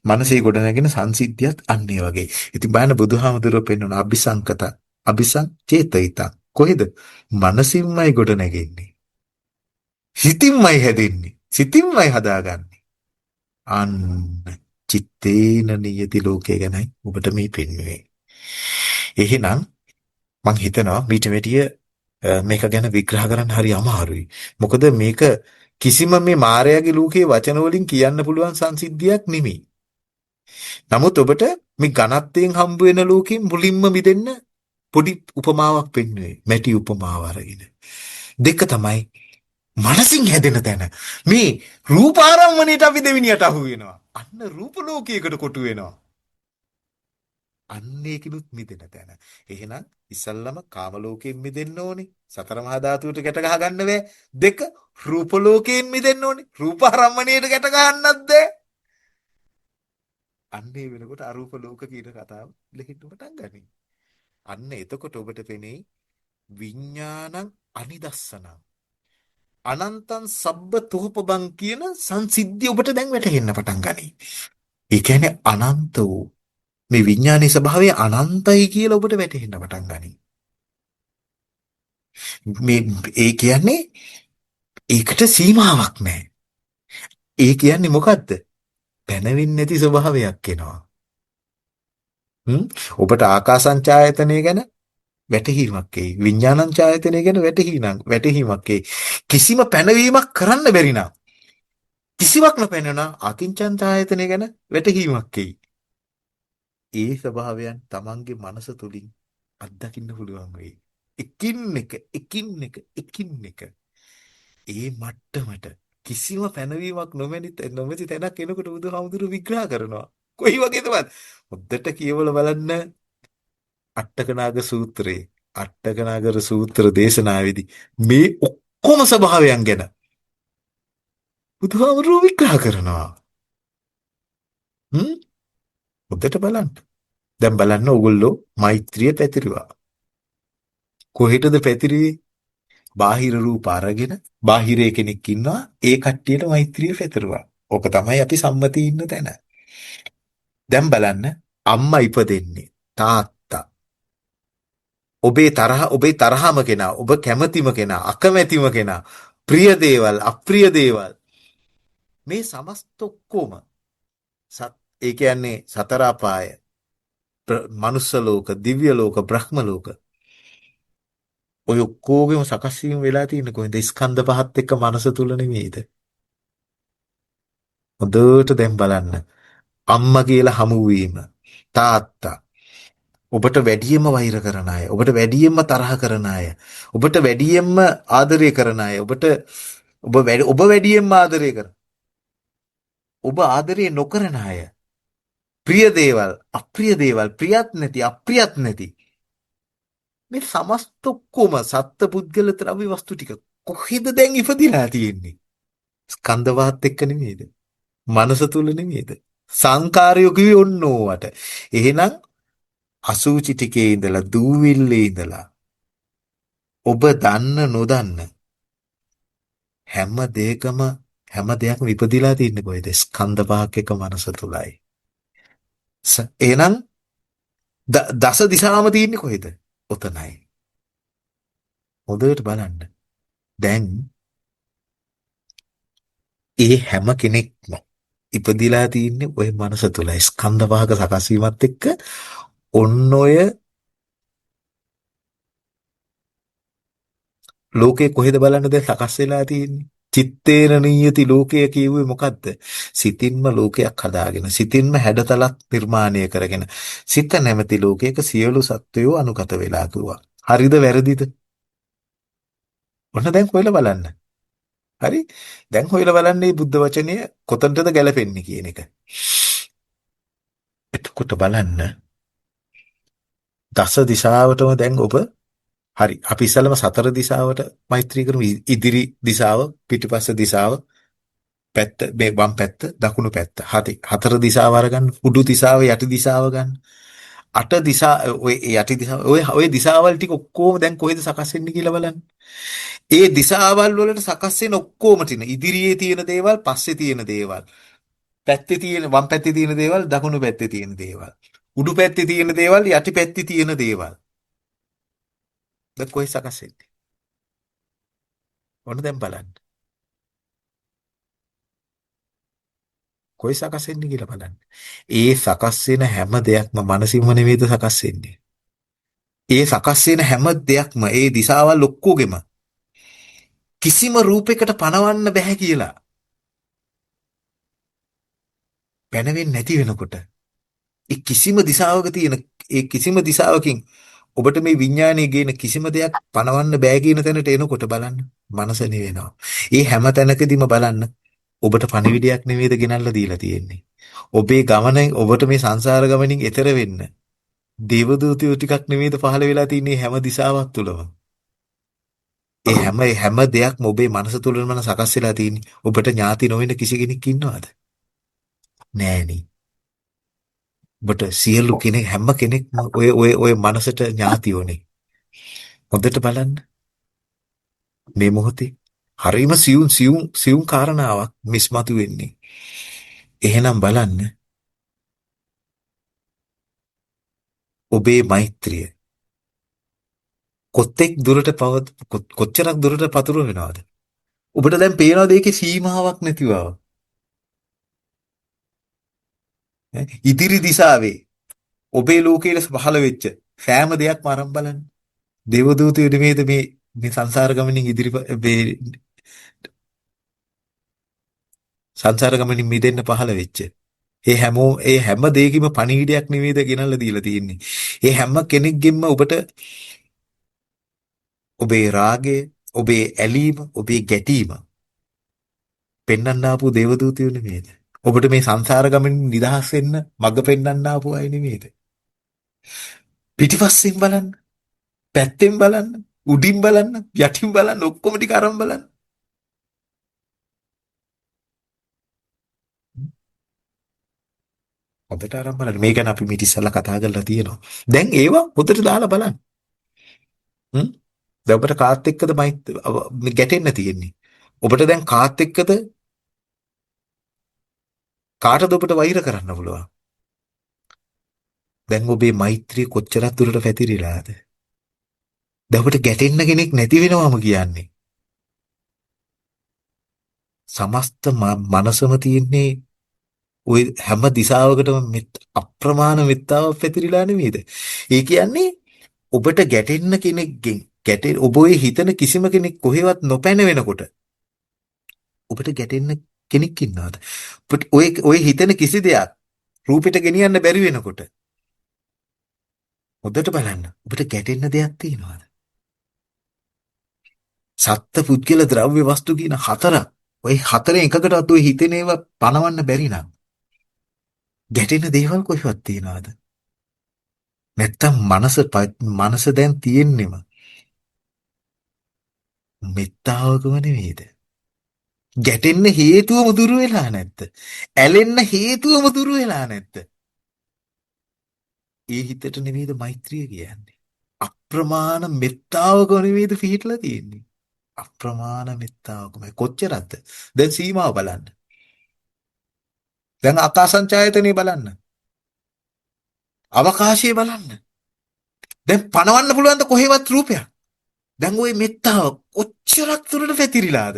A: මනසේ ගොඩ නැගින සංසිද්ධියත් අන්න ඒ වගේ. ඉතින් බලන්න බුදුහාමුදුරුවෝ පෙන්වන අபிසංචේතිතං කොහෙද? මනසින්මයි ගොඩ නැගෙන්නේ. සිතින්මයි හැදෙන්නේ. සිතින්මයි හදාගන්නේ. අන්න චිත්තේන නියති ලෝකය ගැනයි ඔබට මේ පෙන්වන්නේ. එහෙනම් මං හිතනවා මීට වැඩිය මේක ගැන විග්‍රහ කරන්න හරි අමාරුයි. මොකද මේක කිසිම මේ මායාවේ ලෝකයේ වචන වලින් කියන්න පුළුවන් සංසිද්ධියක් නෙමෙයි. නමුත් ඔබට මේ ඝනත්වයෙන් හම්බ වෙන ලෝකෙන් මුලින්ම මිදෙන්න පොඩි උපමාවක් පෙන්වුවේ. මැටි උපමාව අරගෙන. දෙක තමයි මනසින් හැදෙන තැන. මේ රූපාරම්මණයට අපි දෙවිනියට අහු වෙනවා. අන්න රූප ලෝකයකට කොටු වෙනවා. අන්න ඒකිනුත් මිදෙන තැන. එහෙනම් ඉස්සල්ලාම කාම ලෝකයෙන් මිදෙන්න ඕනේ. සතර මහා ධාතුවට ගැට ගහ ගන්න බෑ. දෙක රූප ලෝකයෙන් මිදෙන්න ඕනේ. රූපාරම්මණයට ගැට ගන්නත් බෑ. අන්න ඒ වෙනකොට අරූප ලෝක කියන කතාව ලෙහින්න පටන් ගනී. අන්න එතකොට ඔබට පෙනෙයි විඥානං අනිදස්සනං අනන්තං සබ්බ තෝපබං කියන සංසිද්ධිය ඔබට දැන් වැටහෙන්න පටන් ගනී. ඒ කියන්නේ අනන්ත වූ මේ විඥානයේ ස්වභාවය අනන්තයි කියලා ඔබට වැටහෙන්න පටන් ගනී. මේ ඒ කියන්නේ ඒකට සීමාවක් නැහැ. ඒ කියන්නේ මොකද්ද? පැනවෙන්නේ නැති ස්වභාවයක් එනවා. ඔබට ආකාසංචායතනය ගැන වැටහීමක් එයි. විඥානංචායතනය ගැන වැටහීමක් එයි. කිසිම පැනවීමක් කරන්න බැරි නම් කිසිවක් නොපැනෙන අකිංචන්තායතනය ගැන වැටහීමක් එයි. ඒ ස්වභාවයන් Tamanගේ මනස තුලින් අත්දකින්න පුළුවන් වෙයි. එකින් එක ඒ මට්ටමට කිසිම පැනවීමක් නොමැති තැනක් එනකොට බුදුහාමුදුරු විග්‍රහ කරනවා. කොයි වගේද බලන්න. හොද්දට කියවලා බලන්න අට්ඨකනාග සූත්‍රයේ අට්ඨකනාගර සූත්‍ර දේශනාවේදී මේ ඔක්කොම ස්වභාවයන් ගැන බුදුහාමුදුරු විග්‍රහ කරනවා. හොද්දට බලන්න. දැන් බලන්න ඕගොල්ලෝ මෛත්‍රිය පැතිරුවා. කොහෙටද පැතිරුවේ? බාහිර රූප අරගෙන බාහිරේ කෙනෙක් ඉන්නවා ඒ කට්ටියට මෛත්‍රිය පැතිරුවා. ඕක තමයි අපි සම්මතී ඉන්න තැන. දැන් බලන්න අම්මා ඉපදෙන්නේ තාත්තා ඔබේ තරහම කෙනා ඔබ කැමැතිම කෙනා අකමැතිම කෙනා ප්‍රිය දේවල් අප්‍රිය දේවල් මේ සමස්ත ඔක්කොම ඒ කියන්නේ සතර අපාය මනුස්ස ලෝක දිව්‍ය ලෝක බ්‍රහ්ම ලෝක ඔය ඔක්කොගෙම සකස් වීම වෙලා තියෙන්නේ කොහෙන්ද? ස්කන්ධ පහත් එක්ක මනස තුල නෙමෙයිද? හොඳට දැන් බලන්න. අම්මා කියලා හමු වීම, තාත්තා, ඔබට වැඩියෙන්ම වෛර කරන අය, ඔබට වැඩියෙන්ම තරහ කරන අය, ඔබට වැඩියෙන්ම ආදරය කරන අය, ඔබ වැඩියෙන්ම ආදරය කරන, ඔබ ආදරය නොකරන අය, ප්‍රිය දේවල්, අප්‍රිය දේවල්, ප්‍රියත් නැති, අප්‍රියත් නැති. මේ සමස්ත ඔක්කොම සත්ත්ව පුද්ගල ද්‍රව්‍ය වස්තු ටික කොහෙද දැන් ඉපදිලා තියෙන්නේ? ස්කන්ධ වාහත් එක්ක නෙමෙයිද? මනස තුල නෙමෙයිද? සංකාරයෝ කිවි ඔන්න ඕවට. එහෙනම් අසූචි ටිකේ ඉඳලා දූවිල්ලේ ඉඳලා ඔබ දන්න නොදන්න හැම දෙයකම හැම දෙයක්ම ඉපදිලා තින්නේ කොහෙද? ස්කන්ධ පහක් එක මනස තුලයි. එහෙනම් දස දිශාම තින්නේ කොහෙද? ඔතනයි. හොඳට බලන්න. දැන් ඒ හැම කෙනෙක්ම ඉපදිලා තින්නේ ওই මනස තුලයි. ස්කන්ධ පහක සකස් වීමත් එක්ක ඔන්න ඔය ලෝකේ කොහෙද බලන්න දැන් සකස් වෙලා තියෙන්නේ? චිත්තේන නියති ලෝකය කියුවේ මොකද්ද? සිතින්ම ලෝකයක් හදාගෙන, සිතින්ම හැඩතලක් නිර්මාණය කරගෙන, සිත නැමැති ලෝකයක සියලු සත්වයෝ අනුගත වෙලා කිව්වා. හරිද වැරදිද? ඔන්න දැන් හොයලා බලන්න. හරි? දැන් හොයලා බලන්න මේ බුද්ධ වචනය කොතනටද ගැලපෙන්නේ කියන එක. එතකොට බලන්න දස දිශාවටම දැන් ඔබ හරි අපි ඉස්සෙල්ලම සතර දිශාවට මෛත්‍රී කරමු. ඉදිරි දිශාව, පිටිපස්ස දිශාව, පැත්ත මේ වම් පැත්ත, දකුණු පැත්ත. හරි. හතර දිශාව අරගන්න. උඩු දිශාව, යටි දිශාව ගන්න. අට දිශා ඔය යටි දිශාව ඔය දිශාවල් ටික ඔක්කොම දැන් කොහෙද සකස් වෙන්නේ කියලා බලන්න. ඒ දිශාවල් වලට සකස් වෙන ඔක්කොම තින ඉදිරියේ තියෙන දේවල්, පස්සේ තියෙන දේවල්, පැත්තේ තියෙන වම් පැත්තේ තියෙන දේවල්, දකුණු පැත්තේ තියෙන දේවල්, උඩු පැත්තේ තියෙන දේවල්, යටි පැත්තේ තියෙන දේවල්. දැන් කොහෙ සකස් වෙන්නේ? ඔන්න දැන් බලන්න. කොයි සකස් වෙන්නේ කියලා බලන්න. ඒ සකස් වෙන හැම දෙයක්ම මනසින්ම නෙවෙයිද සකස් වෙන්නේ. ඒ සකස් වෙන හැම දෙයක්ම ඒ දිශාවල් ඔක්කොගෙම කිසිම රූපයකට පනවන්න බෑ කියලා. පැනවෙන්නේ නැති වෙනකොට ඒ කිසිම දිශාවක තියෙන ඒ කිසිම දිශාවකින් ඔබට මේ විඥානයේ ගේන කිසිම දෙයක් පනවන්න බෑ කියන තැනට එනකොට බලන්න මනස නිවෙනවා. ඒ හැම තැනකදීම බලන්න ඔබට පණිවිඩයක් නෙවෙයිද ගෙනල්ලා දීලා තියෙන්නේ. ඔබේ ගමන ඔබට මේ සංසාර ගමනින් එතර වෙන්න දේවදූතයෝ ටිකක් නෙවෙයිද පහළ වෙලා තින්නේ හැම දිශාවක් තුලම. ඒ හැම දෙයක්ම ඔබේ මනස තුලම සකස් වෙලා තින්නේ. ඔබට ඥාති නොවන කිසි කෙනෙක් ඉන්නවද? නෑනේ. ඔබට සියලු කෙනෙක් හැම කෙනෙක්ම ඔය මනසට ඥාතියෝනේ. හොඳට බලන්න මේ මොහොතේ හරිම සියුම් කාරණාවක් මිස්මතු වෙන්නේ. එහෙනම් බලන්න ඔබේ මෛත්‍රිය කොච්චරක් දුරට පතුර වෙනවද? ඔබට දැන් පේනවද ඒකේ සීමාවක් නැති බව? ඉදිරි දිශාවේ ඔබේ ලෝකයේ පහළ වෙච්ච සෑම දෙයක්ම අරන් බලන්න. දේවදූතයෝ නෙමෙයිද මේ සංසාර ගමනින් මේ සංසාර ගමනින් මිදෙන්න පහළ වෙච්ච. ඒ හැම දෙයකම පණිවිඩයක් නෙමෙයිද ගෙනල්ලා දීලා තියෙන්නේ. ඒ හැම කෙනෙක්ගෙන්ම ඔබට ඔබේ රාගය, ඔබේ ඇලීම, ඔබේ ගැටීම පෙන්වන්න ආපු දේවදූතයෝ නෙමෙයිද? ඔබට මේ සංසාර ගමනින් නිදහස් වෙන්න මඟ පෙන්වන්න ආපු අය නෙමෙයිද? පිටිපස්සෙන් බලන්න, පැත්තෙන් බලන්න, උඩින් බලන්න, යටින් බලන්න, ඔක්කොම ටික අරන් බලන්න. හොඳට අරන් බලන්න. මේ ගැන අපි මිට ඉස්සලා කතා කරලා තියෙනවා. දැන් ඒවා හොඳට දාලා බලන්න. හ්ම්? දැන් ඔබට කාත් එක්කද ගැටෙන්න තියෙන්නේ? ඔබට දැන් කාත් එක්කද කාටද ඔබට වෛර කරන්න පුළුවන්? දැන් ඔබේ මෛත්‍රිය කොච්චරක් දුරට පැතිරිලාද? දැන් ඔබට ගැටෙන්න කෙනෙක් නැති වෙනවම කියන්නේ. සමස්ත මනසම තියෙන්නේ ওই හැම දිශාවකටම අප්‍රමාණ මෙත්තාවක් පැතිරිලා නෙමෙයිද? ඒ කියන්නේ ඔබට ගැටෙන්න කෙනෙක්ගෙන් ඔබ ඔය හිතන කිසිම කෙනෙක් කොහෙවත් නොපැන වෙනකොට ඔබට ගැටෙන්න කෙනෙක් ඉන්නවද? ඔය හිතන කිසි දෙයක් රූපෙට ගෙනියන්න බැරි වෙනකොට හොඳට බලන්න ඔබට ගැටෙන්න දෙයක් තියෙනවද? සත්ත්ව පුද්ගල ද්‍රව්‍ය වස්තු කියන හතරක්. ඔය හතරෙන් එකකටවත් ඔය හිතෙන ඒවා පණවන්න බැරි නම් ගැටෙන දේවල් කොහෙවත් තියනවද? නැත්තම් මනස දැන් තියෙන්නෙම මෙත්තාවකම නෙවෙයිද? ගැටෙන්න හේතුවම දුරු වෙලා නැද්ද? ඇලෙන්න හේතුවම දුරු වෙලා නැද්ද? ඒ හිතට නෙවෙයිද මෛත්‍රිය කියන්නේ? අප්‍රමාණ මෙත්තාවකම නෙවෙයිද පිහිටලා තියෙන්නේ? අප්‍රමාණ මෙත්තාවකම කොච්චරද? දැන් සීමාව බලන්න. දැන් ආකාසංචායතනෙ බලන්න. අවකාශය බලන්න. දැන් පණවන්න පුළුවන් ද කොහෙවත් රූපයක්? දැන් ওই මෙත්තාව කොච්චරක් දුරට පැතිරිලාද?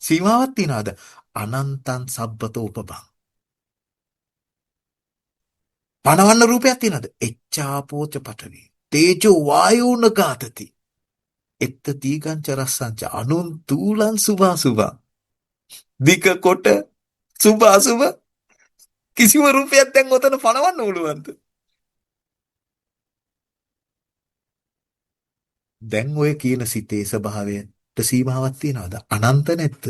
A: සීමාවක් තියනවාද? අනන්තං සබ්බතෝ උපබං. පණවන්න රූපයක් තියනවාද? එච්ඡාපෝච පඨවි. තේජෝ වායෝන ගාතති. එත්ත දීගංච රස්සංච අනුන් තූලං සුභාසුභා. දික කොට සුභාසුභ කිසිම රූපයක් දැන් ඔතන පණවන්න පුළුවන්ද? දැන් ඔය කියන සිතේ ස්වභාවයට සීමාවක් තියනවාද? අනන්ත නැත්ද?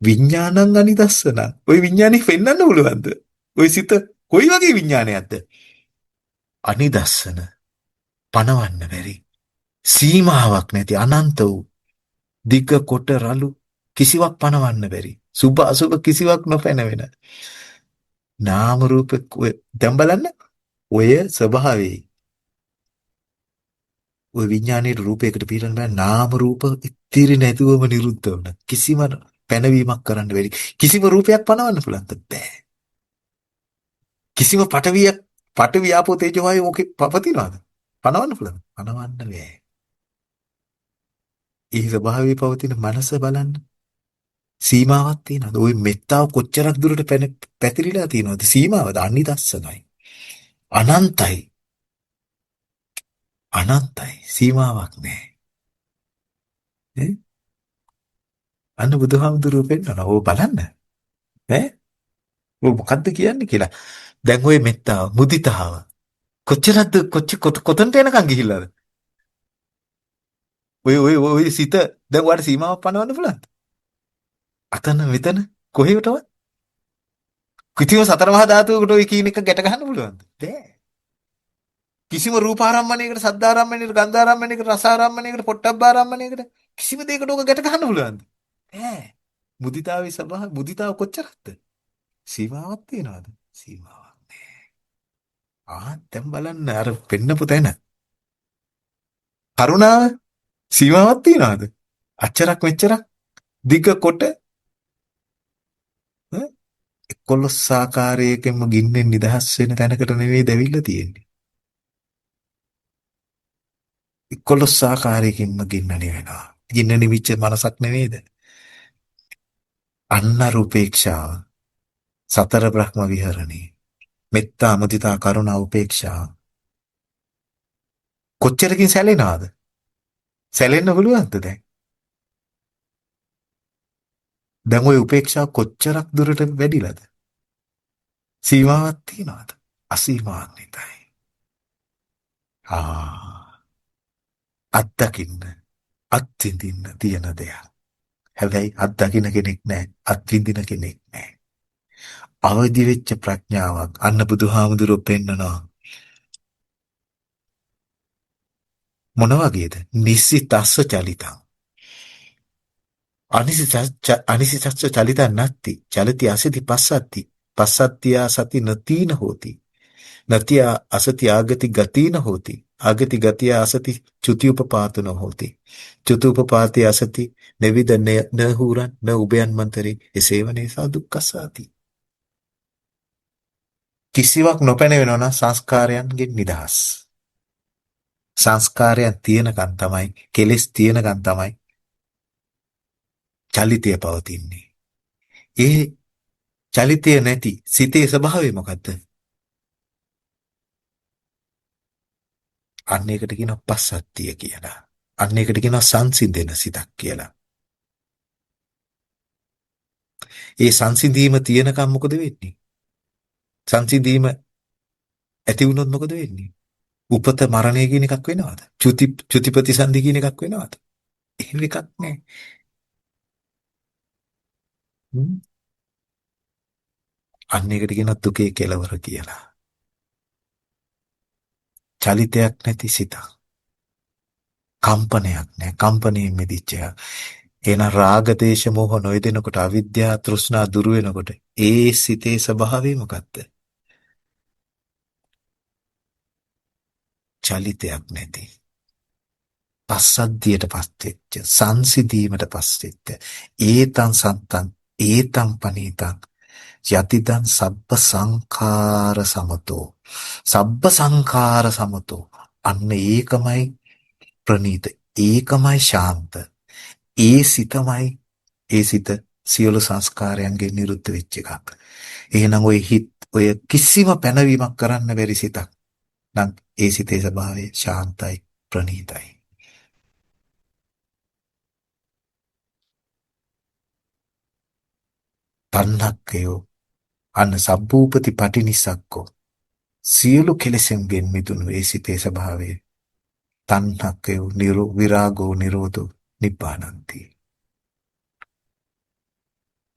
A: විඥානං අනිදස්සන. ওই විඥානේ පෙන්වන්න පුළුවන්ද? ওই සිත කොයි වගේ විඥානයක්ද? අනිදස්සන. පණවන්න බැරි. සීමාවක් නැති අනන්ත වූ දිග කොට රළු කිසිවක් පණවන්න බැරි. සුභ අසුභ කිසිවක් නොපැනවෙන. නාම රූප දැන් බලන්න ඔය ස්වභාවයේ ඔය විඥානයේ රූපයකට පිළිගන්න බෑ. නාම රූප ඉතිරි නැතුවම නිරුද්ධ වුණ කිසිම පැනවීමක් කරන්න බැරි. කිසිම රූපයක් පණවන්න පුළුවන්ද? බෑ. කිසිම පටවිය ආපෝ තේජෝ වායෝ මොකෙ පවතිනවද? පණවන්න පුළුවන්. පණවන්න බෑ. ඒ ස්වභාවයේ පවතින මනස බලන්න. සීමාවක් තියෙනවද? ওই මෙත්තාව කොච්චරක් දුරට පැතිරිලා තියෙනවද? සීමාවද? අනිදස්සනයි. අනන්තයි. අනන්තයි. සීමාවක් නැහැ. ඈ? අන්න බුදුහාමුදුරුවෝ පෙන්නනවා. ඕක බලන්න. ඈ? ඔය මොකද්ද කියන්නේ කියලා. දැන් ওই මෙත්තාව, මුදිතාව කොච්චරද කොතනට එනකන් ගිහිල්ලාද? ඔය සිත දැන් ඔයාලට සීමාවක් පනවන්න පුළුවන්ද? අතන මෙතන කොහෙවටවත්? කිසිම සතර මහා ධාතුවකට ඔය කියන එක ගැට ගන්න පුළුවන්ද? බෑ. කිසිම රූපාරම්මණයකට, සද්දාරම්මණයකට, ගන්ධාරම්මණයකට, රසාරම්මණයකට, පොට්ටබ්බාරම්මණයකට කිසිම දෙයකට ඔක ගැට ගන්න පුළුවන්ද? බෑ. මුදිතාවේ ස්වභාවය මුදිතාව කොච්චරක්ද? සීමාවක් තියනවාද? සීමාවක් නෑ. දැන් බලන්න අර පෙන්නපු තැන. කරුණාව සීමාවක් තියනවාද? අච්චරක් මෙච්චරක් දිග කොට 11 ආකාරයකින්ම ගින්නෙන් නිදහස් වෙන තැනකට නෙවෙයි දැවිල්ලා තියෙන්නේ. 11 ආකාරයකින්ම ගින්න නිවෙනවා. ගින්න නිවිච්ච මනසක් නෙවෙයිද? අන්න රූපේක්ෂාව. සතර බ්‍රහ්ම විහරණේ. මෙත්තා මුදිතා කරුණා උපේක්ෂා. කොච්චරකින් සැලෙනවද? සැලෙන්න පුළුවන්ද දැන්? දැන් ওই උපේක්ෂාව කොච්චරක් දුරට වැඩිලාද? සීමාවක් තියනවාද? අසීමාන්විතයි. අත්දකින්න අත්විඳින්න තියෙන දෙයක්. හැබැයි අත්දකින්න කෙනෙක් නැහැ. අත්විඳින කෙනෙක් නැහැ. අවදි වෙච්ච ප්‍රඥාවක් අන්න බුදුහාමුදුරුවෝ පෙන්නනවා. මොන වගේද? නිස්සිතස්ස චලිතං. අනිසිතස්ස චලිතං නැත්ති. චලති අසති පස්සත්ති. පස්සත්තියා සති නතීන හෝති. නතිය අසති ආගති ගතින හෝති. ආගති ගතිය අසති චුති උපපාතන හෝති. චුති උපපාතේ අසති නවිද නහුරන් න උභයන් මන්තරේ එසේවනේ සාදුක්කසාති. කිසිවක් නොපැනවෙනවා නම් සංස්කාරයන්ගෙන් නිදහස්. සංස්කාරයන් තියෙනකන් තමයි, කෙලෙස් තියෙනකන් තමයි චලිතය පවතින්නේ. ඒ චලිතය නැති සිතේ ස්වභාවය මොකද්ද? අන්න ඒකට කියනවා පස්සද්ධිය කියලා. අන්න ඒකට කියනවා සංසිඳෙන සිතක් කියලා. ඒ සංසිඳීම තියෙනකම් මොකද වෙන්නේ? සංසිඳීම ඇති වුණොත් මොකද වෙන්නේ? උපත මරණය කියන එකක් වෙනවද? චුතිපති කියන එකක් වෙනවද? එහෙම එකක් නැහැ. හ්ම්. අන්න ඒකට කියනවා දුකේ කෙලවර කියලා. චලිතයක් නැති සිතක්. කම්පනයක් නැහැ. කම්පණයෙන් මිදිච්ච එක. එහෙනම් රාග දේශ මොහ නොයදෙනකොට අවිද්‍යාව තෘෂ්ණා දුරු වෙනකොට ඒ සිතේ ස්වභාවය මොකක්ද? චලිතයක් නැති. පස්සද්ධියට පස්සෙච්ච සංසිධීමට පස්සෙච්ච ඒතං සන්තං ඒතං පනීතං යතිදං සබ්බ සංඛාර සමතෝ සබ්බ සංඛාර සමතෝ අන්න ඒකමයි ප්‍රනීත ඒකමයි ශාන්ත ඒ සිතමයි ඒ සිත සියලු සංස්කාරයන්ගෙන් නිරුද්ධ වෙච්ච එකක්. එහෙනම් ඔය කිසිම පැනවීමක් කරන්න බැරි සිතක් නම් ඒ සිතේ ස්වභාවය ශාන්තයි ප්‍රනීතයි. තණ්හක්කයෝ අන්න සබ්බූපති පටිනිස්සක්කෝ සියලු කෙලෙසෙන්ගෙන් මිදුණු ඒ සිතේ ස්වභාවය තණ්හක්කයෝ විරාගෝ නිරෝධෝ නිබ්බානන්ති.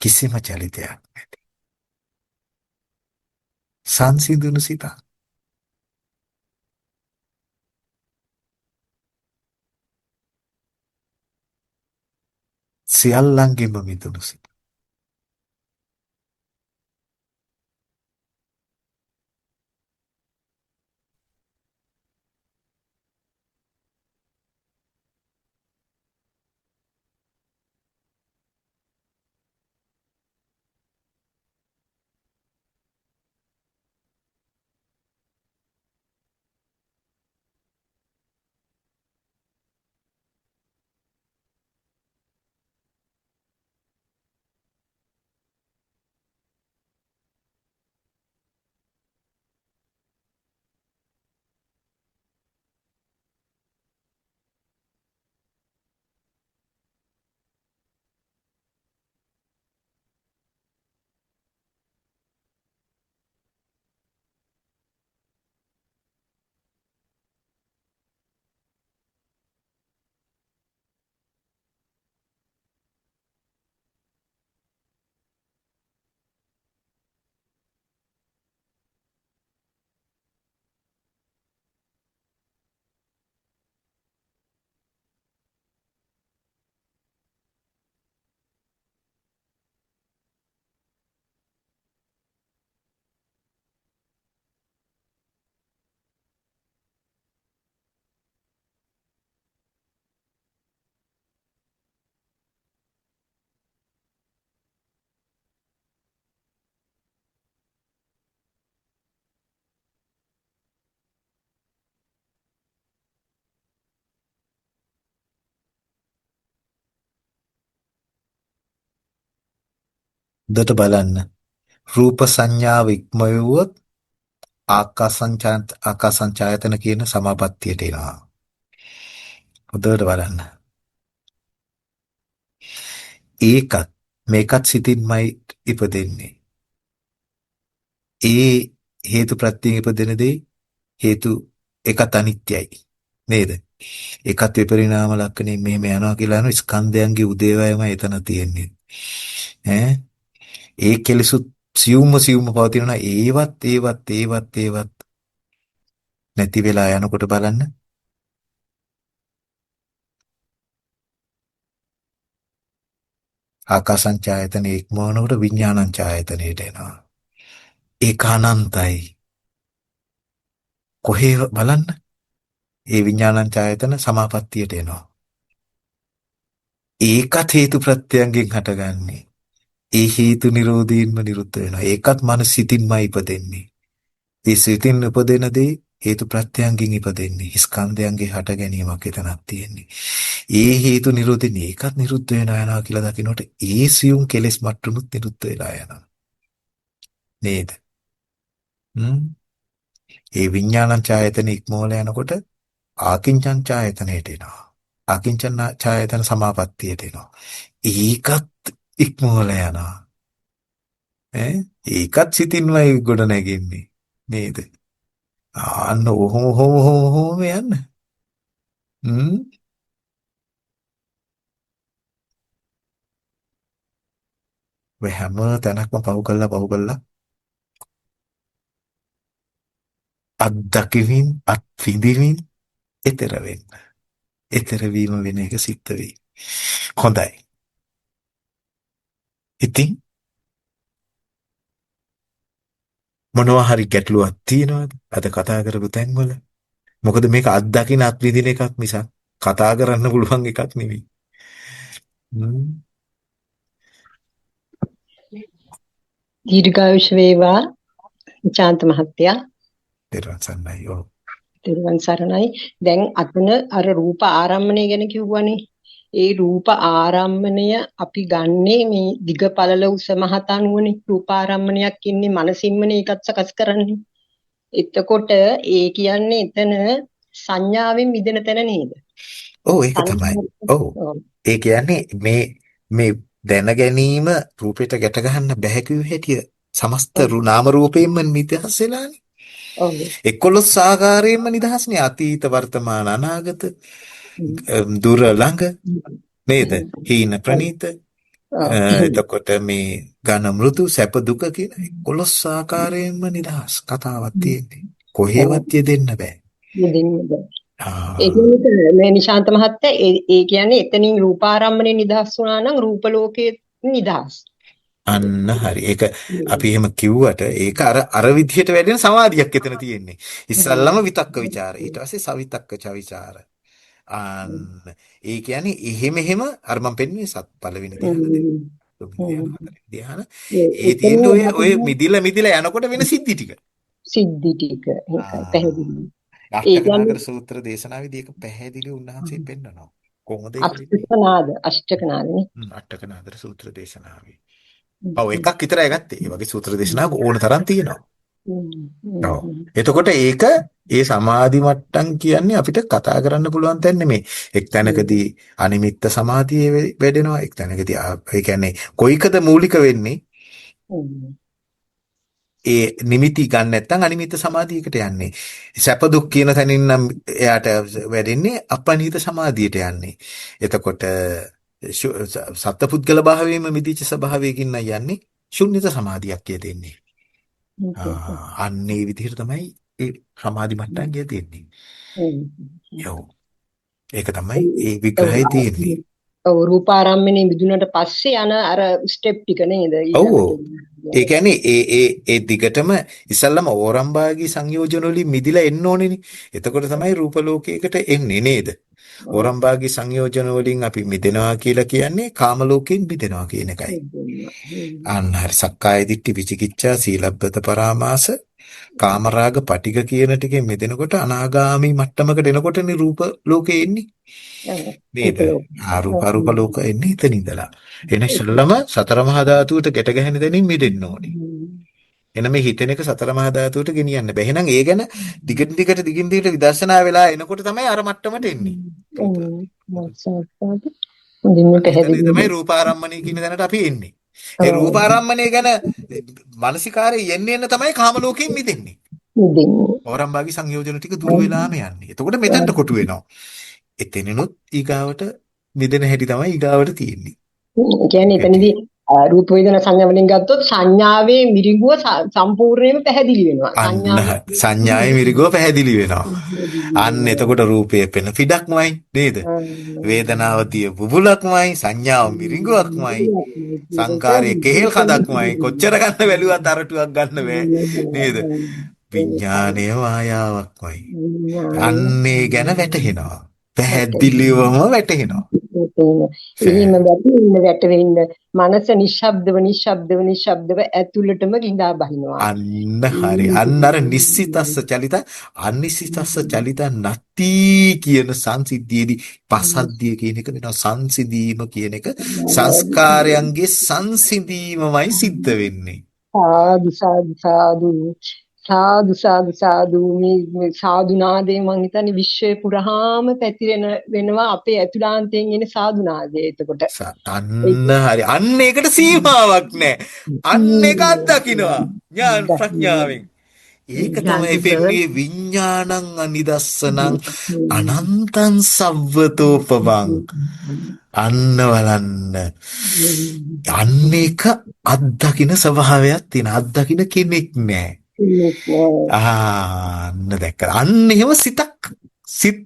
A: කිසිම චලිතයක් නැති සංසිඳුණු සිතක්. සියල්ලංගෙම මිදුණු සිත. හොඳට බලන්න. රූප සංඥාව ඉක්මවුවොත් ආකාසංචායතන කියන සමාපත්තියට එනවා. හොඳට බලන්න. ඒකත් මේකත් සිතින්මයි ඉපදෙන්නේ. ඒ හේතු ප්‍රත්‍යයෙන් ඉපදෙන දේ හේතු එකත් අනිත්‍යයි. නේද? ඒකත් විපරිණාම ලක්ෂණේ මෙහෙම යනවා කියලා අනු ස්කන්ධයන්ගේ උදේවයමයි එතන තියෙන්නේ. ඈ ඒ කෙලෙසුත් සියුම්ම පවතිනවා. ඒවත් නැති වෙලා යනකොට බලන්න. ආකාසංචායතන ඉක්මවනකොට විඥානංචායතනයට එනවා. ඒක අනන්තයි. කොහේ බලන්න. ඒ විඥානංචායතන සමාපත්තියට එනවා. ඒකත් හේතු ප්‍රත්‍යයෙන් හටගන්නේ. ඒ හේතු නිරෝධයෙන්ම නිරුද්ධ වෙනවා. ඒකත් මනස සිතින්මයි ඉපදෙන්නේ. ඒ සිතින් උපදින දේ හේතු ප්‍රත්‍යයෙන් ඉපදෙන්නේ. ස්කන්ධයන්ගේ හට ගැනීමක් එතනක් තියෙන්නේ. ඒ හේතු නිරෝධයෙන් ඒකත් නිරුද්ධ වෙනවා කියලා දකින්නට ඒ සියුම් කෙලෙස් මට්ටමුත් නිරුද්ධ වෙලා යනවා. නේද? ඒ විඥානං ඡායතන ඉක්මවල යනකොට ආකින්චන් ඡායතනෙට එනවා. ආකින්චන් ඡායතන සමාපත්තියට එනවා. ඒකත් ඉක්මවල යනවා. ඒකත් සිතින්මයි ගොඩ නැගෙන්නේ නේද? අන්න ඔහොම යන්න. ඔය හැම තැනක්ම පහු කළා අත්දකිමින් අත්විඳිමින් ඊතර වෙන්න. ඊතර වීම වෙන එක සිද්ධ වෙයි. හොඳයි. ඉතින් මොනවා හරි ගැටලුවක් තියෙනවද අද කතා කරපු තැන්වල? මොකද මේක අත්දකින්න අත්විඳින එකක් මිසක් කතා කරන්න පුළුවන් එකක් නෙවෙයි.
B: දීර්ඝායුෂ වේවා චාන්ත මහත්තයා.
A: තෙරුවන්
B: සරණයි. දැන් අතන අර රූප ආරම්මණය ගැන කිව්වනේ. ඒ රූප ආරම්මණය අපි ගන්නේ මේ දිග පළල උස මහත අනුවනේ. රූප ආරම්මණයක් ඉන්නේ මනසින්මනේ ඒකත් සකස් කරන්නේ. එතකොට ඒ කියන්නේ එතන සංඥාවෙන් මිදෙන තැන නේද?
A: ඔව් ඒක තමයි. ඔව්. ඒ කියන්නේ මේ දැන ගැනීම රූපයට ගැට ගන්න බැහැ කිව්ව හැටිය සමස්ත නාම රූපයෙන්ම නිදහස් වෙලානේ.
B: ඔව්.
A: 11 ආකාරයෙන්ම නිදහස්නේ අතීත වර්තමාන අනාගත දුර ළඟ නේද? හීන ප්‍රනීත එතකොට මේ ඝන මෘදු සැප දුක කියන 11 ආකාරයෙන්ම නිදහස් කතාවක් තියෙන්නේ. කොහෙවත් යෙදෙන්න බෑ.
B: යෙදෙන්න බෑ. ඒ කියන්නේ මේ නිශාන්ත මහත්තයා ඒ කියන්නේ එතනින් රූපාරම්මනේ නිදහස් වුණා නම් රූප ලෝකයේ නිදහස්.
A: අන්න හරි. ඒක අපි එහෙම කිව්වට ඒක අර විදිහට වැඩෙන සමාධියක් එතන තියෙන්නේ. ඉස්සල්ලාම විතක්ක ਵਿਚාර. ඊට පස්සේ සවිතක්ක චවිචාර. ඒ කියන්නේ එහෙම අර මම පෙන්වන්නේ සත් පළවෙනි ධ්‍යාන. ඒ තියෙන ඔය මිදිලා යනකොට වෙන සිද්ධි ටික.
B: පැහැදිලි.
A: අෂ්ටකනාගර සූත්‍ර දේශනාවේදී ඒක පැහැදිලි උන්වහන්සේ පෙන්නනවා. කොහොමද ඒක
B: අෂ්ටකනාදනේ.
A: අෂ්ටකනාගර සූත්‍ර දේශනාවේ. ඔව් එකක් විතරයි ගත්තේ. ඒ වගේ සූත්‍ර දේශනාවක ඕන තරම් තියෙනවා. ඔව්. එතකොට ඒක ඒ සමාධි මට්ටම් කියන්නේ අපිට කතා කරන්න පුළුවන් තැන නෙමෙයි. එක් තැනකදී අනිමිත්ත සමාධිය වැඩෙනවා. එක් තැනකදී ඒ කියන්නේ කොයිකද මූලික වෙන්නේ? ඒ නිමිති ගන්න නැත්නම් අනිමිත්ත සමාධියකට යන්නේ. සැප දුක් කියන තැනින් නම් එයාට වැඩෙන්නේ අපනිහිත සමාධියට යන්නේ. එතකොට සත්පුද්ගල භාවයෙන්ම මිදිච්ච ස්වභාවයකින් යන්නේ ශුන්්‍යත සමාධියක් කියදෙන්නේ. අන්නේ විදිහට තමයි ඒ සමාධි මට්ටම් කියදෙන්නේ. ඒක තමයි ඒ විග්‍රහය තියෙන්නේ.
B: ඔව් රූපාරම්මනේ මිදුනට පස්සේ යන අර ස්ටෙප් ටික නේද?
A: ඔව්. ඒ කියන්නේ ඒ දිගටම ඉස්සල්ලාම ඕරම්බාගී සංයෝජන වලින් මිදිලා එන්න ඕනේනේ. එතකොට තමයි රූප ලෝකයකට එන්නේ නේද? ඕරම්බාගී සංයෝජන වලින් අපි මිදෙනවා කියලා කියන්නේ කාම ලෝකයෙන් මිදෙනවා කියන එකයි. අන්න හරි. සක්කාය දිට්ඨි විචිකිච්ඡා සීලබ්බත පරාමාස කාමරාග පටිග කියන ටිකෙන් මිදෙනකොට අනාගාමී මට්ටමකට එනකොටනේ රූප ලෝකේ එන්නේ. නේද? රූප ලෝක එන්නේ එතන ඉඳලා. එන ඉස්සෙල්ලම සතර මහා ධාතුවට ගැට ගැහෙන දෙනින් මිදෙන්න ඕනේ. එන මේ හිතෙන එක සතර මහා ධාතුවට ගෙනියන්න බෑ. එහෙනම් ඒ ගැන දිගින් දිගට විදර්ශනා වෙලා එනකොට තමයි අර මට්ටමට එන්නේ. තමයි රූපාරම්මණය කියන දැනට අපි එන්නේ. ඒ රූපාරම්මණය ගැන මානසිකාරයේ යන්න තමයි කාම ලෝකයෙන් මිදෙන්නේ. ඕරම්බාගේ සංයෝජන ටික දුර වෙලාම යන්නේ. එතකොට මෙතනට කොටු වෙනවා. එතනනොත් ඊගාවට මිදෙන හැටි තමයි ඊගාවට තියෙන්නේ.
B: ඒ කියන්නේ එතනදී රූප වේදනා සංඥා වලින් ගත්තොත් සංඥාවේ මිරිගුව සම්පූර්ණයෙන්ම පැහැදිලි වෙනවා.
A: සංඥාවේ මිරිගුව පැහැදිලි වෙනවා. අන්න එතකොට රූපයේ පෙන පිටක්මයි නේද? වේදනාව තිය බුබුලක්මයි, සංඥාව මිරිගුවක්මයි, සංකාරයේ කෙහෙල් කඳක්මයි. කොච්චර ගන්න බැලුවත් අරටුවක් ගන්න බෑ නේද? විඥානය මායාවක්මයි. අන්නේ ගැන වැටහෙනවා. පැහැදිලිවම වැටහෙනවා.
B: එහෙම වැටෙන්න මනස නිශ්ශබ්දව ඇතුළටම ගිඳා බහිනවා.
A: අන්න හරි. අන්න අර නිස්සිතස්ස චලිත අනිස්සිතස්ස චලිත නැති කියන සංසිද්ධියේදී පසද්දිය කියන එක වෙනවා. සංසිඳීම කියන එක සංස්කාරයන්ගේ සංසිඳීමමයි සිද්ධ වෙන්නේ.
B: සාදු සාදු සාදු සාදු මේ සාදු නාදේ මං හිතන්නේ විශ්වය පුරාම පැතිරෙන වෙනවා අපේ ඇතුළාන්තයෙන් එන සාදු නාදය. එතකොට
A: අන්න හරි. අන්න ඒකට සීමාවක් නැහැ. අන්න ඒක අත්දකින්නවා ඥාන ප්‍රඥාවෙන්. ඒක තමයි පෙන්නේ විඥානං අනිදස්සනං අනන්තං සව්වතෝපවං. අන්න බලන්න. අන්න ඒක අත්දකින්න ස්වභාවයක් තියෙන. අත්දකින්න කෙනෙක් නැහැ. අන්න දැක්කද? අන්න එහෙම සිත්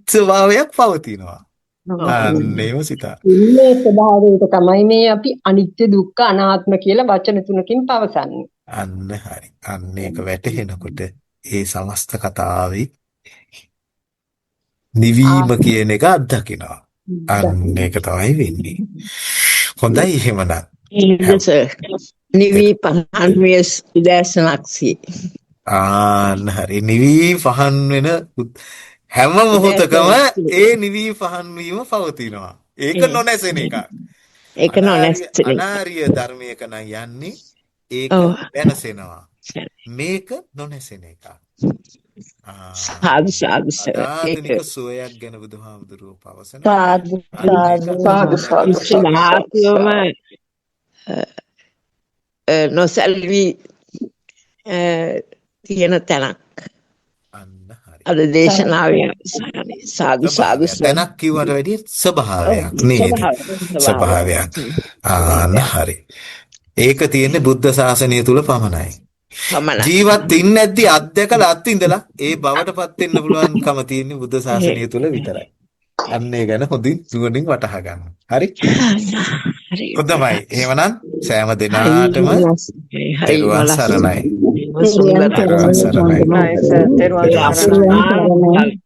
A: ස්වභාවයක් පවතිනවා. අන්න එහෙම සිත.
B: ඉන්නේ ස්වභාවයට තමයි මේ අපි අනිත්‍ය දුක්ඛ අනාත්ම කියලා වචන තුනකින් පවසන්නේ.
A: අන්න හරි. අන්න ඒක වැටහෙනකොට ඒ සමස්ත කතාවේ නිවීම කියන එක අත්දකිනවා. අන්න ඒක තමයි වෙන්නේ. හොඳයි එහෙමනම්.
C: නිවි පහන්විය උදෑසනක්සි.
A: අන්න හරි. නිවී පහන් වෙන හැම මොහොතකම ඒ නිවී පහන් වීම පවතිනවා. ඒක නොනැසෙන එකක්.
C: ඒක නොනැසෙන.
A: අනාර්ය ධර්මයක නම් යන්නේ ඒක වෙනසෙනවා. මේක නොනැසෙන එකක්.
C: සාදු සාදු
A: ආධුනික සෝයක් ගැන බුදුහාමුදුරුවෝ පවසන
C: සාදුම නොසැලවි තියෙන තැනක්.
A: අන්න හරි.
C: අද දේශනාවේ සාදු සාදු
A: තැනක් කිව්වට වැඩිය ස්වභාවයක් නේද? ස්වභාවයක්. අන්න හරි. ඒක තියෙන්නේ බුද්ධ ශාසනය තුල පමණයි. ජීවත් වෙන්නේ නැද්දි අත්දැකලා අත්විඳලා ඒ බවටපත් වෙන්න පුළුවන්කම තියෙන්නේ බුද්ධ ශාසනය තුල විතරයි. අන්න ඒ ගැන හොඳින් නුවණින් වටහා ගන්න. හරි? හොඳයි. එහෙමනම් සෑම දිනාටම තෙරුවන් සරණයි.
C: සුන්දර
A: තෙරුවන් සරණයි.
B: තෙරුවන් සරණයි.